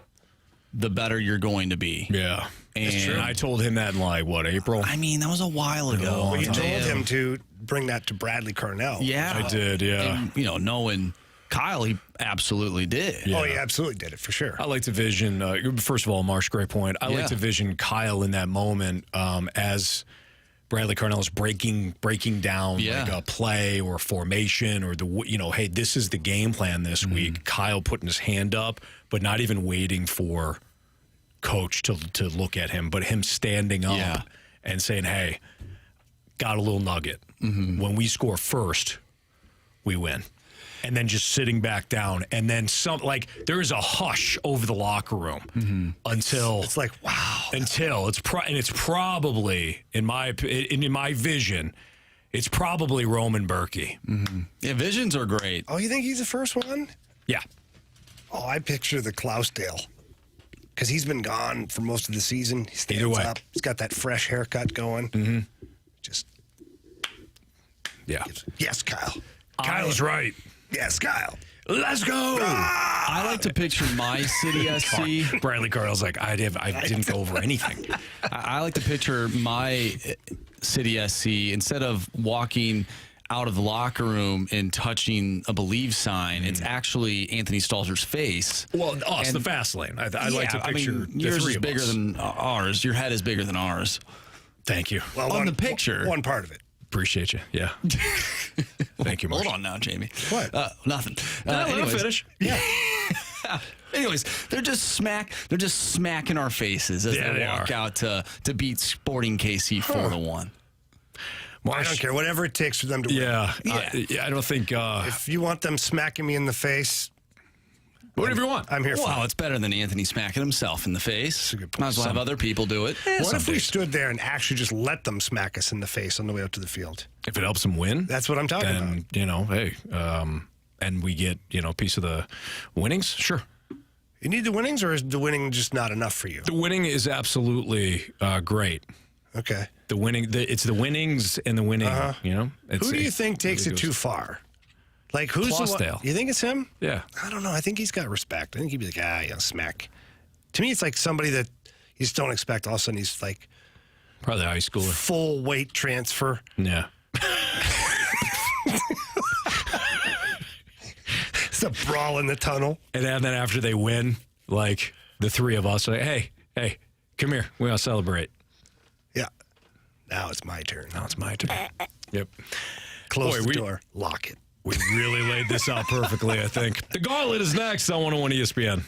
S4: the better you're going to be.
S2: Yeah. And I told him that in April?
S4: That was a while ago.
S3: Well, you told him to bring that to Bradley Carnell.
S4: Yeah.
S2: I did, yeah.
S4: And, knowing Kyle, he absolutely did.
S3: Yeah. Oh, he absolutely did it for sure.
S2: I like to vision, first of all, Marsh, great point. I like to vision Kyle in that moment as Bradley Carnell is breaking down like a play or a formation or hey, this is the game plan this week. Kyle putting his hand up, but not even waiting for coach to look at him, but him standing up and saying, hey, got a little nugget. When we score first, we win. And then just sitting back down, and then there is a hush over the locker room until
S3: it's like wow.
S2: Until it's probably in my vision, it's probably Roman Berkey.
S4: Yeah, visions are great.
S3: Oh, you think he's the first one?
S2: Yeah.
S3: Oh, I picture the Klausdale because he's been gone for most of the season. He stands up. He's got that fresh haircut going. Just yes, Kyle.
S2: Kyle's right.
S3: Yes, Kyle.
S2: Let's go.
S4: I like to picture my City SC.
S2: Bradley Carl's like, I didn't go over anything.
S4: I like to picture my City SC, instead of walking out of the locker room and touching a Believe sign, it's actually Anthony Stalter's face.
S2: Well, us, the Fast Lane. I like to picture
S4: yours is bigger than ours. Your head is bigger than ours.
S2: Thank you.
S3: Well,
S4: on the picture.
S3: One part of it.
S2: Appreciate you. Yeah. Thank you, Marsh.
S4: Hold on now, Jamie.
S3: What?
S4: Nothing.
S2: Anyways, finish.
S3: Yeah.
S4: Anyways, they're just smacking our faces as they walk out to beat Sporting KC 4-1.
S3: I don't care. Whatever it takes for them to win.
S2: Yeah. I don't think...
S3: if you want them smacking me in the face...
S2: Whatever you want.
S3: I'm here for it.
S4: Well, it's better than Anthony smacking himself in the face.
S3: That's a good point.
S4: Might as well have other people do it.
S3: What if we stood there and actually just let them smack us in the face on the way out to the field?
S2: If it helps them win?
S3: That's what I'm talking about.
S2: Hey, and we get, a piece of the winnings? Sure.
S3: You need the winnings, or is the winning just not enough for you?
S2: The winning is absolutely great.
S3: Okay.
S2: The winning, it's the winnings and the winning,
S3: Who do you think takes it too far? Like, who's the one? You think it's him?
S2: Yeah.
S3: I don't know. I think he's got respect. I think he'd be like, smack. To me, it's like somebody that you just don't expect. All of a sudden, he's like...
S2: Probably high schooler.
S3: Full weight transfer.
S2: Yeah.
S3: It's a brawl in the tunnel.
S2: And then after they win, the three of us say, hey, come here. We want to celebrate.
S3: Yeah. Now it's my turn.
S2: Yep.
S3: Close the door. Lock it.
S2: We really laid this out perfectly, I think. The Gauntlet is next on 101 ESPN.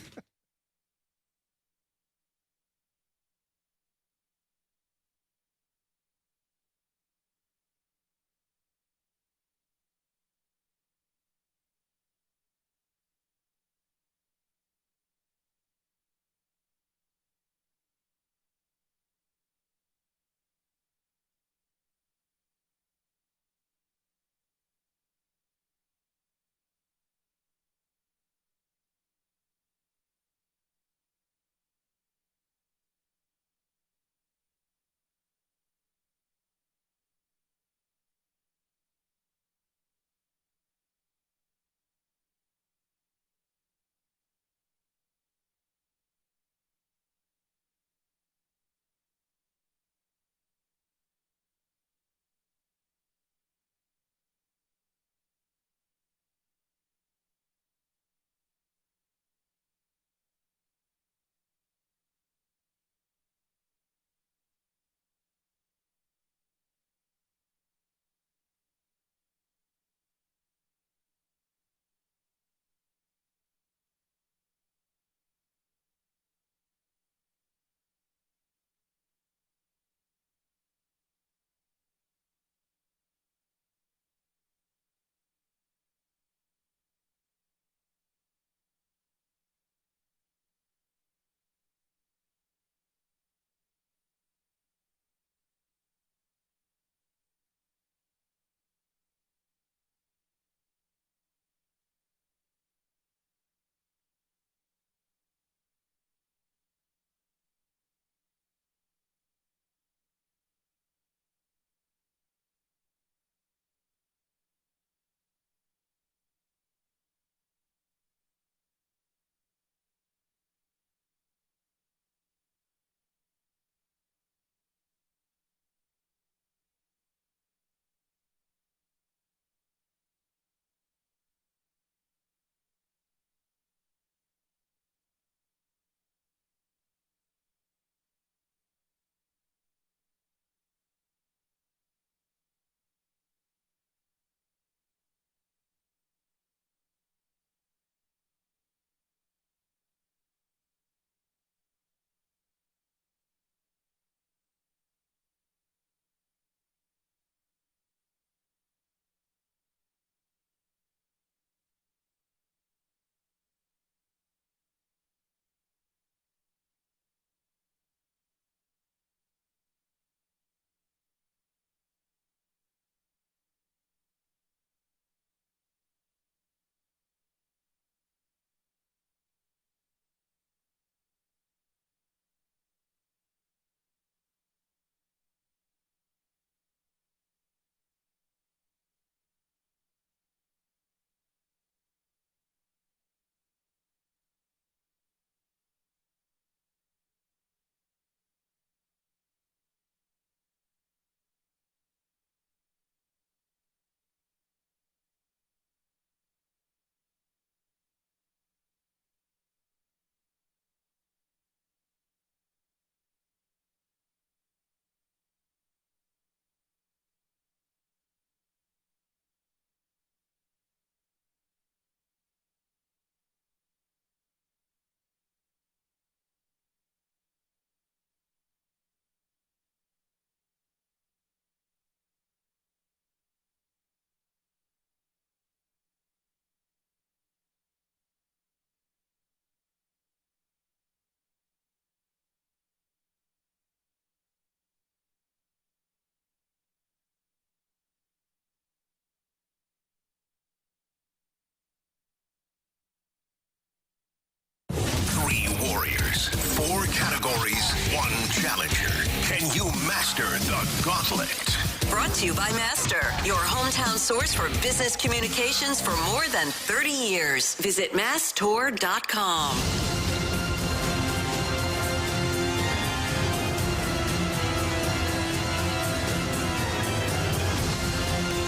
S7: Warriors, 4 categories, 1 challenger. Can you master the Gauntlet?
S8: Brought to you by Master, your hometown source for business communications for more than 30 years. Visit masstour.com.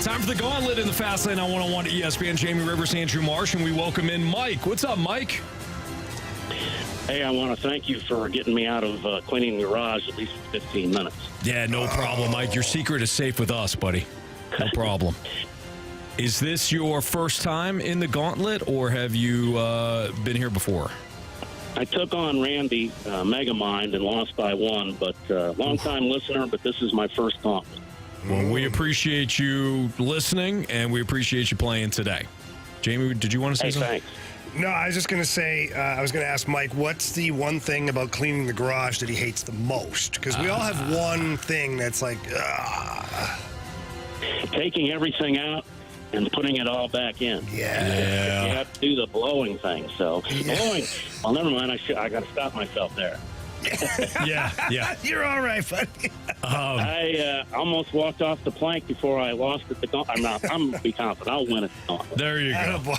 S2: Time for the Gauntlet in the Fast Lane on 101 ESPN. Jamie Rivers, Andrew Marsh, and we welcome in Mike. What's up, Mike?
S16: Hey, I want to thank you for getting me out of cleaning the garage at least for 15 minutes.
S2: Yeah, no problem, Mike. Your secret is safe with us, buddy. No problem. Is this your first time in the Gauntlet, or have you been here before?
S16: I took on Randy Megamind and lost by 1, but long-time listener, but this is my first Gauntlet.
S2: Well, we appreciate you listening, and we appreciate you playing today. Jamie, did you want to say something?
S16: Thanks.
S3: No, I was just going to say, I was going to ask Mike, what's the one thing about cleaning the garage that he hates the most? Because we all have one thing that's like,
S16: taking everything out and putting it all back in.
S3: Yeah.
S16: You have to do the blowing thing. So, blowing, well, never mind. I got to stop myself there.
S2: Yeah.
S3: You're all right, buddy.
S16: I almost walked off the plank before I lost it. I'm going to be confident. I'll win it.
S2: There you go.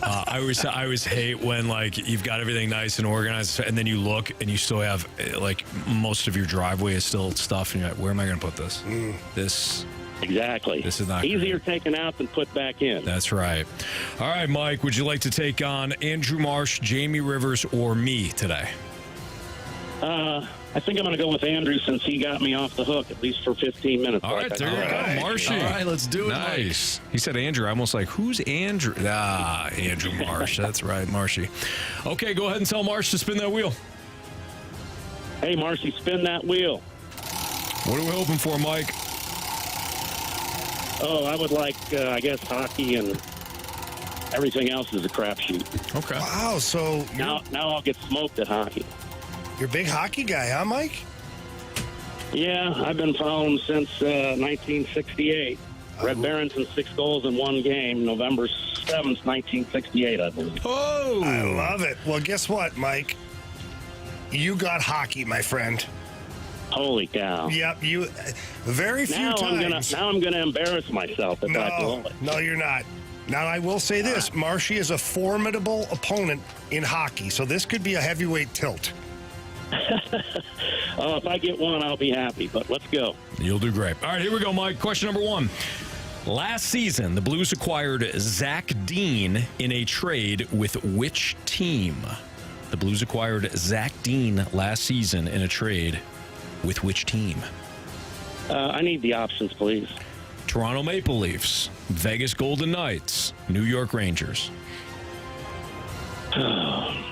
S2: I always hate when, like, you've got everything nice and organized, and then you look and you still have, like, most of your driveway is still stuff, and you're like, where am I going to put this?
S16: Exactly.
S2: This is not
S16: easier taken out than put back in.
S2: That's right. All right, Mike, would you like to take on Andrew Marsh, Jamie Rivers, or me today?
S16: I think I'm going to go with Andrew since he got me off the hook, at least for 15 minutes.
S2: All right, there you go, Marshy.
S4: All right, let's do it,
S2: Nice. He said Andrew. I'm almost like, who's Andrew? Andrew Marsh. That's right, Marshy. Okay, go ahead and tell Marsh to spin that wheel.
S16: Hey, Marshy, spin that wheel.
S2: What are we hoping for, Mike?
S16: Oh, I would like, I guess, hockey, and everything else is a crapshoot.
S2: Okay.
S3: Wow, so...
S16: Now I'll get smoked at hockey.
S3: You're a big hockey guy, huh, Mike?
S16: Yeah, I've been following since 1968. Red Barrington 6 goals in 1 game, November 7th, 1968, I believe.
S2: Oh!
S3: I love it. Well, guess what, Mike? You got hockey, my friend.
S16: Holy cow.
S3: Yep, you... Very few times.
S16: Now I'm gonna embarrass myself if I blow it.
S3: No, you're not. Now, I will say this. Marshy is a formidable opponent in hockey, so this could be a heavyweight tilt.
S16: Oh, if I get one, I'll be happy, but let's go.
S2: You'll do great. All right, here we go, Mike. Question number 1. Last season, the Blues acquired Zach Dean in a trade with which team? The Blues acquired Zach Dean last season in a trade with which team?
S16: I need the options, please.
S2: Toronto Maple Leafs, Vegas Golden Knights, New York Rangers.
S16: I'm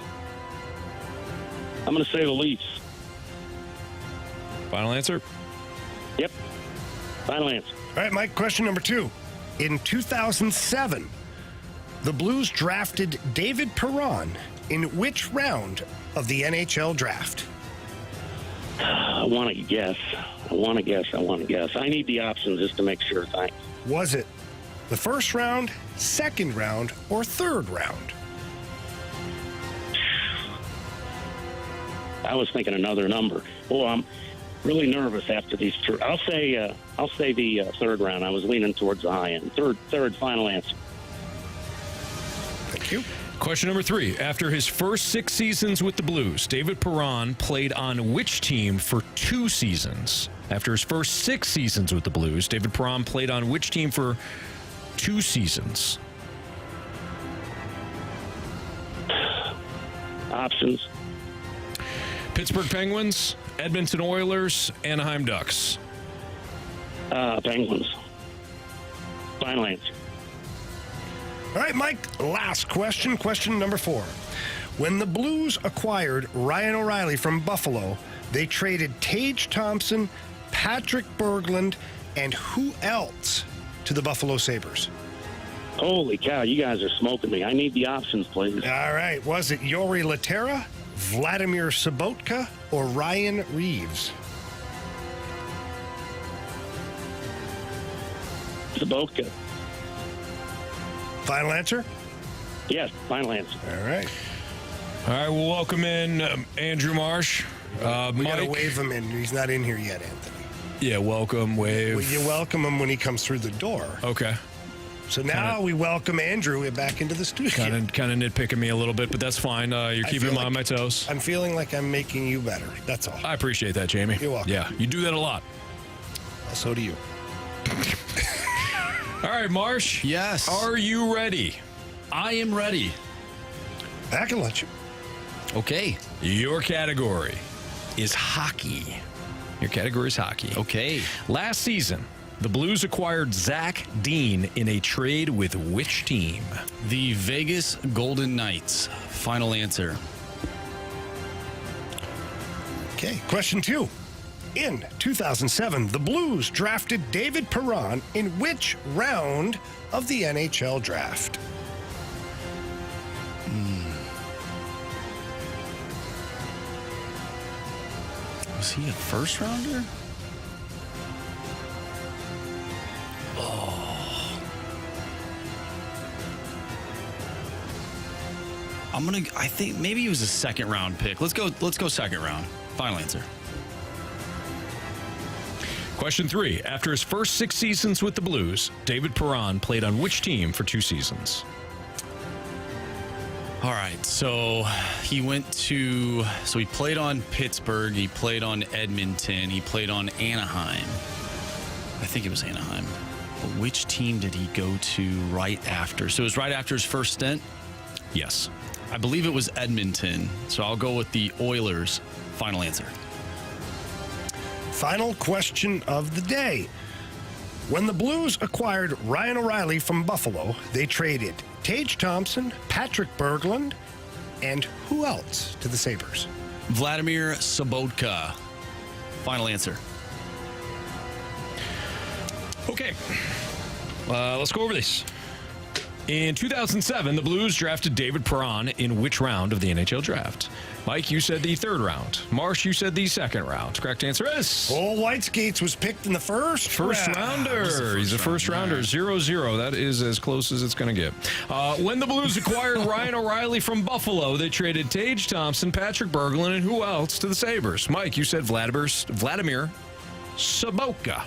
S16: going to say the Leafs.
S2: Final answer?
S16: Yep. Final answer.
S3: All right, Mike, question number 2. In 2007, the Blues drafted David Perron in which round of the NHL draft?
S16: I want to guess. I need the options just to make sure. Thanks.
S3: Was it the first round, second round, or third round?
S16: I was thinking another number. Oh, I'm really nervous after these. I'll say the third round. I was leaning towards the high end. Third final answer.
S3: Thank you.
S2: Question number 3. After his first 6 seasons with the Blues, David Perron played on which team for 2 seasons? After his first 6 seasons with the Blues, David Perron played on which team for 2 seasons?
S16: Options.
S2: Pittsburgh Penguins, Edmonton Oilers, Anaheim Ducks.
S16: Penguins. Final answer.
S3: All right, Mike, last question. Question number 4. When the Blues acquired Ryan O'Reilly from Buffalo, they traded Tage Thompson, Patrick Berglund, and who else to the Buffalo Sabres?
S16: Holy cow, you guys are smoking me. I need the options, please.
S3: All right. Was it Yori Laterra, Vladimir Sobotka, or Ryan Reeves?
S16: Sobotka.
S3: Final answer?
S16: Yes, final answer.
S3: All right.
S2: All right, we'll welcome in Andrew Marsh.
S3: We got to
S2: Mike.
S3: wave him in. He's not in here yet, Anthony.
S2: Yeah, welcome, wave.
S3: Well, you welcome him when he comes through the door.
S2: Okay.
S3: So now we welcome Andrew back into the studio.
S2: Kind of nitpicking me a little bit, but that's fine. You're keeping me on my toes.
S3: I'm feeling like I'm making you better. That's all.
S2: I appreciate that, Jamie.
S3: You're welcome.
S2: Yeah, you do that a lot.
S3: Well, so do you.
S2: All right, Marsh.
S4: Yes.
S2: Are you ready?
S4: I am ready.
S3: I can let you.
S4: Okay.
S2: Your category is hockey. Okay. Last season, the Blues acquired Zach Dean in a trade with which team?
S4: The Vegas Golden Knights. Final answer.
S3: Okay, question 2. In 2007, the Blues drafted David Perron in which round of the NHL draft?
S4: Was he a first rounder? I think maybe he was a second round pick. Let's go second round. Final answer.
S2: Question 3. After his first 6 seasons with the Blues, David Perron played on which team for 2 seasons?
S4: All right, so he played on Pittsburgh, he played on Edmonton, he played on Anaheim. I think it was Anaheim. But which team did he go to right after? So it was right after his first stint?
S2: Yes.
S4: I believe it was Edmonton, so I'll go with the Oilers. Final answer.
S3: Final question of the day. When the Blues acquired Ryan O'Reilly from Buffalo, they traded Tage Thompson, Patrick Berglund, and who else to the Sabres?
S4: Vladimir Sobotka. Final answer.
S2: Okay. Let's go over this. In 2007, the Blues drafted David Perron in which round of the NHL draft? Mike, you said the 3rd round. Marsh, you said the 2nd round. Correct answer is...
S3: Old White Skates was picked in the first
S2: rounder. He's a first rounder. 0-0. That is as close as it's going to get. When the Blues acquired Ryan O'Reilly from Buffalo, they traded Tage Thompson, Patrick Berglund, and who else to the Sabres? Mike, you said Vladimir Sobotka.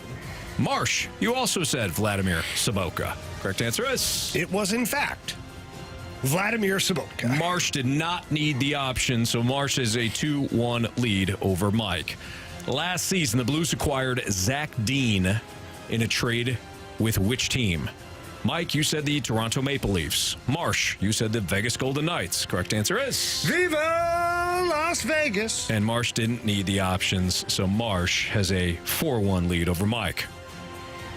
S2: Marsh, you also said Vladimir Sobotka. Correct answer is...
S3: It was, in fact, Vladimir Sobotka.
S2: Marsh did not need the option, so Marsh is a 2-1 lead over Mike. Last season, the Blues acquired Zach Dean in a trade with which team? Mike, you said the Toronto Maple Leafs. Marsh, you said the Vegas Golden Knights. Correct answer is...
S3: Viva Las Vegas!
S2: And Marsh didn't need the options, so Marsh has a 4-1 lead over Mike.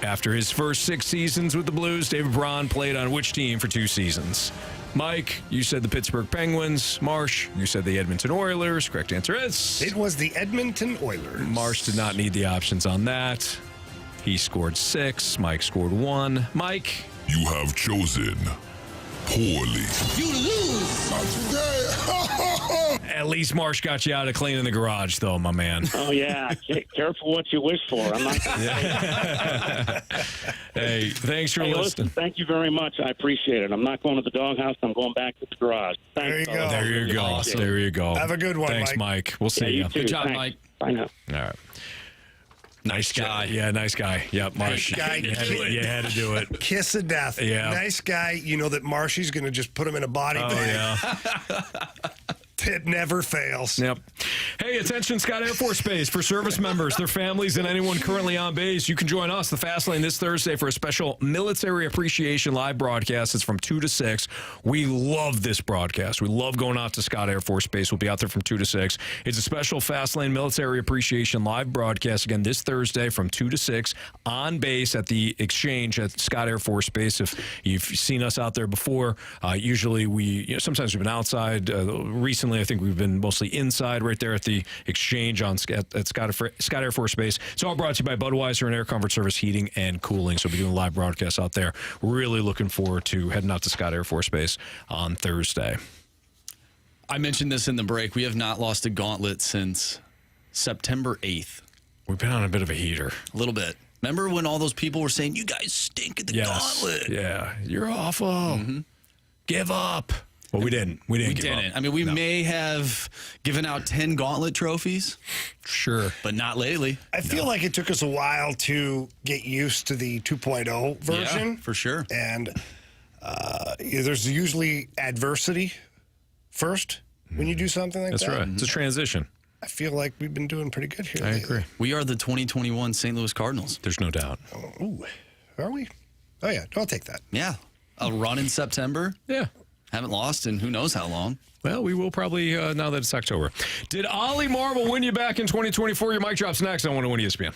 S2: After his first 6 seasons with the Blues, David Perron played on which team for 2 seasons? Mike, you said the Pittsburgh Penguins. Marsh, you said the Edmonton Oilers. Correct answer is...
S3: It was the Edmonton Oilers.
S2: Marsh did not need the options on that. He scored 6. Mike scored 1. Mike?
S17: You have chosen poorly.
S12: You lose. Not today.
S2: At least Marsh got you out of cleaning the garage, though, my man.
S16: Oh, yeah. Careful what you wish for. I'm not.
S2: Hey, thanks for listening.
S16: Listen, thank you very much. I appreciate it. I'm not going to the doghouse. I'm going back to the garage. Thanks,
S3: there you go.
S2: There you go.
S16: Awesome.
S2: There you go.
S3: Have a good one,
S2: Thanks, Mike. We'll see you.
S16: Good
S4: job, Mike.
S16: Bye now.
S2: All right. Nice guy. Yeah, nice guy. Yep, Marsh.
S3: Nice guy.
S2: You had to do it.
S3: Kiss of death.
S2: Yeah.
S3: Nice guy. You know that Marshy's going to just put him in a body bag.
S2: Yeah.
S3: It never fails.
S2: Yep. Hey, attention Scott Air Force Base. For service members, their families, and anyone currently on base, you can join us, the Fast Lane, this Thursday for a special Military Appreciation live broadcast. It's from 2 to 6. We love this broadcast. We love going out to Scott Air Force Base. We'll be out there from 2 to 6. It's a special Fast Lane Military Appreciation live broadcast, again, this Thursday from 2 to 6 on base at the Exchange at Scott Air Force Base. If you've seen us out there before, usually sometimes we've been outside. Recently, I think we've been mostly inside right there at the Exchange at Scott Air Force Base. It's all brought to you by Budweiser and Air Comfort Service Heating and Cooling. So we'll be doing live broadcasts out there. Really looking forward to heading out to Scott Air Force Base on Thursday.
S4: I mentioned this in the break. We have not lost a Gauntlet since September 8th.
S2: We've been on a bit of a heater.
S4: A little bit. Remember when all those people were saying, you guys stink at the Gauntlet?
S2: Yeah. You're awful. Mm-hmm. Give up. Well, we didn't. We didn't.
S4: I mean, we may have given out 10 Gauntlet trophies.
S2: Sure.
S4: But not lately.
S3: I feel like it took us a while to get used to the 2.0 version.
S4: Yeah, for sure.
S3: And there's usually adversity first when you do something like
S2: That's
S3: that.
S2: That's right. It's a transition.
S3: I feel like we've been doing pretty good here.
S2: I agree.
S4: We are the 2021 St. Louis Cardinals.
S2: There's no doubt.
S3: Ooh, are we? Oh, yeah. I'll take that.
S4: Yeah. A run in September.
S2: Yeah.
S4: Haven't lost in who knows how long.
S2: Well, we will probably now that it's October. Did Oli Marmol win you back in 2024? Your mic drops next on 101 ESPN.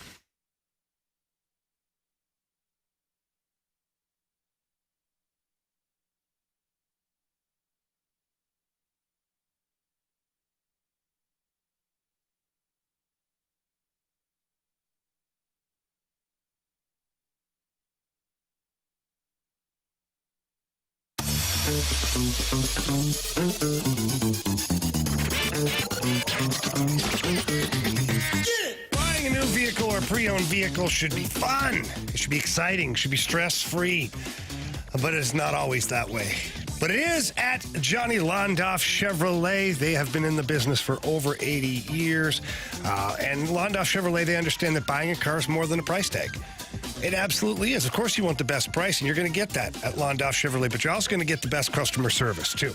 S3: Buying a new vehicle or a pre-owned vehicle should be fun. It should be exciting. It should be stress-free. But it's not always that way. But it is at Johnny Londoff Chevrolet. They have been in the business for over 80 years. And Londoff Chevrolet, they understand that buying a car is more than a price tag. It absolutely is. Of course, you want the best price, and you're going to get that at Londoff Chevrolet, but you're also going to get the best customer service, too.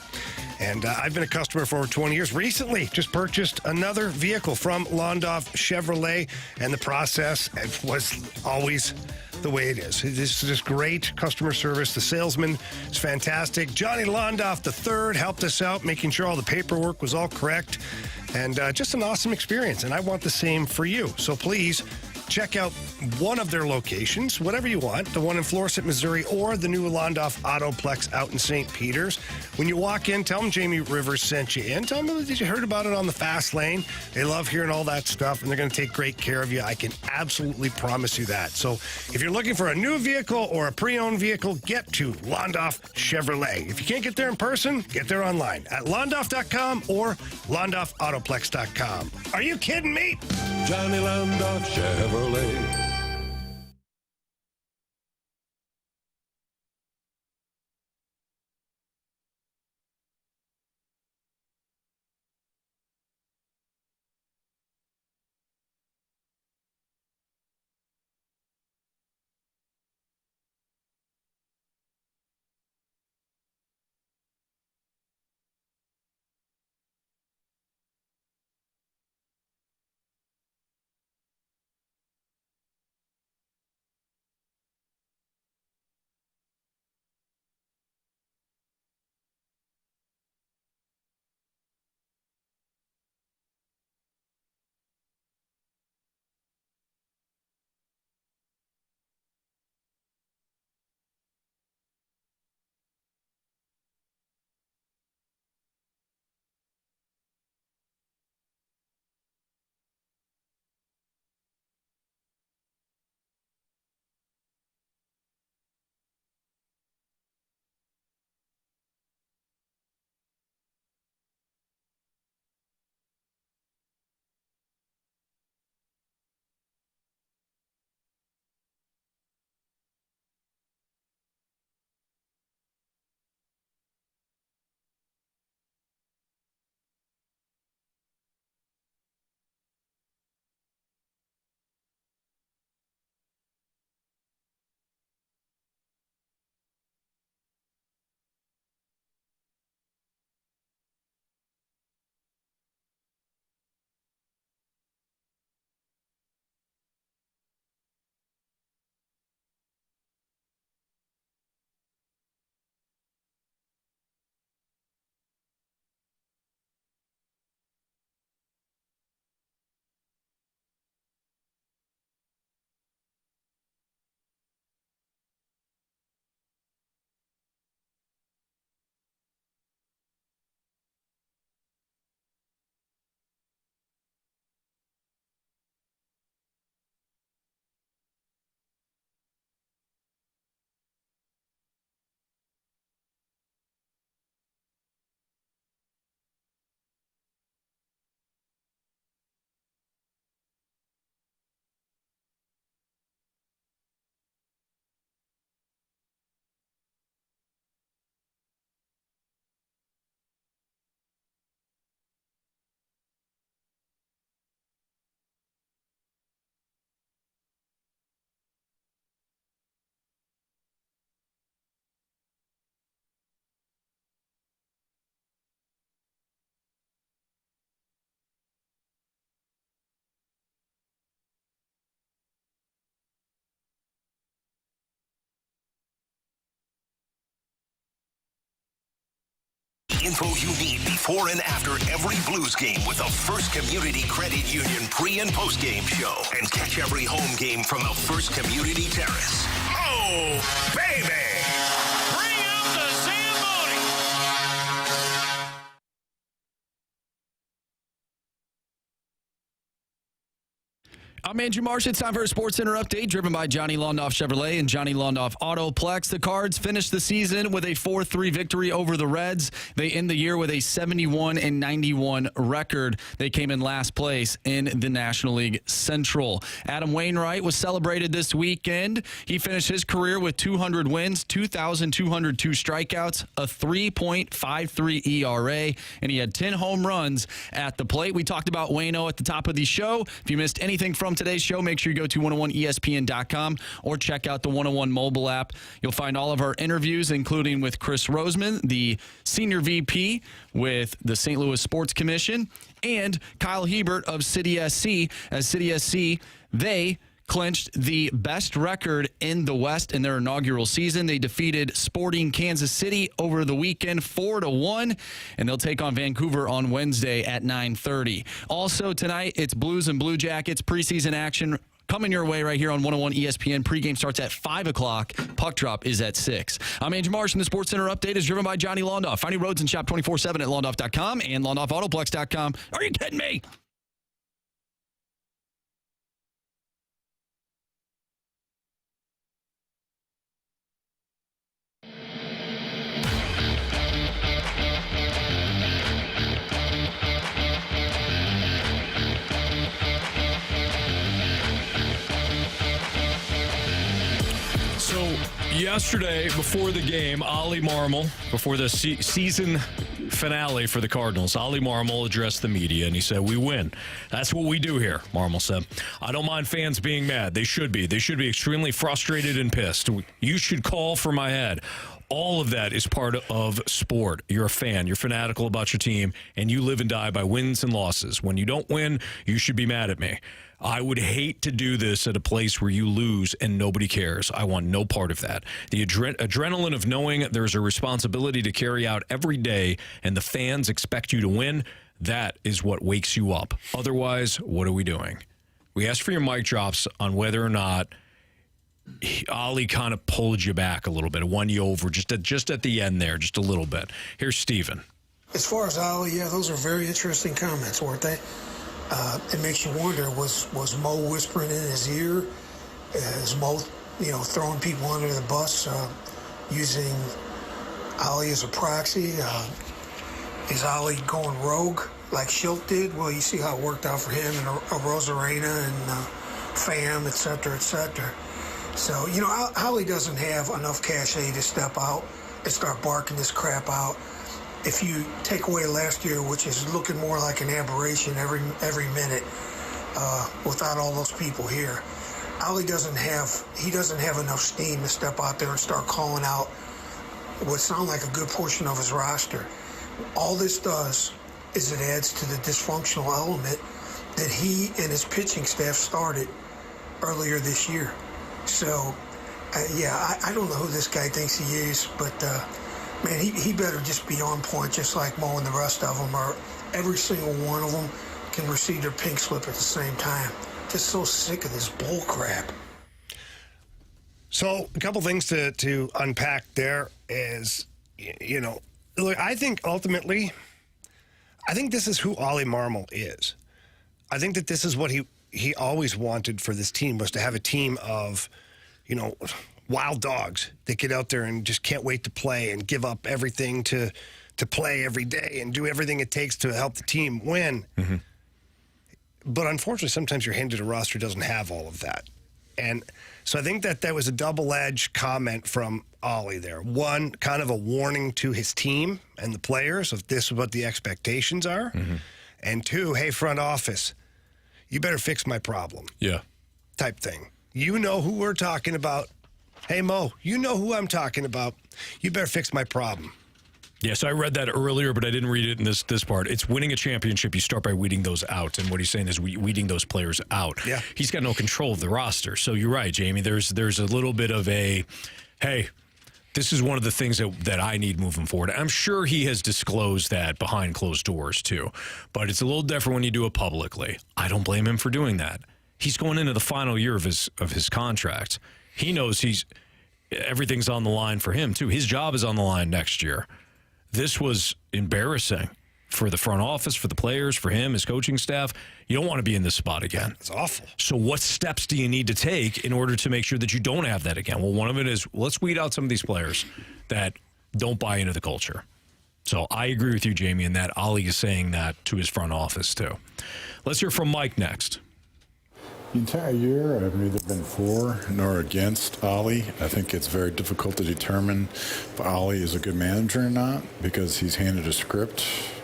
S3: And I've been a customer for over 20 years. Recently, just purchased another vehicle from Londoff Chevrolet, and the process was always the way it is. This is just great customer service. The salesman is fantastic. Johnny Londoff III helped us out, making sure all the paperwork was all correct, and just an awesome experience. And I want the same for you. So please, check out one of their locations, whatever you want, the one in Florissant, Missouri, or the new Londoff Autoplex out in St. Peters. When you walk in, tell them Jamie Rivers sent you in. Tell them that you heard about it on the Fast Lane. They love hearing all that stuff, and they're going to take great care of you. I can absolutely promise you that. So if you're looking for a new vehicle or a pre-owned vehicle, get to Londoff Chevrolet. If you can't get there in person, get there online at londoff.com or londoffautoplex.com. Are you kidding me?
S18: Johnny Londoff Chevrolet.
S7: info you need before and after every Blues game with the First Community Credit Union pre- and post-game show. And catch every home game from the First Community Terrace. Oh, baby!
S2: Bring out the Zamboni!
S4: I'm Andrew Marsh. It's time for a Sports Center update driven by Johnny Londoff Chevrolet and Johnny Londoff Autoplex. The Cards finished the season with a 4-3 victory over the Reds. They end the year with a 71-91 record. They came in last place in the National League Central. Adam Wainwright was celebrated this weekend. He finished his career with 200 wins, 2,202 strikeouts, a 3.53 ERA, and he had 10 home runs at the plate. We talked about Waino at the top of the show. If you missed anything from today's show, make sure you go to 101ESPN.com or check out the 101 mobile app. You'll find all of our interviews, including with Chris Roseman, the Senior VP with the St. Louis Sports Commission, and Kyle Hiebert of City SC. As City SC, they clinched the best record in the West in their inaugural season. They defeated Sporting Kansas City over the weekend 4-1, and they'll take on Vancouver on Wednesday at 9:30. Also tonight, it's Blues and Blue Jackets preseason action coming your way right here on 101 ESPN. Pregame starts at 5 o'clock. Puck drop is at 6. I'm Andrew Marsh, and the Sports Center update is driven by Johnny Londoff. Find your roads and shop 24/7 at londoff.com and londoffautoplex.com. Are you kidding me?
S2: So yesterday, before the game, Oli Marmol, before the season finale for the Cardinals, Oli Marmol addressed the media, and he said, "We win. That's what we do here," Marmol said. "I don't mind fans being mad. They should be. They should be extremely frustrated and pissed. You should call for my head. All of that is part of sport. You're a fan. You're fanatical about your team, and you live and die by wins and losses. When you don't win, you should be mad at me. I would hate to do this at a place where you lose and nobody cares. I want no part of that. The adrenaline of knowing there's a responsibility to carry out every day and the fans expect you to win, that is what wakes you up. Otherwise, what are we doing?" We asked for your mic drops on whether or not Oli kind of pulled you back a little bit, won you over just at the end there, just a little bit. Here's Steven.
S19: As far as Oli, yeah, those are very interesting comments, weren't they? It makes you wonder, was Mo whispering in his ear? Is Mo, throwing people under the bus, using Oli as a proxy? Is Oli going rogue like Schilt did? Well, you see how it worked out for him and Rosarena and Pham, et cetera, et cetera. So, Oli doesn't have enough cachet to step out and start barking this crap out. If you take away last year, which is looking more like an aberration every minute, without all those people here, Oli doesn't have enough steam to step out there and start calling out what sound like a good portion of his roster. All this does is it adds to the dysfunctional element that he and his pitching staff started earlier this year. So, I don't know who this guy thinks he is, but man, he better just be on point, just like Mo and the rest of them, or every single one of them can receive their pink slip at the same time. Just so sick of this bull crap.
S3: So a couple things to unpack there is, look, I think ultimately, this is who Oli Marmol is. I think that this is what he always wanted for this team, was to have a team of, wild dogs that get out there and just can't wait to play and give up everything to play every day and do everything it takes to help the team win. Mm-hmm. But unfortunately, sometimes you're handed a roster that doesn't have all of that. And so I think that was a double-edged comment from Oli there. One, kind of a warning to his team and the players of this is what the expectations are. Mm-hmm. And two, hey, front office, you better fix my problem.
S2: Yeah.
S3: Type thing. You know who we're talking about. Hey, Mo, you know who I'm talking about. You better fix my problem.
S2: Yes, I read that earlier, but I didn't read it in this part. It's winning a championship. You start by weeding those out, and what he's saying is weeding those players out.
S3: Yeah.
S2: He's got no control of the roster. So you're right, Jamie. There's a little bit of a, hey, This is one of the things that I need moving forward. I'm sure he has disclosed that behind closed doors too, but it's a little different when you do it publicly. I don't blame him for doing that. He's going into the final year of his contract. He knows everything's on the line for him too. His job is on the line next year. This was embarrassing for the front office, for the players, for him, his coaching staff. You don't want to be in this spot again.
S3: It's awful.
S2: So what steps do you need to take in order to make sure that you don't have that again? Well, one of it is let's weed out some of these players that don't buy into the culture. So I agree with you, Jamie, in that Oli is saying that to his front office too. Let's hear from Mike next.
S20: The entire year, I've neither been for nor against Oli. I think it's very difficult to determine if Oli is a good manager or not because he's handed a script,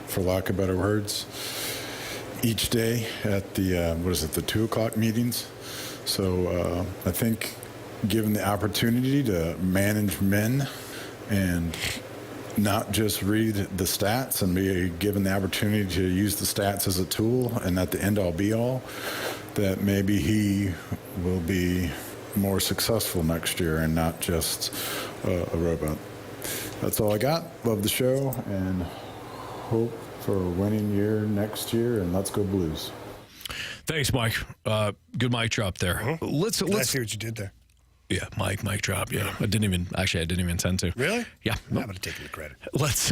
S20: for lack of better words, each day at the, the 2 o'clock meetings. So I think given the opportunity to manage men and not just read the stats and be given the opportunity to use the stats as a tool and not the end-all be-all, that maybe he will be more successful next year and not just a robot. That's all I got. Love the show and hope for a winning year next year, and let's go Blues.
S2: Thanks, Mike. Good mic drop there.
S3: Mm-hmm.
S2: Let's
S3: see what you did there.
S2: Yeah, mic drop. Yeah, I didn't even intend to.
S3: Really?
S2: Yeah,
S3: I'm going to take the credit.
S2: Let's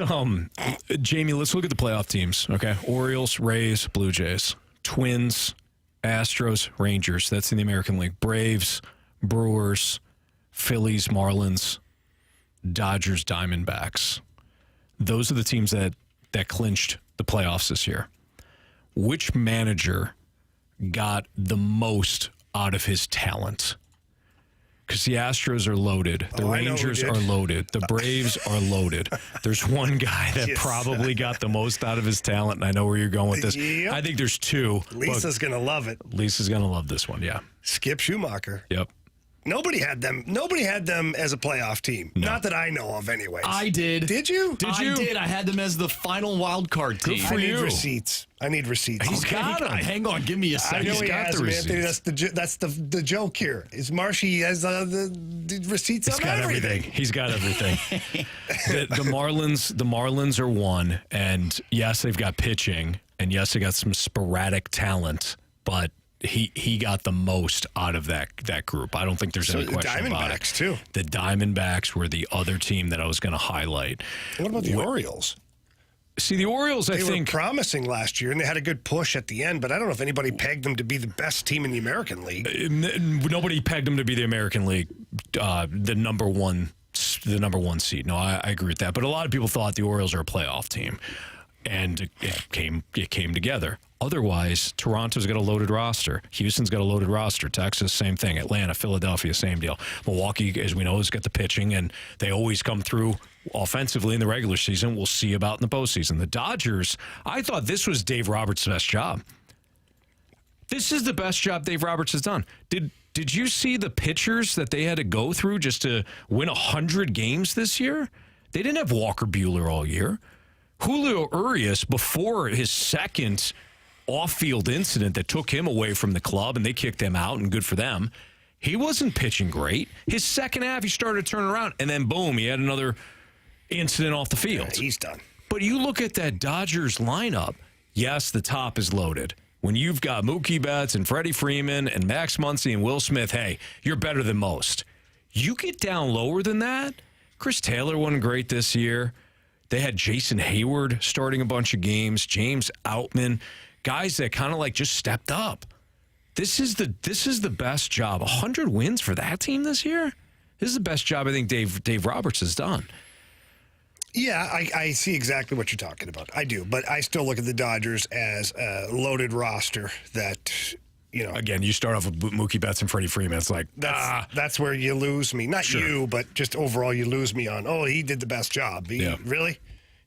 S2: Jamie. Let's look at the playoff teams. Okay, Orioles, Rays, Blue Jays, Twins, Astros, Rangers. That's in the American League. Braves, Brewers, Phillies, Marlins, Dodgers, Diamondbacks. Those are the teams that clinched the playoffs this year. Which manager got the most out of his talent? Because the Astros are loaded. The Rangers are loaded. The Braves are loaded. There's one guy that probably got the most out of his talent, and I know where you're going with this.
S3: Yep.
S2: I think there's two.
S3: Lisa's going to love it.
S2: Lisa's going to love this one, yeah.
S3: Skip Schumacher.
S2: Yep.
S3: Nobody had them as a playoff team. No. Not that I know of, anyways.
S4: I did.
S3: Did you?
S4: I did. I had them as the final wild card team.
S3: Good for you. I need receipts.
S4: He's got them. Hang on, give me a second.
S3: I know
S4: he
S3: has them, Anthony. That's the joke here. Is Marshy has the receipts on everything.
S2: He's got everything. the Marlins are one, and yes, they've got pitching, and yes, they got some sporadic talent, but he got the most out of that group. I don't think there's any question about it.
S3: The Diamondbacks, too.
S2: The Diamondbacks were the other team that I was going to highlight.
S3: What about the Orioles?
S2: See, the Orioles, I think...
S3: They were promising last year, and they had a good push at the end, but I don't know if anybody pegged them to be the best team in the American League.
S2: Nobody pegged them to be the American League, the number one seed. No, I agree with that. But a lot of people thought the Orioles are a playoff team, and it came together. Otherwise, Toronto's got a loaded roster. Houston's got a loaded roster. Texas, same thing. Atlanta, Philadelphia, same deal. Milwaukee, as we know, has got the pitching, and they always come through offensively in the regular season. We'll see about in the postseason. The Dodgers, I thought this was Dave Roberts' best job. This is the best job Dave Roberts has done. Did you see the pitchers that they had to go through just to win 100 games this year? They didn't have Walker Buehler all year. Julio Urias, before his second off-field incident that took him away from the club and they kicked him out, and good for them, he wasn't pitching great. His second half, he started to turn around, and then boom, he had another incident off the field.
S3: Yeah, he's done.
S2: But you look at that Dodgers lineup, yes, the top is loaded. When you've got Mookie Betts and Freddie Freeman and Max Muncy and Will Smith, hey, you're better than most. You get down lower than that, Chris Taylor wasn't great this year. They had Jason Hayward starting a bunch of games, James Outman, guys that kind of like just stepped up. This is the best job. 100 wins for that team this year? This is the best job I think Dave Roberts has done.
S3: Yeah, I see exactly what you're talking about. I do, but I still look at the Dodgers as a loaded roster that, you know.
S2: Again, you start off with Mookie Betts and Freddie Freeman. It's like,
S3: that's where you lose me. Not you, but just overall you lose me on, he did the best job. Really?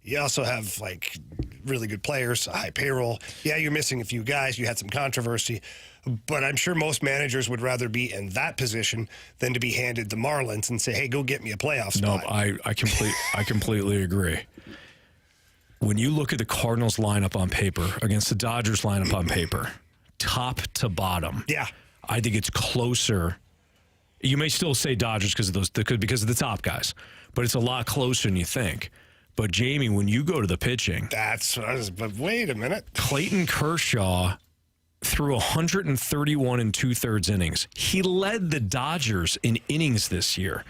S3: You also have, like, really good players, a high payroll. Yeah, you're missing a few guys. You had some controversy. But I'm sure most managers would rather be in that position than to be handed the Marlins and say, hey, go get me a playoff spot.
S2: No, I completely agree. When you look at the Cardinals lineup on paper against the Dodgers lineup on paper, top to bottom,
S3: yeah,
S2: I think it's closer You may still say Dodgers because of the top guys, but it's a lot closer than you think. But Jamie, when you go to the pitching,
S3: but wait a minute.
S2: Clayton Kershaw threw 131 and 2/3 innings. He led the Dodgers in innings this year.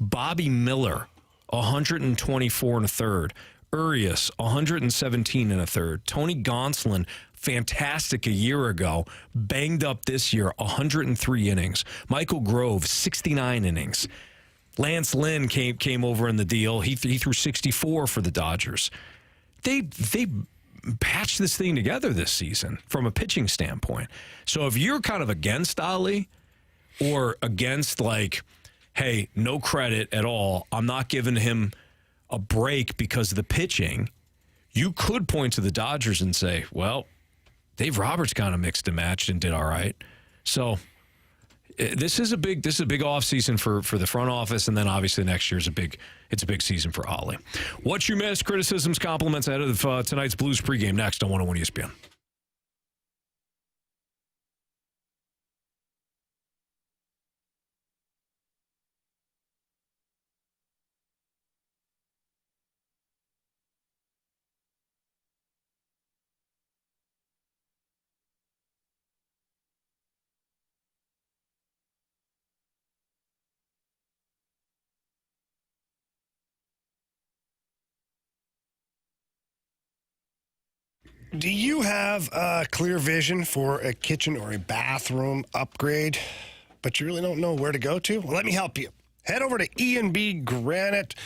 S2: Bobby Miller, 124 and a third. Urias, 117 and a third. Tony Gonsolin, fantastic a year ago, banged up this year, 103 innings. Michael Grove, 69 innings. Lance Lynn came over in the deal. He threw 64 for the Dodgers. They patched this thing together this season from a pitching standpoint. So if you're kind of against Ali or against hey, no credit at all, I'm not giving him a break because of the pitching, you could point to the Dodgers and say, well, Dave Roberts kind of mixed and matched and did all right. So this is a big offseason for the front office, and then obviously next year is a big season for Oli. What you missed, criticisms, compliments ahead of tonight's Blues pregame next on 101 ESPN.
S3: Do you have clear vision for a kitchen or a bathroom upgrade, but you really don't know where to go to? Well, let me help you. Head over to E&B Granite.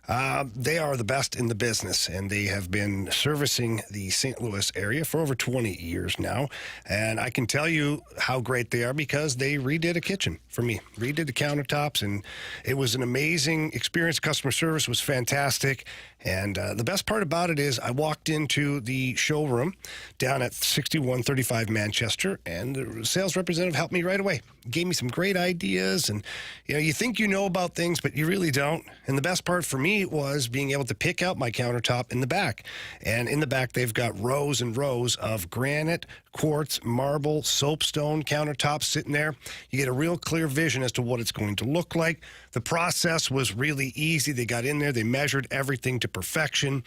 S3: They are the best in the business, and they have been servicing the St. Louis area for over 20 years now. And I can tell you how great they are because they redid a kitchen for me, redid the countertops, and it was an amazing experience. Customer service was fantastic. And the best part about it is I walked into the showroom down at 6135 Manchester, and the sales representative helped me right away. Gave me some great ideas, and you think you know about things, but you really don't. And the best part for me was being able to pick out my countertop in the back. And in the back, they've got rows and rows of granite, quartz, marble, soapstone countertops sitting there. You get a real clear vision as to what it's going to look like. The process was really easy. They got in there, they measured everything to perfection,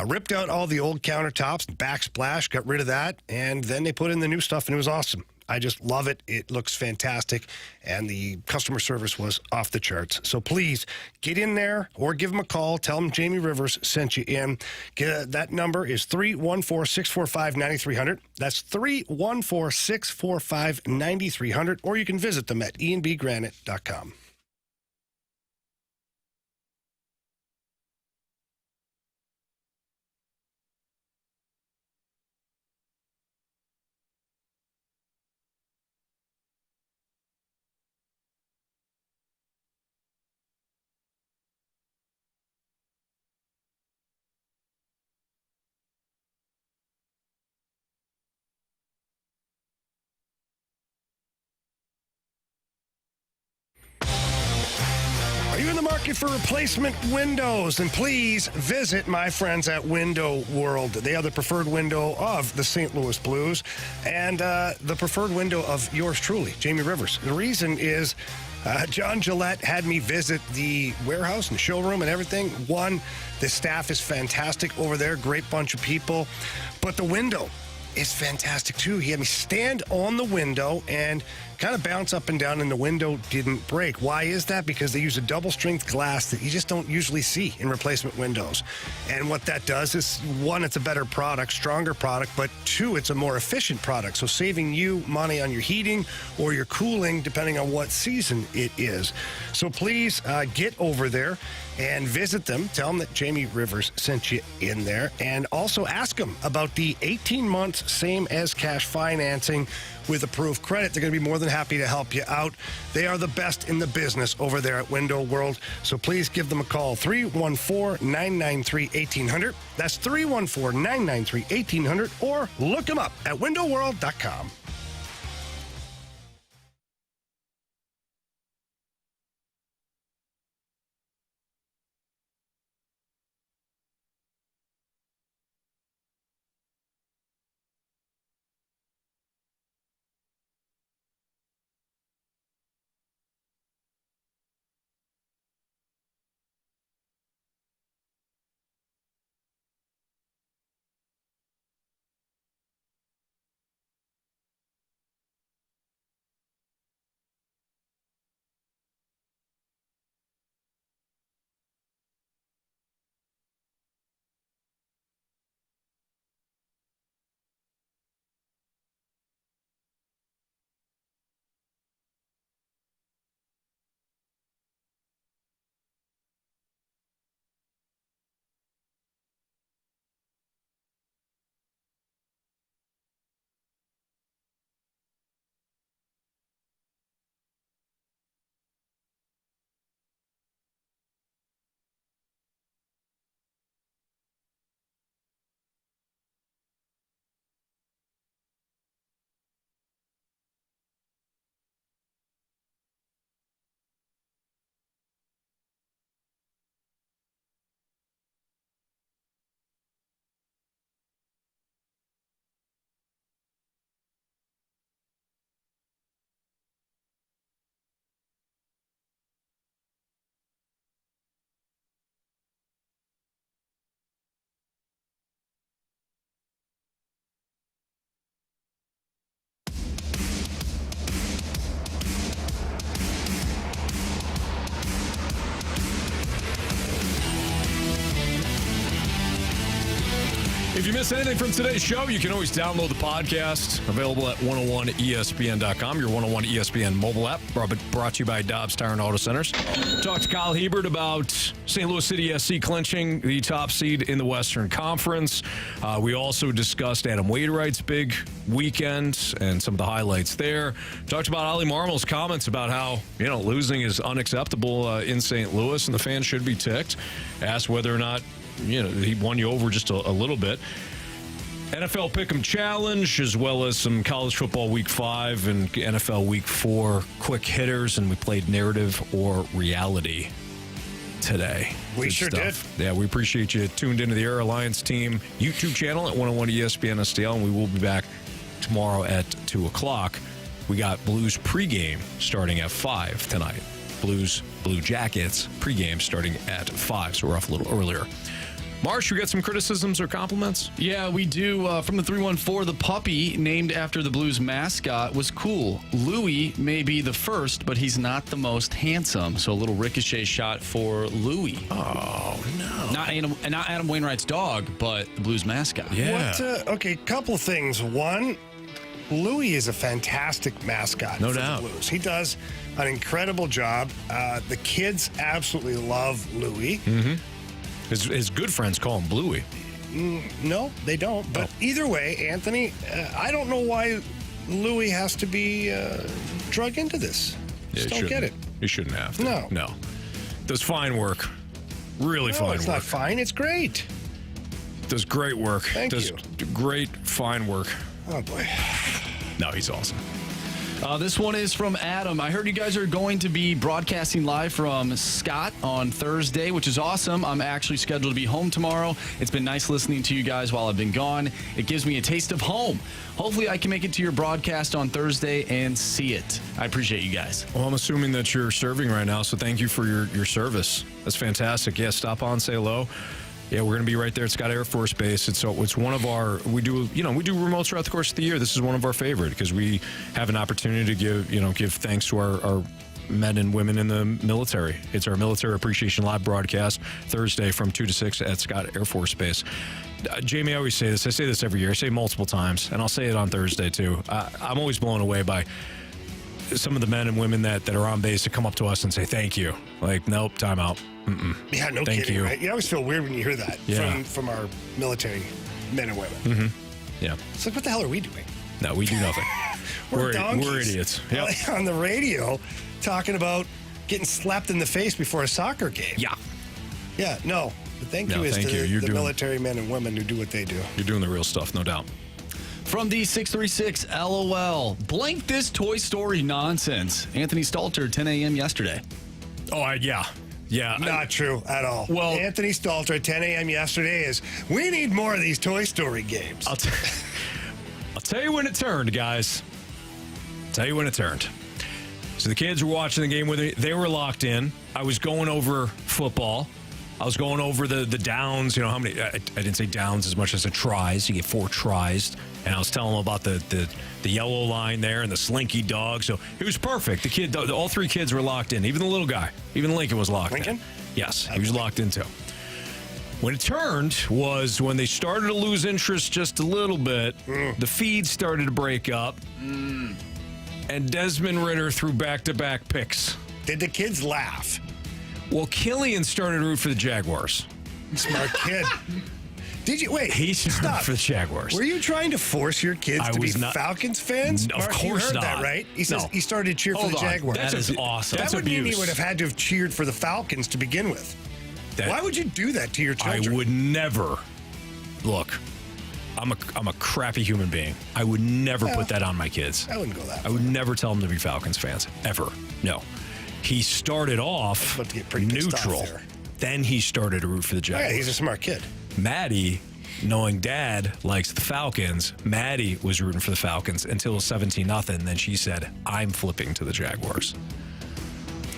S3: ripped out all the old countertops, backsplash, got rid of that, and then they put in the new stuff, and it was awesome. I just love it. It looks fantastic, and the customer service was off the charts. So please get in there or give them a call. Tell them Jamie Rivers sent you in. That number is 314-645-9300. That's 314-645-9300, or you can visit them at enbgranite.com. Are you in the market for replacement windows? Then please visit my friends at Window World. They are the preferred window of the St. Louis Blues and the preferred window of yours truly, Jamie Rivers. The reason is John Gillette had me visit the warehouse and showroom and everything. One, the staff is fantastic over there, great bunch of people. But the window is fantastic too. He had me stand on the window and kind of bounce up and down, and the window didn't break. Why is that? Because they use a double strength glass that you just don't usually see in replacement windows. And what that does is, one, it's a better product, stronger product, but two, it's a more efficient product. So saving you money on your heating or your cooling, depending on what season it is. So please get over there and visit them. Tell them that Jamie Rivers sent you in there. And also ask them about the 18 months, same as cash financing with approved credit. They're going to be more than happy to help you out. They are the best in the business over there at Window World. So please give them a call, 314-993-1800. That's 314-993-1800, or look them up at windowworld.com.
S2: If you missed anything from today's show, you can always download the podcast. Available at 101ESPN.com, your 101 ESPN mobile app. Brought to you by Dobbs Tire and Auto Centers. Talked to Kyle Hiebert about St. Louis City SC clinching the top seed in the Western Conference. We also discussed Adam Wainwright's big weekend and some of the highlights there. Talked about Oli Marmol's comments about how, losing is unacceptable in St. Louis and the fans should be ticked. Asked whether or not he won you over just a little bit. NFL Pick'em Challenge, as well as some college football Week 5 and NFL Week 4 quick hitters, and we played narrative or reality today.
S3: We sure did.
S2: Yeah, we appreciate you tuned into the Air Alliance team YouTube channel at 101 ESPN STL, and we will be back tomorrow at 2 o'clock. We got Blues pregame starting at 5 tonight. Blues Blue Jackets pregame starting at 5, so we're off a little earlier. Marsh, we got some criticisms or compliments?
S4: Yeah, we do. From the 314, the puppy named after the Blues mascot was cool. Louis may be the first, but he's not the most handsome. So a little ricochet shot for Louis.
S2: Oh, no.
S4: Not Adam Wainwright's dog, but the Blues mascot.
S2: Yeah.
S3: Okay, couple of things. One, Louis is a fantastic mascot for the Blues. He does an incredible job. The kids absolutely love Louis.
S2: Mm-hmm. His good friends call him Bluey.
S3: No, they don't. But either way, Anthony, I don't know why Louis has to be drug into this. Just don't get it.
S2: He shouldn't have to.
S3: No.
S2: Does fine work. Really fine work.
S3: It's not fine. It's great.
S2: Does great work.
S3: Does
S2: great fine work.
S3: Oh, boy.
S2: No, he's awesome.
S4: This one is from Adam. I heard you guys are going to be broadcasting live from Scott on Thursday, which is awesome. I'm actually scheduled to be home tomorrow. It's been nice listening to you guys while I've been gone. It gives me a taste of home. Hopefully I can make it to your broadcast on Thursday and see it. I appreciate you guys.
S2: Well, I'm assuming that you're serving right now, so thank you for your service. That's fantastic. Yeah, stop on, say hello. Yeah, we're going to be right there at Scott Air Force Base. It's one of our, we do remotes throughout the course of the year. This is one of our favorite because we have an opportunity to give thanks to our men and women in the military. It's our Military Appreciation Live broadcast Thursday from 2 to 6 at Scott Air Force Base. Jamie, I always say this. I say this every year. I say it multiple times, and I'll say it on Thursday too. I'm always blown away by some of the men and women that are on base that come up to us and say thank you. Like, nope, timeout. Mm-mm.
S3: Yeah, no
S2: Thank
S3: kidding,
S2: you.
S3: right? You always feel weird when you hear that from our military men and women.
S2: Mm-hmm. Yeah.
S3: It's like, what the hell are we doing?
S2: No, we do nothing.
S3: We're donkeys.
S2: We're idiots. Yep.
S3: On the radio, talking about getting slapped in the face before a soccer game.
S2: Yeah.
S3: Yeah, no. But thank you to the military men and women who do what they do.
S2: You're doing the real stuff, no doubt.
S4: From the 636 LOL, blank this Toy Story nonsense. Anthony Stalter, 10 a.m. yesterday.
S2: Oh, yeah. Yeah.
S3: Not true at all.
S2: Well,
S3: Anthony Stalter at 10 a.m. yesterday is, we need more of these Toy Story games.
S2: I'll tell you when it turned, guys. Tell you when it turned. So the kids were watching the game with me. They were locked in. I was going over football. I was going over the downs. How many? I didn't say downs as much as the tries. You get 4 tries. And I was telling them about the yellow line there and the slinky dog. So it was perfect. All 3 kids were locked in. Even the little guy. Even Lincoln was locked in. Yes, he was locked in too. When it turned was when they started to lose interest just a little bit. The feed started to break up. And Desmond Ridder threw back-to-back picks.
S3: Did the kids laugh?
S2: Well, Killian started to root for the Jaguars.
S3: Smart kid. Did you wait?
S2: He started for the Jaguars.
S3: Were you trying to force your kids to be Falcons fans?
S2: Of course
S3: you heard
S2: not.
S3: That, right? He says he started to cheer for the Jaguars.
S2: That is awesome.
S3: That would mean he would have had to have cheered for the Falcons to begin with. Why would you do that to your children?
S2: I would never. Look, I'm a crappy human being. I would never put that on my kids.
S3: I wouldn't go that far.
S2: I would never tell them to be Falcons fans ever. No. He started off neutral. Then he started to root for the Jaguars.
S3: Yeah, he's a smart kid.
S2: Maddie, knowing Dad likes the Falcons, Maddie was rooting for the Falcons until it was 17-0. Then she said, "I'm flipping to the Jaguars."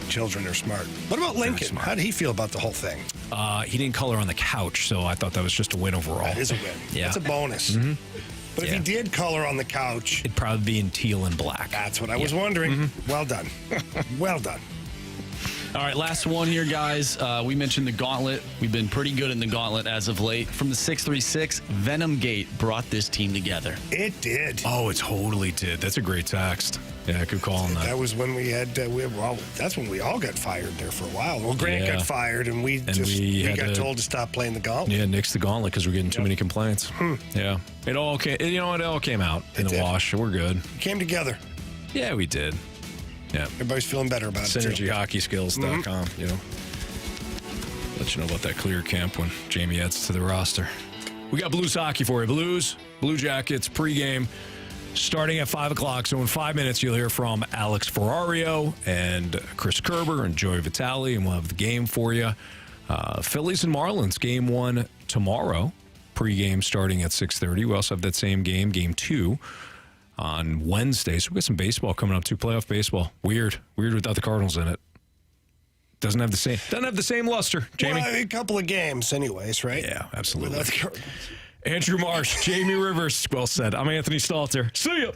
S3: Children are smart. What about Lincoln? How did he feel about the whole thing?
S2: He didn't color on the couch, so I thought that was just a win overall.
S3: That is a win.
S2: Yeah,
S3: that's a bonus.
S2: Mm-hmm.
S3: But if he did color on the couch,
S2: it'd probably be in teal and black.
S3: That's what I was wondering. Well done. Well done.
S4: All right, last one here, guys. We mentioned the Gauntlet. We've been pretty good in the Gauntlet as of late. From the 636, Venom Gate brought this team together.
S3: It did.
S2: Oh, it totally did. That's a great text. Yeah, good call on that.
S3: That was when we had, that's when we all got fired there for a while. Well, Grant got fired, and we got told to stop playing the Gauntlet.
S2: Yeah, nix the Gauntlet because we're getting too many complaints. Yeah. It all came out in the wash. We're good.
S3: We came together.
S2: Yeah, we did. Yeah.
S3: Everybody's feeling better about it, too.
S2: SynergyHockeySkills.com, Let you know about that clear camp when Jamie adds to the roster. We got Blues hockey for you. Blue Jackets pregame starting at 5 o'clock. So in 5 minutes, you'll hear from Alex Ferrario and Chris Kerber and Joey Vitale, and we'll have the game for you. Phillies and Marlins, game 1 tomorrow. Pregame starting at 6:30. We also have that same game, game 2, on Wednesday. So we got some baseball coming up too. Playoff baseball. Weird without the Cardinals in it. Doesn't have the same luster, Jamie.
S3: Well, a couple of games, anyways, right?
S2: Yeah, absolutely. Andrew Marsh, Jamie Rivers. Well said. I'm Anthony Stalter. See ya.